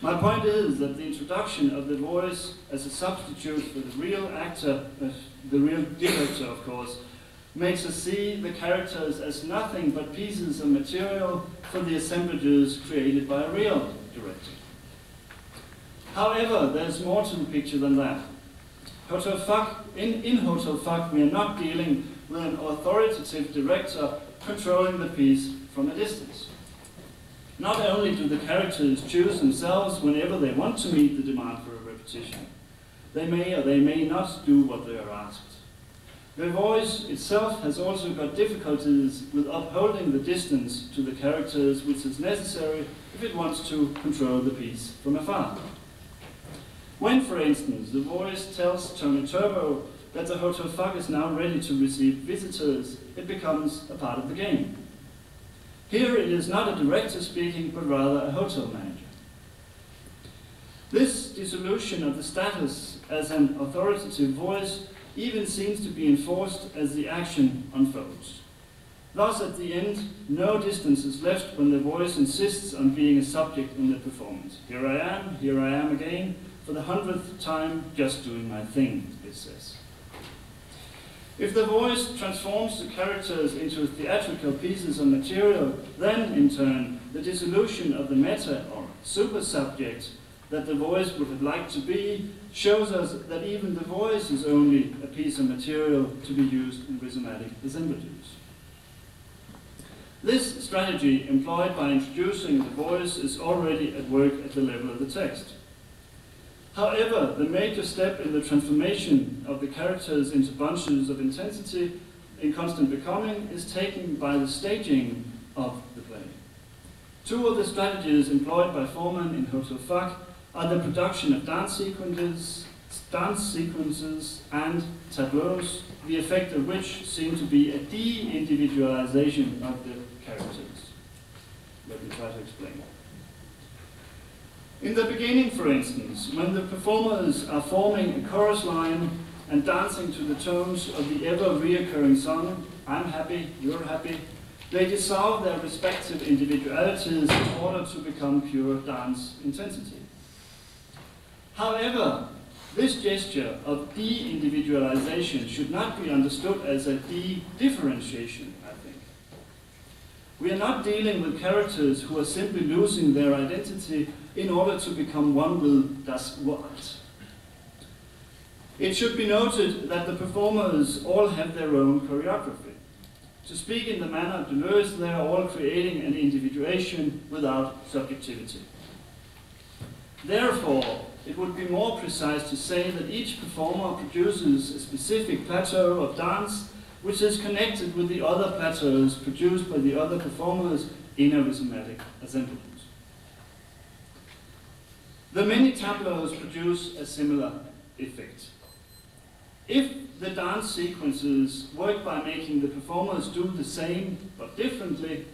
My point is that the introduction of the voice as a substitute for the real actor, the real director, of course, makes us see the characters as nothing but pieces of material for the assemblages created by a real director. However, there's more to the picture than that. Hotel Fuck, in Hotel Fuck, we are not dealing with an authoritative director controlling the piece from a distance. Not only do the characters choose themselves whenever they want to meet the demand for a repetition, they may or they may not do what they are asked. The voice itself has also got difficulties with upholding the distance to the characters which is necessary if it wants to control the piece from afar. When, for instance, the voice tells Tony Turbo that the Hotel Fuck is now ready to receive visitors, it becomes a part of the game. Here it is not a director speaking, but rather a hotel manager. This dissolution of the status as an authoritative voice even seems to be enforced as the action unfolds. Thus, at the end, no distance is left when the voice insists on being a subject in the performance. Here I am again, for the 100th time, just doing my thing, it says. If the voice transforms the characters into theatrical pieces of material, then, in turn, the dissolution of the meta or super-subject that the voice would have liked to be shows us that even the voice is only a piece of material to be used in rhizomatic assemblages. This strategy employed by introducing the voice is already at work at the level of the text. However, the major step in the transformation of the characters into bunches of intensity in constant becoming is taken by the staging of the play. Two of the strategies employed by Foreman in Hotel Fuck are the production of dance sequences and tableaus, the effect of which seem to be a de-individualization of the characters. Let me try to explain. In the beginning, for instance, when the performers are forming a chorus line and dancing to the tones of the ever-reoccurring song, I'm happy, you're happy, they dissolve their respective individualities in order to become pure dance intensity. However, this gesture of de-individualization should not be understood as a de-differentiation, I think. We are not dealing with characters who are simply losing their identity in order to become one with das Wort. It should be noted that the performers all have their own choreography. To speak in the manner of Deleuze, they are all creating an individuation without subjectivity. Therefore, it would be more precise to say that each performer produces a specific plateau of dance which is connected with the other plateaus produced by the other performers in a rhythmic assemblement. The many tableaus produce a similar effect. If the dance sequences work by making the performers do the same but differently,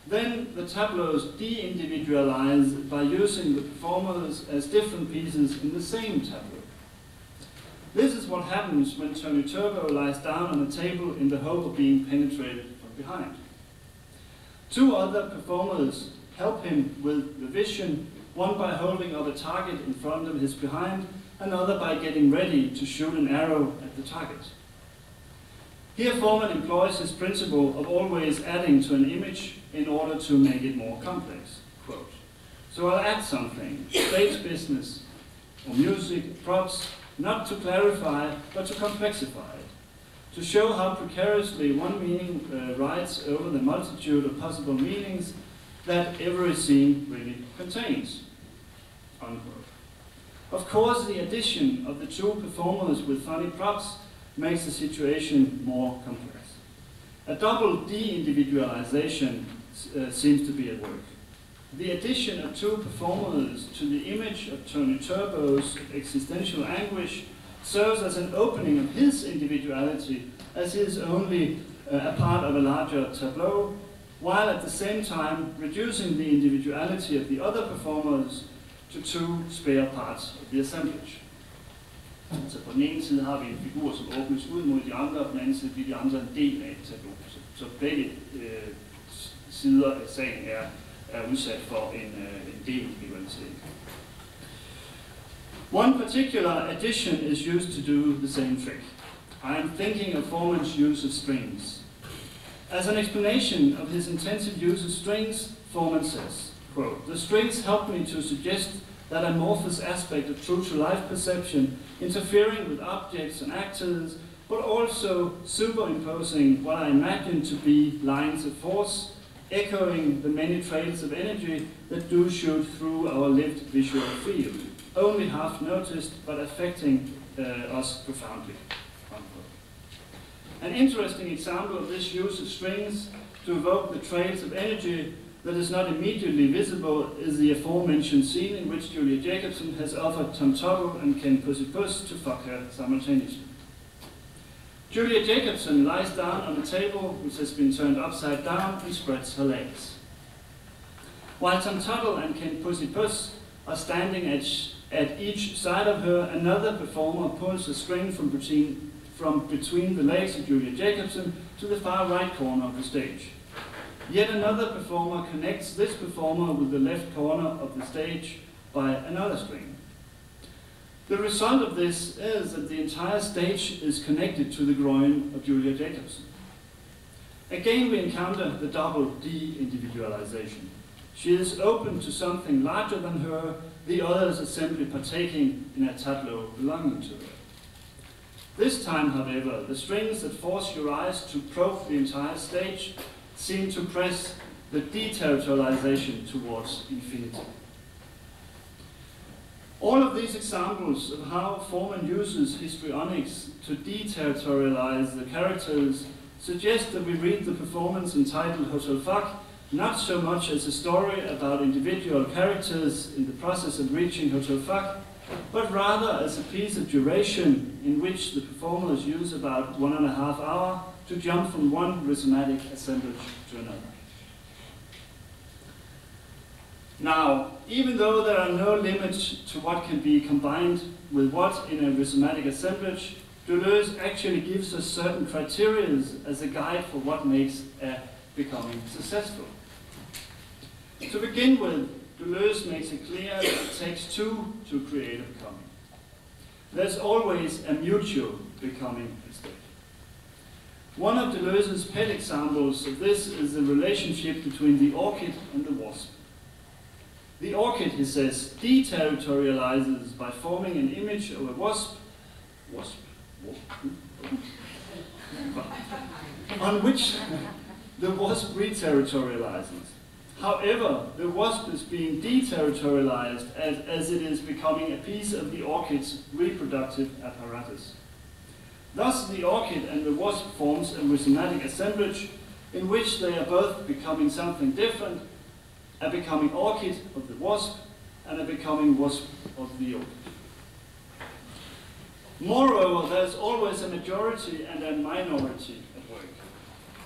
then the tableaus de-individualize by using the performers as different pieces in the same tableau. This is what happens when Tony Turbo lies down on a table in the hope of being penetrated from behind. Two other performers help him with the vision, one by holding up a target in front of his behind, another by getting ready to shoot an arrow at the target. Here Foreman employs his principle of always adding to an image in order to make it more complex. Quote, so I'll add something, stage business, or music, props, not to clarify, but to complexify it, to show how precariously one meaning rides over the multitude of possible meanings that every scene really contains. Unquote. Of course, the addition of the two performers with funny props makes the situation more complex. A double de-individualization seems to be at work. The addition of two performers to the image of Tony Turbo's existential anguish serves as an opening of his individuality as he is only a part of a larger tableau, while at the same time reducing the individuality of the other performers to two spare parts of the assemblage. Så på den ene side har vi en figur, som åbnes ud mod de andre, og på den anden side bliver de andre en del af et tableau. Så begge sider af sagen er udsat for en del-individualitet. One particular addition is used to do the same trick. I am thinking of Foreman's use of strings. As an explanation of his intensive use of strings, Foreman says, quote, the strings help me to suggest that amorphous aspect of true-to-life perception, interfering with objects and actors, but also superimposing what I imagine to be lines of force, echoing the many trails of energy that do shoot through our lived visual field, only half noticed but affecting us profoundly. Unquote. An interesting example of this use of strings to evoke the trails of energy that is not immediately visible is the aforementioned scene in which Julia Jacobson has offered Tom Tuttle and Ken Puss to fuck her simultaneously. Julia Jacobson lies down on a table which has been turned upside down and spreads her legs. While Tom Tuttle and Ken Puss are standing at each side of her, another performer pulls a string from between the legs of Julia Jacobson to the far right corner of the stage. Yet another performer connects this performer with the left corner of the stage by another string. The result of this is that the entire stage is connected to the groin of Julia Jacobson. Again, we encounter the double de-individualization. She is open to something larger than her, the others are simply partaking in a tableau belonging to her. This time, however, the strings that force your eyes to probe the entire stage seem to press the deterritorialization towards infinity. All of these examples of how Foreman uses histrionics to deterritorialize the characters suggest that we read the performance entitled Hotel Fuck not so much as a story about individual characters in the process of reaching Hotel Fuck, but rather as a piece of duration in which the performers use about 1.5 hours to jump from one rhizomatic assemblage to another. Now, even though there are no limits to what can be combined with what in a rhizomatic assemblage, Deleuze actually gives us certain criteria as a guide for what makes a becoming successful. To begin with, Deleuze makes it clear that it takes two to create a becoming. There's always a mutual becoming at stake. One of Deleuze's pet examples of this is the relationship between the orchid and the wasp. The orchid, he says, deterritorializes by forming an image of a wasp, on which the wasp reterritorializes. However, the wasp is being deterritorialized as it is becoming a piece of the orchid's reproductive apparatus. Thus, the orchid and the wasp forms a rhizomatic assemblage in which they are both becoming something different, a becoming orchid of the wasp and a becoming wasp of the orchid. Moreover, there is always a majority and a minority at work.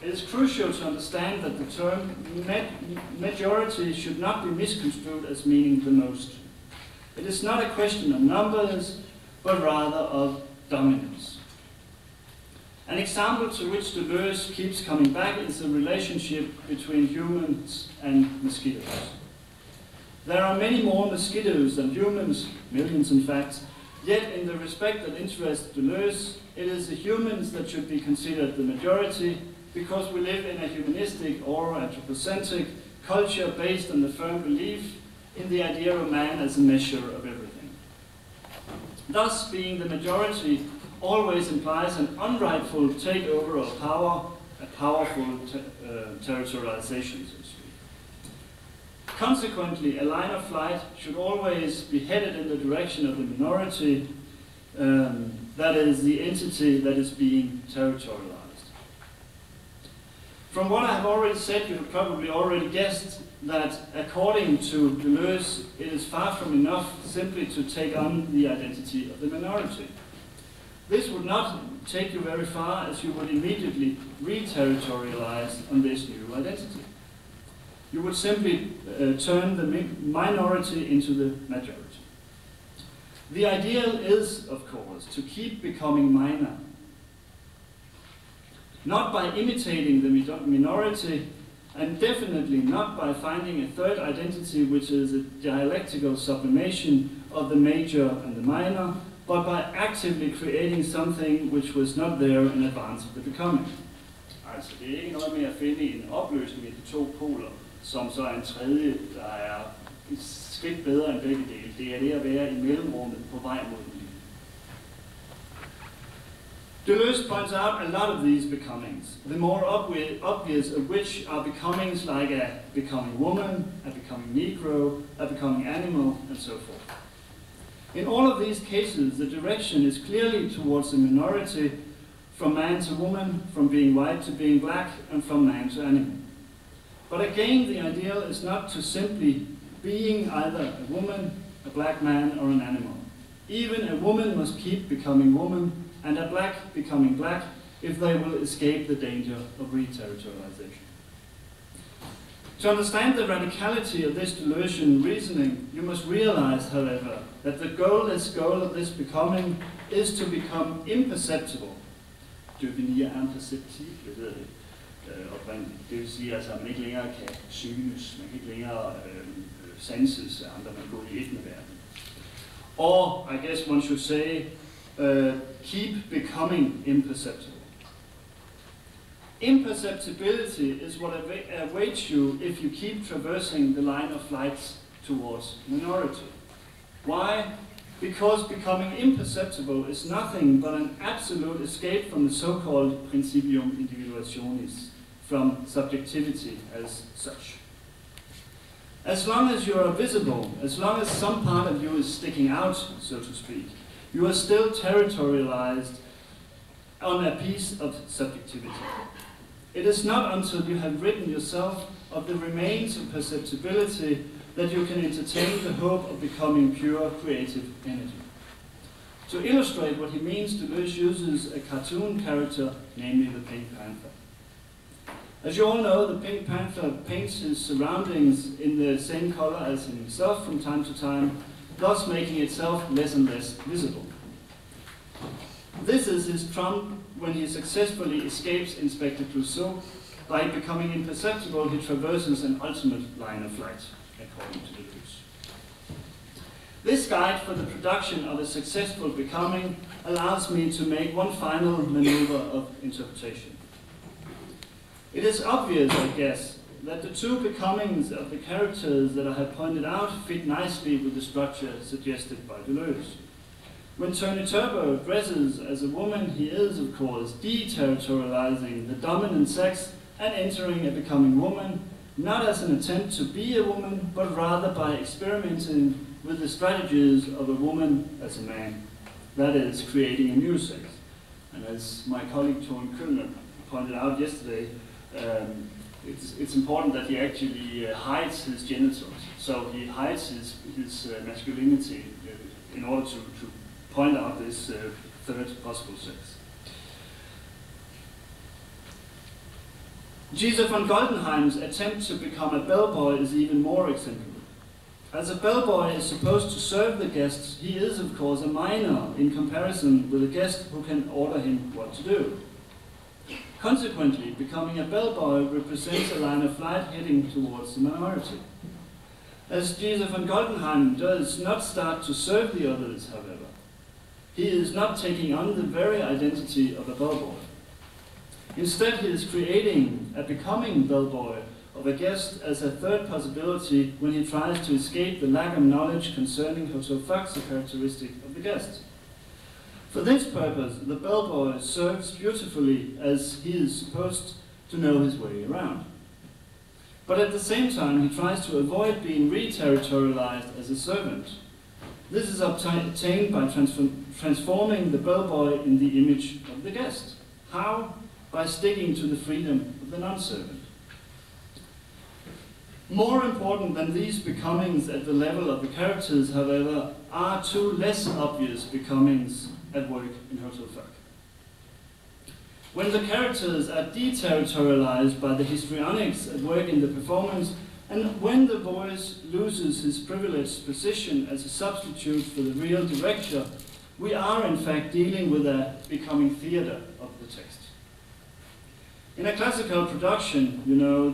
It is crucial to understand that the term majority should not be misconstrued as meaning the most. It is not a question of numbers, but rather of dominance. An example to which Deleuze keeps coming back is the relationship between humans and mosquitoes. There are many more mosquitoes than humans, millions in fact, yet in the respect that interests Deleuze, it is the humans that should be considered the majority, because we live in a humanistic or anthropocentric culture based on the firm belief in the idea of man as a measure of everything. Thus, being the majority always implies an unrightful takeover of power, a powerful territorialization, so to speak. Consequently, a line of flight should always be headed in the direction of the minority, that is, the entity that is being territorialized. From what I have already said, you have probably already guessed that according to Deleuze, it is far from enough simply to take on the identity of the minority. This would not take you very far, as you would immediately re-territorialize on this new identity. You would simply turn the minority into the majority. The ideal is, of course, to keep becoming minor. Not by imitating the minority, and definitely not by finding a third identity which is a dialectical sublimation of the major and the minor, but by actively creating something which was not there in advance of the becoming. Altså, det er ikke noget med at finde en opløsning i de to poler, som så er en tredje, der er et skridt bedre end begge dele. Det er det at være i mellemrummet på vej mod den. Deleuze points out a lot of these becomings, the more obvious of which are becomings like a becoming woman, a becoming Negro, a becoming animal, and so forth. In all of these cases, the direction is clearly towards the minority, from man to woman, from being white to being black, and from man to animal. But again, the ideal is not to simply being either a woman, a black man, or an animal. Even a woman must keep becoming woman, and a black becoming black, if they will escape the danger of re-territorialization. To understand the radicality of this Deleuzian reasoning, you must realize, however, that the goal of this becoming is to become imperceptible. Devenir imperceptible, hedder det oprindeligt. Det vil sige, at man ikke længere kan synes, man kan ikke længere sanses af andre, man går i et med verden. Or, I guess one should say, keep becoming imperceptible. Imperceptibility is what awaits you if you keep traversing the line of flight towards minority. Why? Because becoming imperceptible is nothing but an absolute escape from the so-called principium individuationis, from subjectivity as such. As long as you are visible, as long as some part of you is sticking out, so to speak, you are still territorialized on a piece of subjectivity. It is not until you have written yourself of the remains of perceptibility that you can entertain the hope of becoming pure creative energy. To illustrate what he means, Deleuze uses a cartoon character, namely the Pink Panther. As you all know, the Pink Panther paints his surroundings in the same color as himself from time to time, thus making itself less and less visible. This is his trump when he successfully escapes Inspector Clouseau. By becoming imperceptible, he traverses an ultimate line of flight, according to Deleuze. This guide for the production of a successful becoming allows me to make one final maneuver of interpretation. It is obvious, I guess, that the two becomings of the characters that I have pointed out fit nicely with the structure suggested by Deleuze. When Tony Turbo dresses as a woman, he is, of course, deterritorializing the dominant sex and entering a becoming woman, not as an attempt to be a woman, but rather by experimenting with the strategies of a woman as a man, that is, creating a new sex. And as my colleague Torn Kullner pointed out yesterday, it's important that he actually hides his genitals. So he hides his masculinity in order to point out this third possible sex. Jesus von Goldenheim's attempt to become a bellboy is even more exemplary. As a bellboy is supposed to serve the guests, he is, of course, a minor in comparison with a guest who can order him what to do. Consequently, becoming a bellboy represents a line of flight heading towards the minority. As Jesus von Goldenheim does not start to serve the others, however, he is not taking on the very identity of a bellboy. Instead, he is creating a becoming bellboy of a guest as a third possibility when he tries to escape the lack of knowledge concerning hotel facts, a characteristic of the guest. For this purpose, the bellboy serves beautifully as he is supposed to know his way around. But at the same time, he tries to avoid being re-territorialized as a servant. This is obtained by transforming the bellboy in the image of the guest. How? By sticking to the freedom of the non-servant. More important than these becomings at the level of the characters, however, are two less obvious becomings at work in Hotel Fuck. When the characters are deterritorialized by the histrionics at work in the performance, and when the voice loses his privileged position as a substitute for the real director, we are in fact dealing with a becoming theater of the text. In a classical production,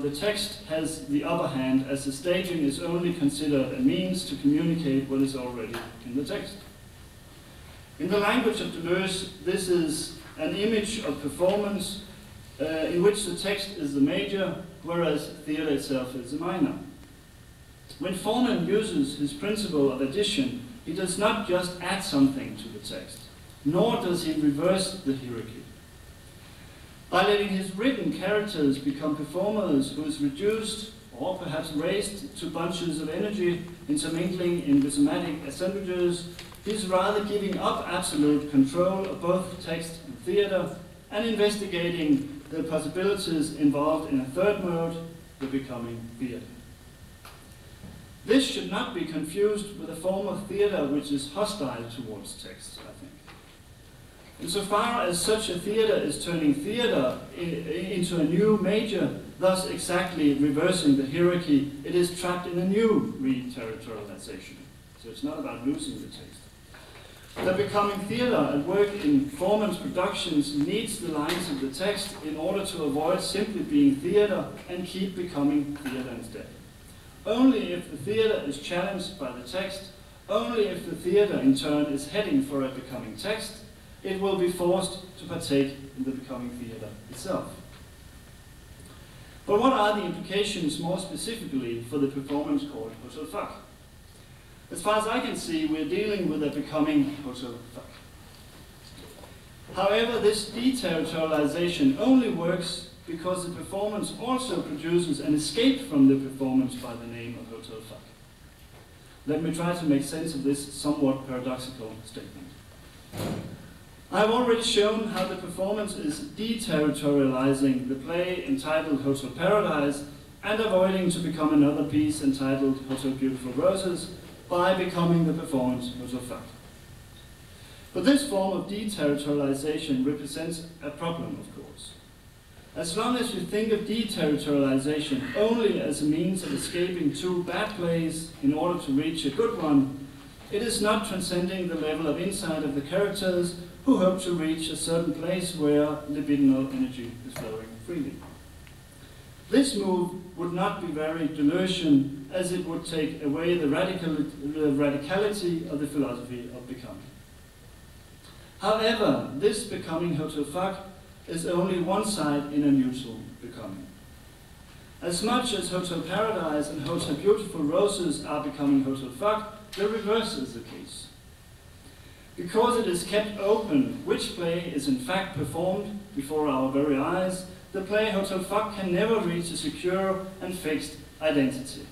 the text has the upper hand, as the staging is only considered a means to communicate what is already in the text. In the language of Deleuze, this is an image of performance in which the text is the major, whereas theater itself is the minor. When Foreman uses his principle of addition, he does not just add something to the text, nor does he reverse the hierarchy. By letting his written characters become performers who is reduced, or perhaps raised to bunches of energy, intermingling in rhizomatic assemblages, he's rather giving up absolute control of both text and theater, and investigating the possibilities involved in a third mode, the becoming theater. This should not be confused with a form of theater which is hostile towards text, I think. Insofar as such a theater is turning theater into a new major, thus exactly reversing the hierarchy, it is trapped in a new re-territorialization. So it's not about losing the text. The becoming theater at work in Foreman's productions needs the lines of the text in order to avoid simply being theater and keep becoming theater instead. Only if the theater is challenged by the text, only if the theater in turn is heading for a becoming text, it will be forced to partake in the becoming theater itself. But what are the implications more specifically for the performance called Hotel Fuck? As far as I can see, we're dealing with a becoming Hotel Fuck. However, this deterritorialization only works because the performance also produces an escape from the performance by the name of Hotel Fuck. Let me try to make sense of this somewhat paradoxical statement. I have already shown how the performance is deterritorializing the play entitled Hotel Paradise and avoiding to become another piece entitled Hotel Beautiful Roses by becoming the performance Hotel Fuck. But this form of deterritorialization represents a problem, of course. As long as you think of deterritorialization only as a means of escaping two bad plays in order to reach a good one, it is not transcending the level of insight of the characters who hope to reach a certain place where libidinal energy is flowing freely. This move would not be very delusion, as it would take away the radicality of the philosophy of becoming. However, this becoming Hotel Fuck is only one side in a neutral becoming. As much as Hotel Paradise and Hotel Beautiful Roses are becoming Hotel Fuck, the reverse is the case. Because it is kept open which play is in fact performed before our very eyes, the play Hotel Fuck can never reach a secure and fixed identity.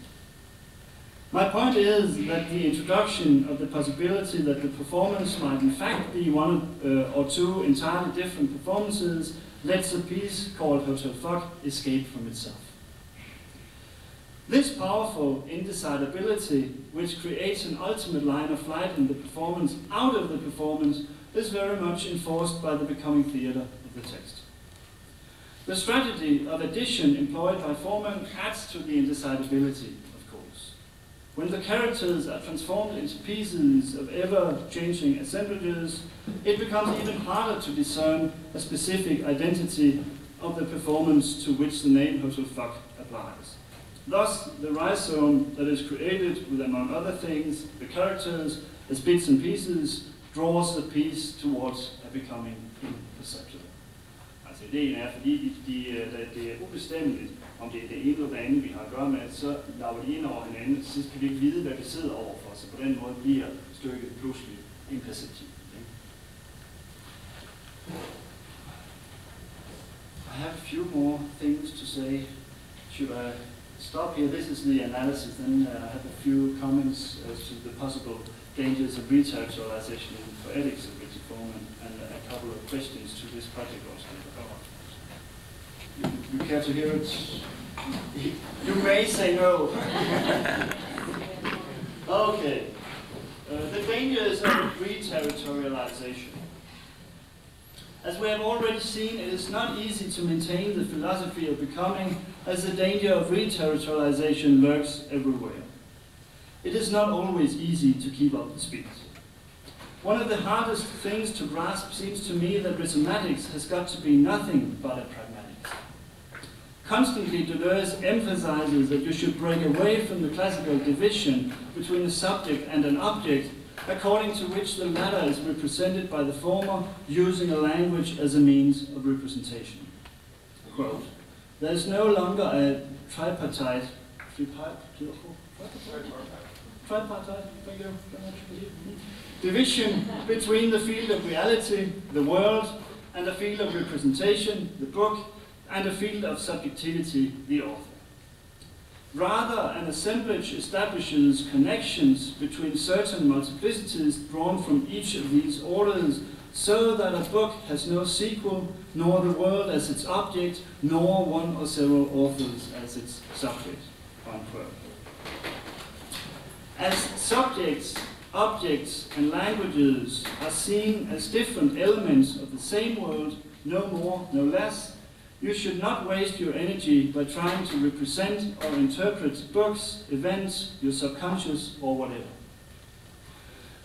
My point is that the introduction of the possibility that the performance might in fact be one or two entirely different performances lets a piece called Hotel Fuck escape from itself. This powerful indecidability, which creates an ultimate line of flight in the performance out of the performance, is very much enforced by the becoming theater of the text. The strategy of addition employed by Foreman adds to the indecidability, of course. When the characters are transformed into pieces of ever-changing assemblages, it becomes even harder to discern a specific identity of the performance to which the name Hotel Fuck applies. Thus, the rhizome that is created with, among other things, the characters as bits and pieces, draws the piece towards a becoming imperceptible. Altså ideen er, fordi det er ubestemmeligt, om det er det ene eller det andet, vi har at gøre med, så laver de ind over hinanden, og til sidst kan vi ikke vide, hvad vi sidder overfor, så på den måde bliver stykket pludselig imperceptibelt. I have a few more things to say. Should I stop here? This is the analysis. Then I have a few comments as to the possible dangers of reterritorialization in poetics of Richard Foreman, and a couple of questions to this project also. You care to hear it? You may say no. Okay. The dangers of reterritorialization. As we have already seen, it is not easy to maintain the philosophy of becoming, as the danger of reterritorialization lurks everywhere. It is not always easy to keep up the speed. One of the hardest things to grasp seems to me that rhizomatics has got to be nothing but a pragmatics. Constantly, Deleuze emphasizes that you should break away from the classical division between a subject and an object, according to which the latter is represented by the former, using a language as a means of representation. Quote, there is no longer a tripartite division between the field of reality, the world, and the field of representation, the book, and the field of subjectivity, the author. Rather, an assemblage establishes connections between certain multiplicities drawn from each of these orders, so that a book has no sequel, nor the world as its object, nor one or several authors as its subject. Unquote. As subjects, objects, and languages are seen as different elements of the same world, no more, no less, you should not waste your energy by trying to represent or interpret books, events, your subconscious, or whatever.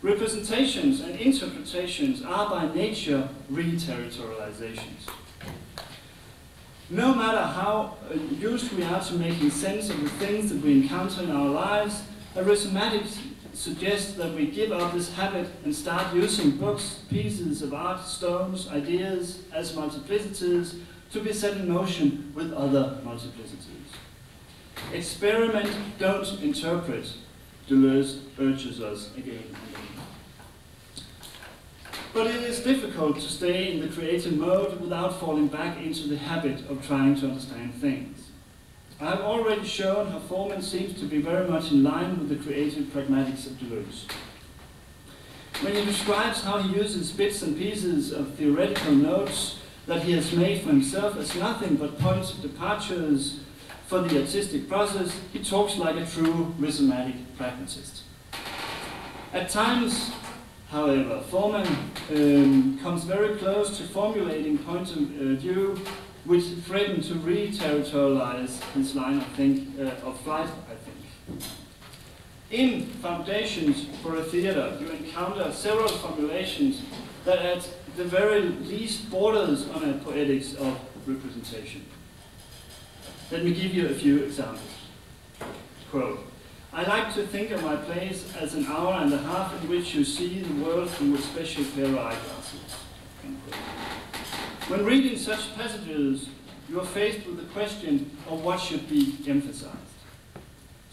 Representations and interpretations are by nature reterritorializations. No matter how used we are to making sense of the things that we encounter in our lives, a rhizomatic suggests that we give up this habit and start using books, pieces of art, stones, ideas as multiplicities to be set in motion with other multiplicities. Experiment, don't interpret, Deleuze urges us again and again. But it is difficult to stay in the creative mode without falling back into the habit of trying to understand things. I have already shown how Foreman seems to be very much in line with the creative pragmatics of Deleuze. when he describes how he uses bits and pieces of theoretical notes that he has made for himself as nothing but points of departures for the artistic process, he talks like a true rhizomatic pragmatist. At times, however, Foreman comes very close to formulating points of view which threaten to re-territorialize his line of flight, I think. In Foundations for a Theatre, you encounter several formulations that at the very least borders on a poetics of representation. Let me give you a few examples. Quote, I like to think of my plays as an hour and a half in which you see the world through a special pair of eyeglasses. When reading such passages, you are faced with the question of what should be emphasized.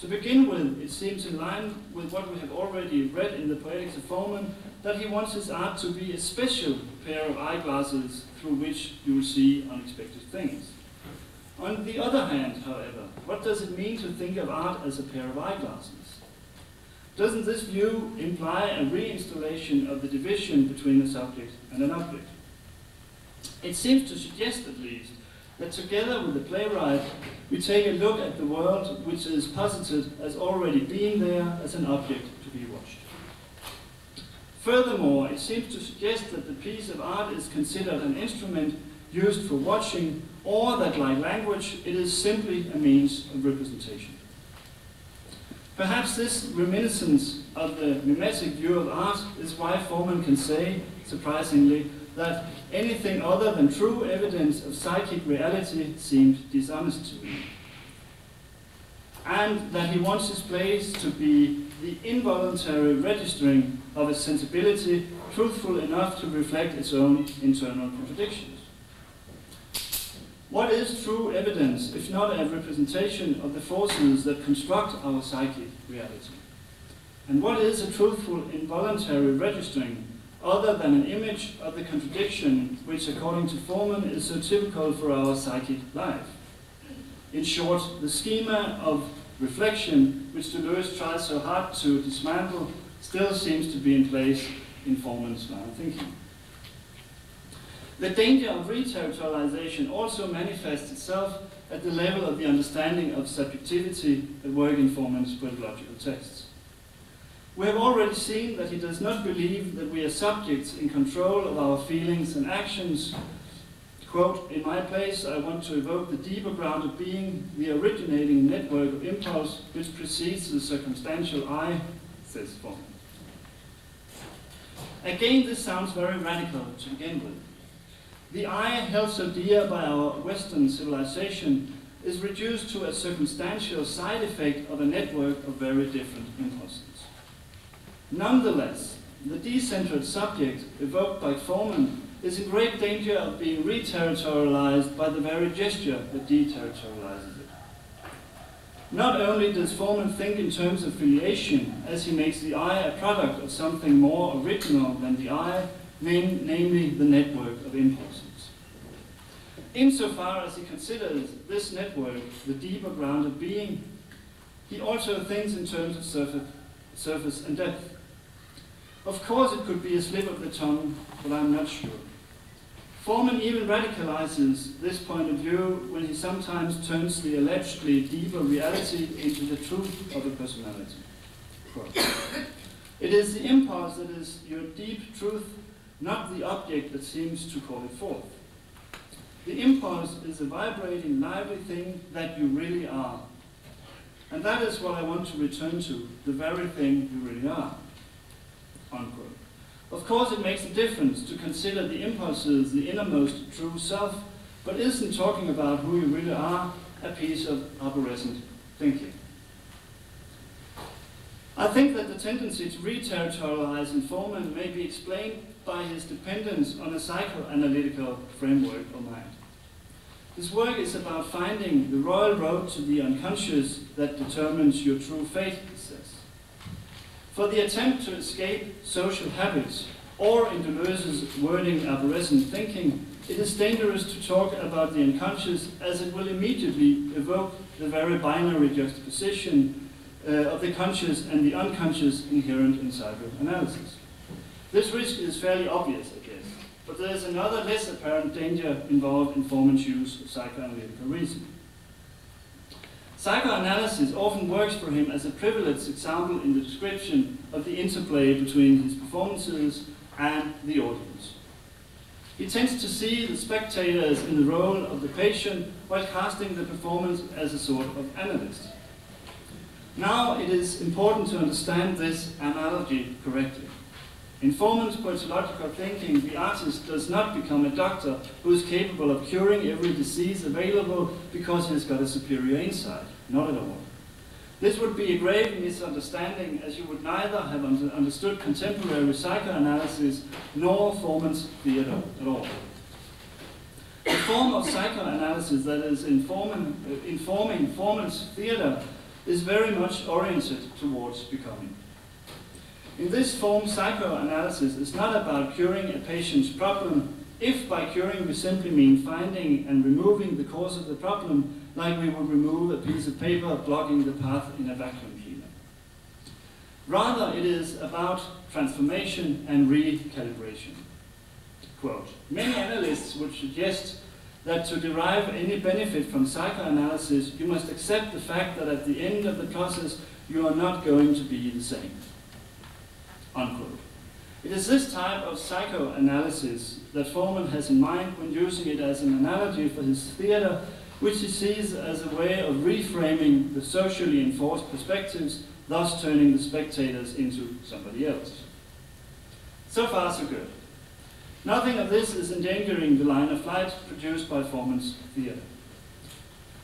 To begin with, it seems in line with what we have already read in the Poetics of Foreman, that he wants his art to be a special pair of eyeglasses through which you will see unexpected things. On the other hand, however, what does it mean to think of art as a pair of eyeglasses? Doesn't this view imply a reinstallation of the division between a subject and an object? It seems to suggest, at least, that together with the playwright, we take a look at the world which is posited as already being there as an object to be watched. Furthermore, it seems to suggest that the piece of art is considered an instrument used for watching, or that, like language, it is simply a means of representation. Perhaps this reminiscence of the mimetic view of art is why Foreman can say, surprisingly, that anything other than true evidence of psychic reality seemed dishonest to me. And that he wants his plays to be the involuntary registering of a sensibility truthful enough to reflect its own internal contradictions. What is true evidence if not a representation of the forces that construct our psychic reality? And what is a truthful involuntary registering other than an image of the contradiction which, according to Foreman, is so typical for our psychic life? In short, the schema of reflection which Deleuze tries so hard to dismantle still seems to be in place in Foreman's line of thinking. The danger of re-territorialization also manifests itself at the level of the understanding of subjectivity at work in Foreman's pedagogical texts. We have already seen that he does not believe that we are subjects in control of our feelings and actions. Quote, in my place, I want to evoke the deeper ground of being, the originating network of impulse which precedes the circumstantial I, says Foreman. Again, this sounds very radical to begin with. The I, held so dear by our Western civilization, is reduced to a circumstantial side effect of a network of very different impulses. Nonetheless, the decentered subject evoked by Foreman is in great danger of being re-territorialized by the very gesture that deterritorializes it. Not only does Foreman think in terms of filiation, as he makes the I a product of something more original than the I, namely the network of impulses. Insofar as he considers this network the deeper ground of being, he also thinks in terms of surface and depth. Of course it could be a slip of the tongue, but I'm not sure. Foreman even radicalizes this point of view when he sometimes turns the allegedly deeper reality into the truth of a personality. Quote, it is the impulse that is your deep truth, not the object that seems to call it forth. The impulse is a vibrating, lively thing that you really are. And that is what I want to return to, the very thing you really are. Unquote. Of course, it makes a difference to consider the impulses the innermost true self, but isn't talking about who you really are a piece of arborescent thinking. I think that the tendency to re-territorialize in Foreman may be explained by his dependence on a psychoanalytical framework of mind. His work is about finding the royal road to the unconscious that determines your true fate, he says. For the attempt to escape social habits, or in Deleuze's wording arborescent thinking, it is dangerous to talk about the unconscious as it will immediately evoke the very binary juxtaposition of the conscious and the unconscious inherent in psychoanalysis. This risk is fairly obvious, I guess, but there is another less apparent danger involved in Foreman's use of psychoanalytical reasoning. Psychoanalysis often works for him as a privileged example in the description of the interplay between his performances and the audience. He tends to see the spectators in the role of the patient while casting the performance as a sort of analyst. Now it is important to understand this analogy correctly. In Foreman's poetological thinking, the artist does not become a doctor who is capable of curing every disease available because he has got a superior insight. Not at all. This would be a grave misunderstanding, as you would neither have understood contemporary psychoanalysis nor Foreman's theatre at all. The form of psychoanalysis that is informing Foreman's theatre is very much oriented towards becoming. In this form, psychoanalysis is not about curing a patient's problem, if by curing we simply mean finding and removing the cause of the problem, like we would remove a piece of paper blocking the path in a vacuum cleaner. Rather, it is about transformation and recalibration. Quote, many analysts would suggest that to derive any benefit from psychoanalysis, you must accept the fact that at the end of the process, you are not going to be the same. Unquote. It is this type of psychoanalysis that Foreman has in mind when using it as an analogy for his theatre, which he sees as a way of reframing the socially enforced perspectives, thus turning the spectators into somebody else. So far, so good. Nothing of this is endangering the line of flight produced by Foreman's theatre.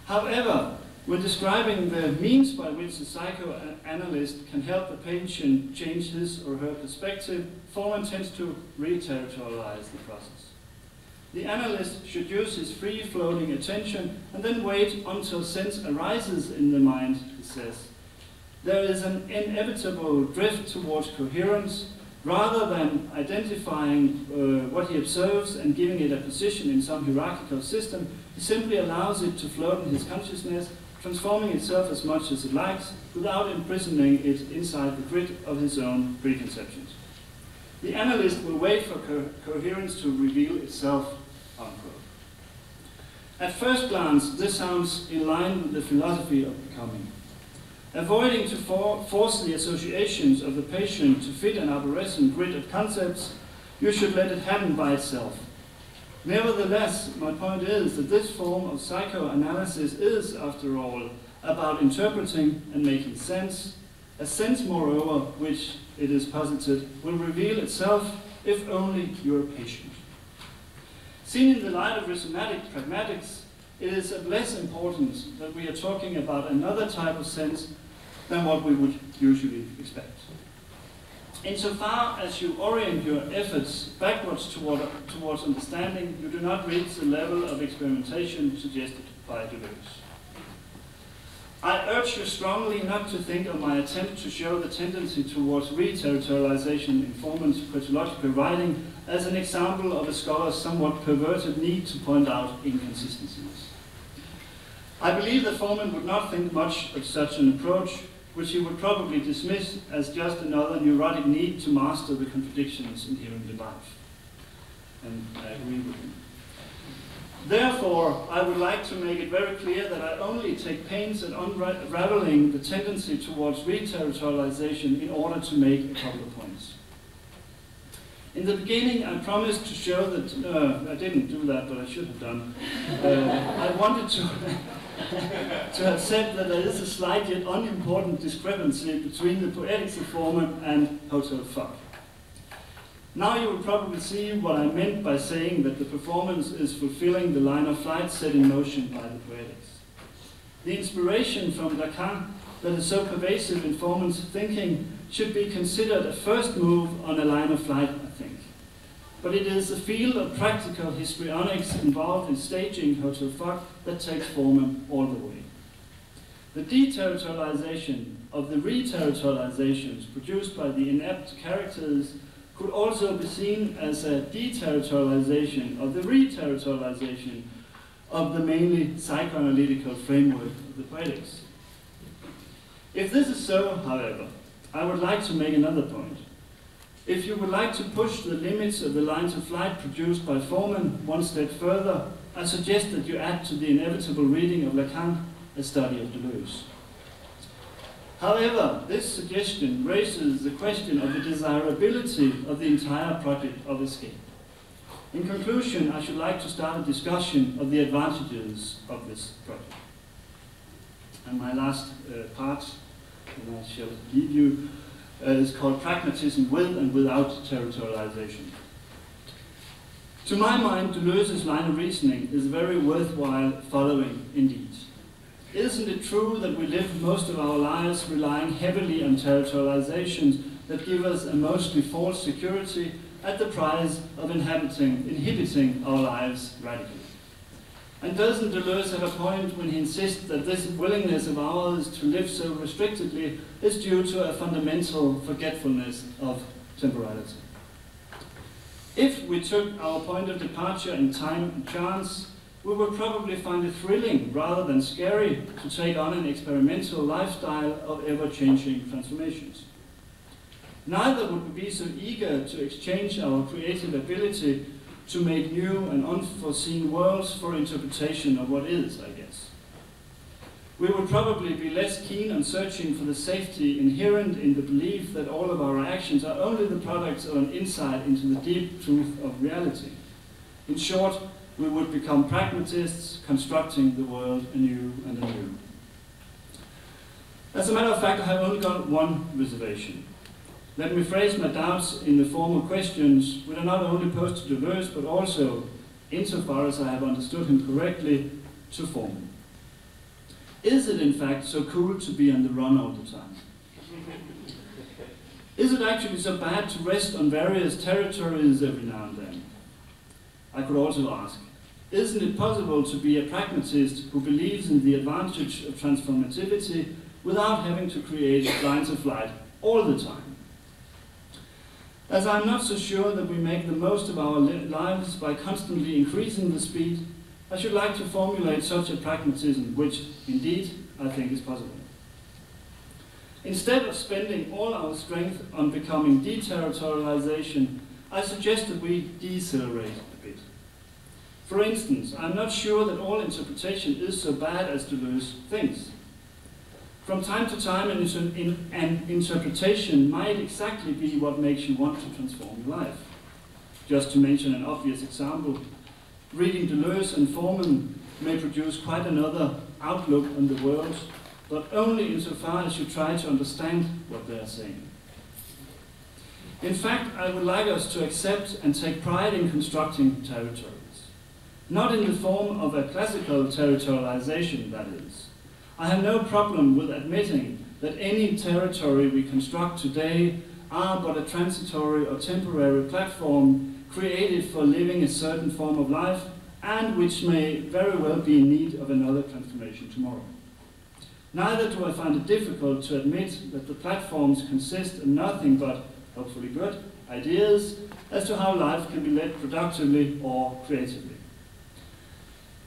However, when describing the means by which the psychoanalyst can help the patient change his or her perspective, Foreman tends to re-territorialize the process. The analyst should use his free-floating attention and then wait until sense arises in the mind, he says. There is an inevitable drift towards coherence. Rather than identifying what he observes and giving it a position in some hierarchical system, he simply allows it to float in his consciousness, transforming itself as much as it likes, without imprisoning it inside the grid of his own preconceptions. The analyst will wait for coherence to reveal itself, unquote. At first glance, this sounds in line with the philosophy of becoming. Avoiding to force the associations of the patient to fit an arborescent grid of concepts, you should let it happen by itself. Nevertheless, my point is that this form of psychoanalysis is, after all, about interpreting and making sense, a sense, moreover, which, it is posited, will reveal itself if only you're patient. Seen in the light of rhizomatic pragmatics, it is of less importance that we are talking about another type of sense than what we would usually expect. Insofar as you orient your efforts backwards towards understanding, you do not reach the level of experimentation suggested by Deleuze. I urge you strongly not to think of my attempt to show the tendency towards re-territorialization in Foreman's poetological writing as an example of a scholar's somewhat perverted need to point out inconsistencies. I believe that Foreman would not think much of such an approach, which he would probably dismiss as just another neurotic need to master the contradictions inherent in life. And I agree with him. Therefore, I would like to make it very clear that I only take pains at unraveling the tendency towards re-territorialization in order to make a couple of points. In the beginning, I promised to show that, I didn't do that, but I should have done. I wanted to have said that there is a slight yet unimportant discrepancy between the poetics of Foreman and Hotel Fuck. Now you will probably see what I meant by saying that the performance is fulfilling the line of flight set in motion by the poetics. The inspiration from Lacan that is so pervasive in Foreman's thinking should be considered a first move on a line of flight, I think. But it is the field of practical histrionics involved in staging Hotel Fuck that takes Foreman all the way. The deterritorialization of the re-territorializations produced by the inept characters could also be seen as a deterritorialization of the re-territorialization of the mainly psychoanalytical framework of the poetics. If this is so, however, I would like to make another point. If you would like to push the limits of the lines of flight produced by Foreman one step further, I suggest that you add to the inevitable reading of Lacan a study of Deleuze. However, this suggestion raises the question of the desirability of the entire project of escape. In conclusion, I should like to start a discussion of the advantages of this project. And my last part, and I shall leave you, is called Pragmatism with and without territorialization. To my mind, Deleuze's line of reasoning is very worthwhile following indeed. Isn't it true that we live most of our lives relying heavily on territorializations that give us a mostly false security at the price of inhibiting our lives radically? And doesn't Deleuze have a point when he insists that this willingness of ours to live so restrictedly is due to a fundamental forgetfulness of temporality? If we took our point of departure in time and chance, we would probably find it thrilling rather than scary to take on an experimental lifestyle of ever-changing transformations. Neither would we be so eager to exchange our creative ability to make new and unforeseen worlds for interpretation of what is, I guess. We would probably be less keen on searching for the safety inherent in the belief that all of our actions are only the products of an insight into the deep truth of reality. In short, we would become pragmatists, constructing the world anew and anew. As a matter of fact, I have only got one reservation. Let me phrase my doubts in the form of questions which are not only posed to Deleuze, but also, insofar as I have understood him correctly, to Foreman. Is it in fact so cool to be on the run all the time? Is it actually so bad to rest on various territories every now and then? I could also ask, isn't it possible to be a pragmatist who believes in the advantage of transformativity without having to create lines of flight all the time? As I'm not so sure that we make the most of our lives by constantly increasing the speed, I should like to formulate such a pragmatism, which, indeed, I think is possible. Instead of spending all our strength on becoming deterritorialization, I suggest that we decelerate a bit. For instance, I'm not sure that all interpretation is so bad as Deleuze thinks. From time to time, an interpretation might exactly be what makes you want to transform your life. Just to mention an obvious example, reading Deleuze and Foreman may produce quite another outlook on the world, but only insofar as you try to understand what they are saying. In fact, I would like us to accept and take pride in constructing territories. Not in the form of a classical territorialization, that is. I have no problem with admitting that any territory we construct today are but a transitory or temporary platform created for living a certain form of life and which may very well be in need of another transformation tomorrow. Neither do I find it difficult to admit that the platforms consist of nothing but, hopefully good, ideas as to how life can be led productively or creatively.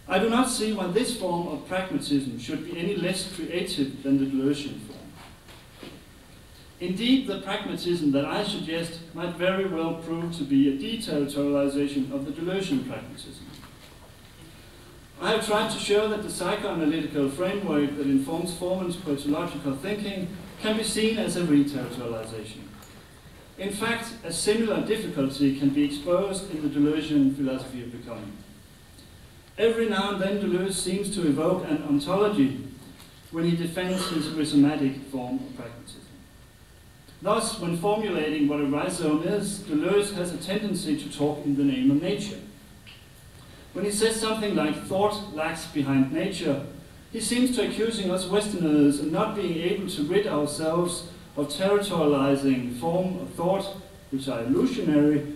I do not see why this form of pragmatism should be any less creative than the Deleuzian form. Indeed, the pragmatism that I suggest might very well prove to be a deterritorialization of the Deleuzian pragmatism. I have tried to show that the psychoanalytical framework that informs Foreman's poetological thinking can be seen as a reterritorialization. In fact, a similar difficulty can be exposed in the Deleuzian philosophy of becoming. Every now and then Deleuze seems to evoke an ontology when he defends his rhizomatic form of pragmatism. Thus, when formulating what a rhizome is, Deleuze has a tendency to talk in the name of nature. When he says something like thought lags behind nature, he seems to accusing us Westerners of not being able to rid ourselves of territorializing form of thought, which are illusionary,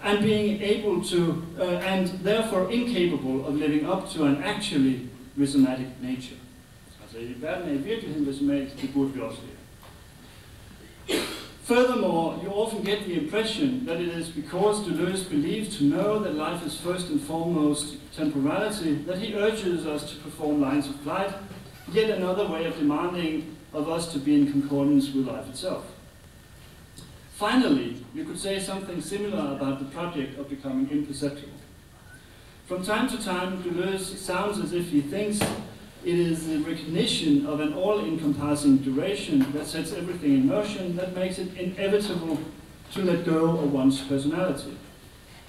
and being able to, and therefore incapable of living up to an actually rhizomatic nature. Altså, i verden er i virkeligheden rhizomatisk, det burde vi også være. Furthermore, you often get the impression that it is because Deleuze believes to know that life is first and foremost temporality that he urges us to perform lines of flight, yet another way of demanding of us to be in concordance with life itself. Finally, you could say something similar about the project of becoming imperceptible. From time to time, Deleuze sounds as if he thinks it is the recognition of an all-encompassing duration that sets everything in motion that makes it inevitable to let go of one's personality.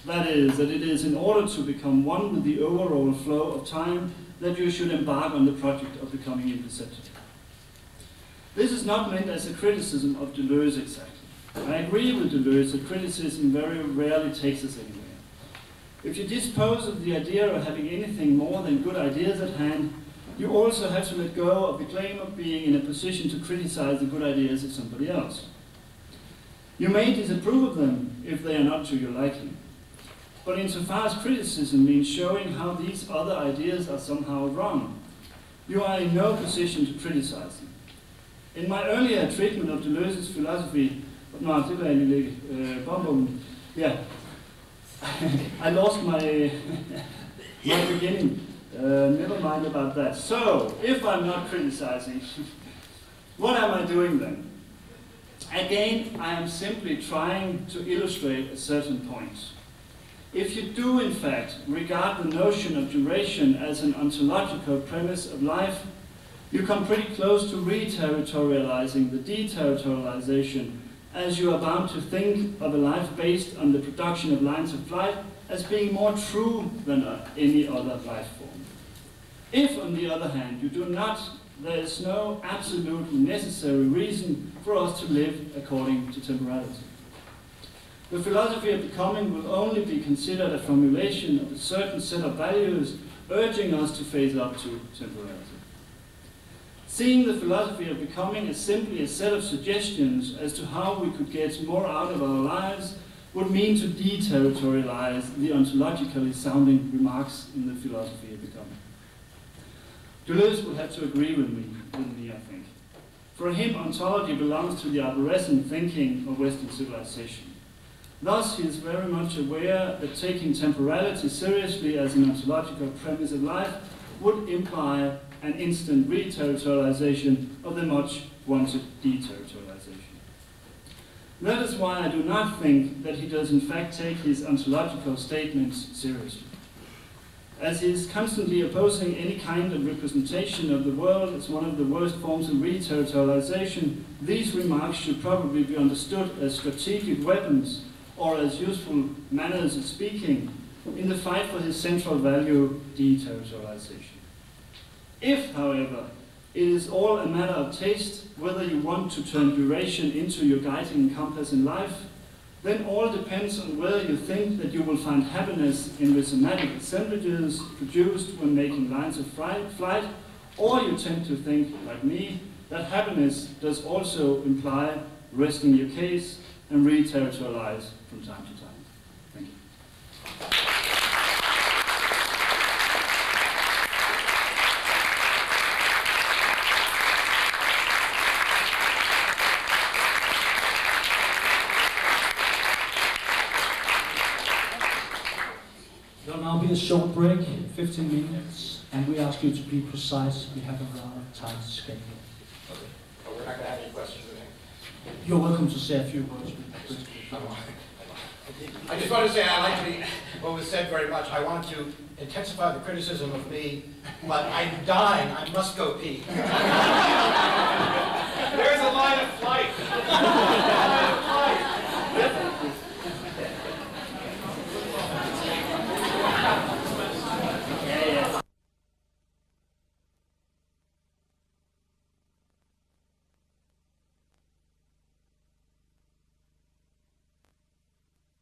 That is, that it is in order to become one with the overall flow of time that you should embark on the project of becoming imperceptible. This is not meant as a criticism of Deleuze exactly. I agree with Deleuze that criticism very rarely takes us anywhere. If you dispose of the idea of having anything more than good ideas at hand, you also have to let go of the claim of being in a position to criticize the good ideas of somebody else. You may disapprove of them if they are not to your liking. But insofar as criticism means showing how these other ideas are somehow wrong, you are in no position to criticize them. In my earlier treatment of Deleuze's philosophy, I lost my beginning. Never mind about that. So, if I'm not criticizing, what am I doing then? Again, I am simply trying to illustrate a certain point. If you do, in fact, regard the notion of duration as an ontological premise of life, you come pretty close to re-territorializing the deterritorialization, as you are bound to think of a life based on the production of lines of flight as being more true than any other life form. If, on the other hand, you do not, there is no absolute necessary reason for us to live according to temporality. The philosophy of becoming will only be considered a formulation of a certain set of values urging us to face up to temporality. Seeing the philosophy of becoming as simply a set of suggestions as to how we could get more out of our lives would mean to deterritorialize the ontologically sounding remarks in the philosophy of becoming. Deleuze would have to agree with me, I think. For him, ontology belongs to the arborescent thinking of Western civilization. Thus, he is very much aware that taking temporality seriously as an ontological premise of life would imply an instant re-territorialization of the much wanted deterritorialization. That is why I do not think that he does in fact take his ontological statements seriously. As he is constantly opposing any kind of representation of the world as one of the worst forms of re-territorialization, these remarks should probably be understood as strategic weapons or as useful manners of speaking in the fight for his central value, deterritorialization. If, however, it is all a matter of taste whether you want to turn duration into your guiding compass in life, then all depends on whether you think that you will find happiness in the somatic assemblages produced when making lines of flight, or you tend to think, like me, that happiness does also imply resting your case and re-territorialize from time to time. Thank you. There'll now be a short break, 15 minutes, and we ask you to be precise. We have a rather tight schedule. Okay. But we're not going to have any questions today. You're welcome to say a few words. I just want to say I like what was said very much. I want to intensify the criticism of me, but I'm dying. I must go pee. There's a line of flight.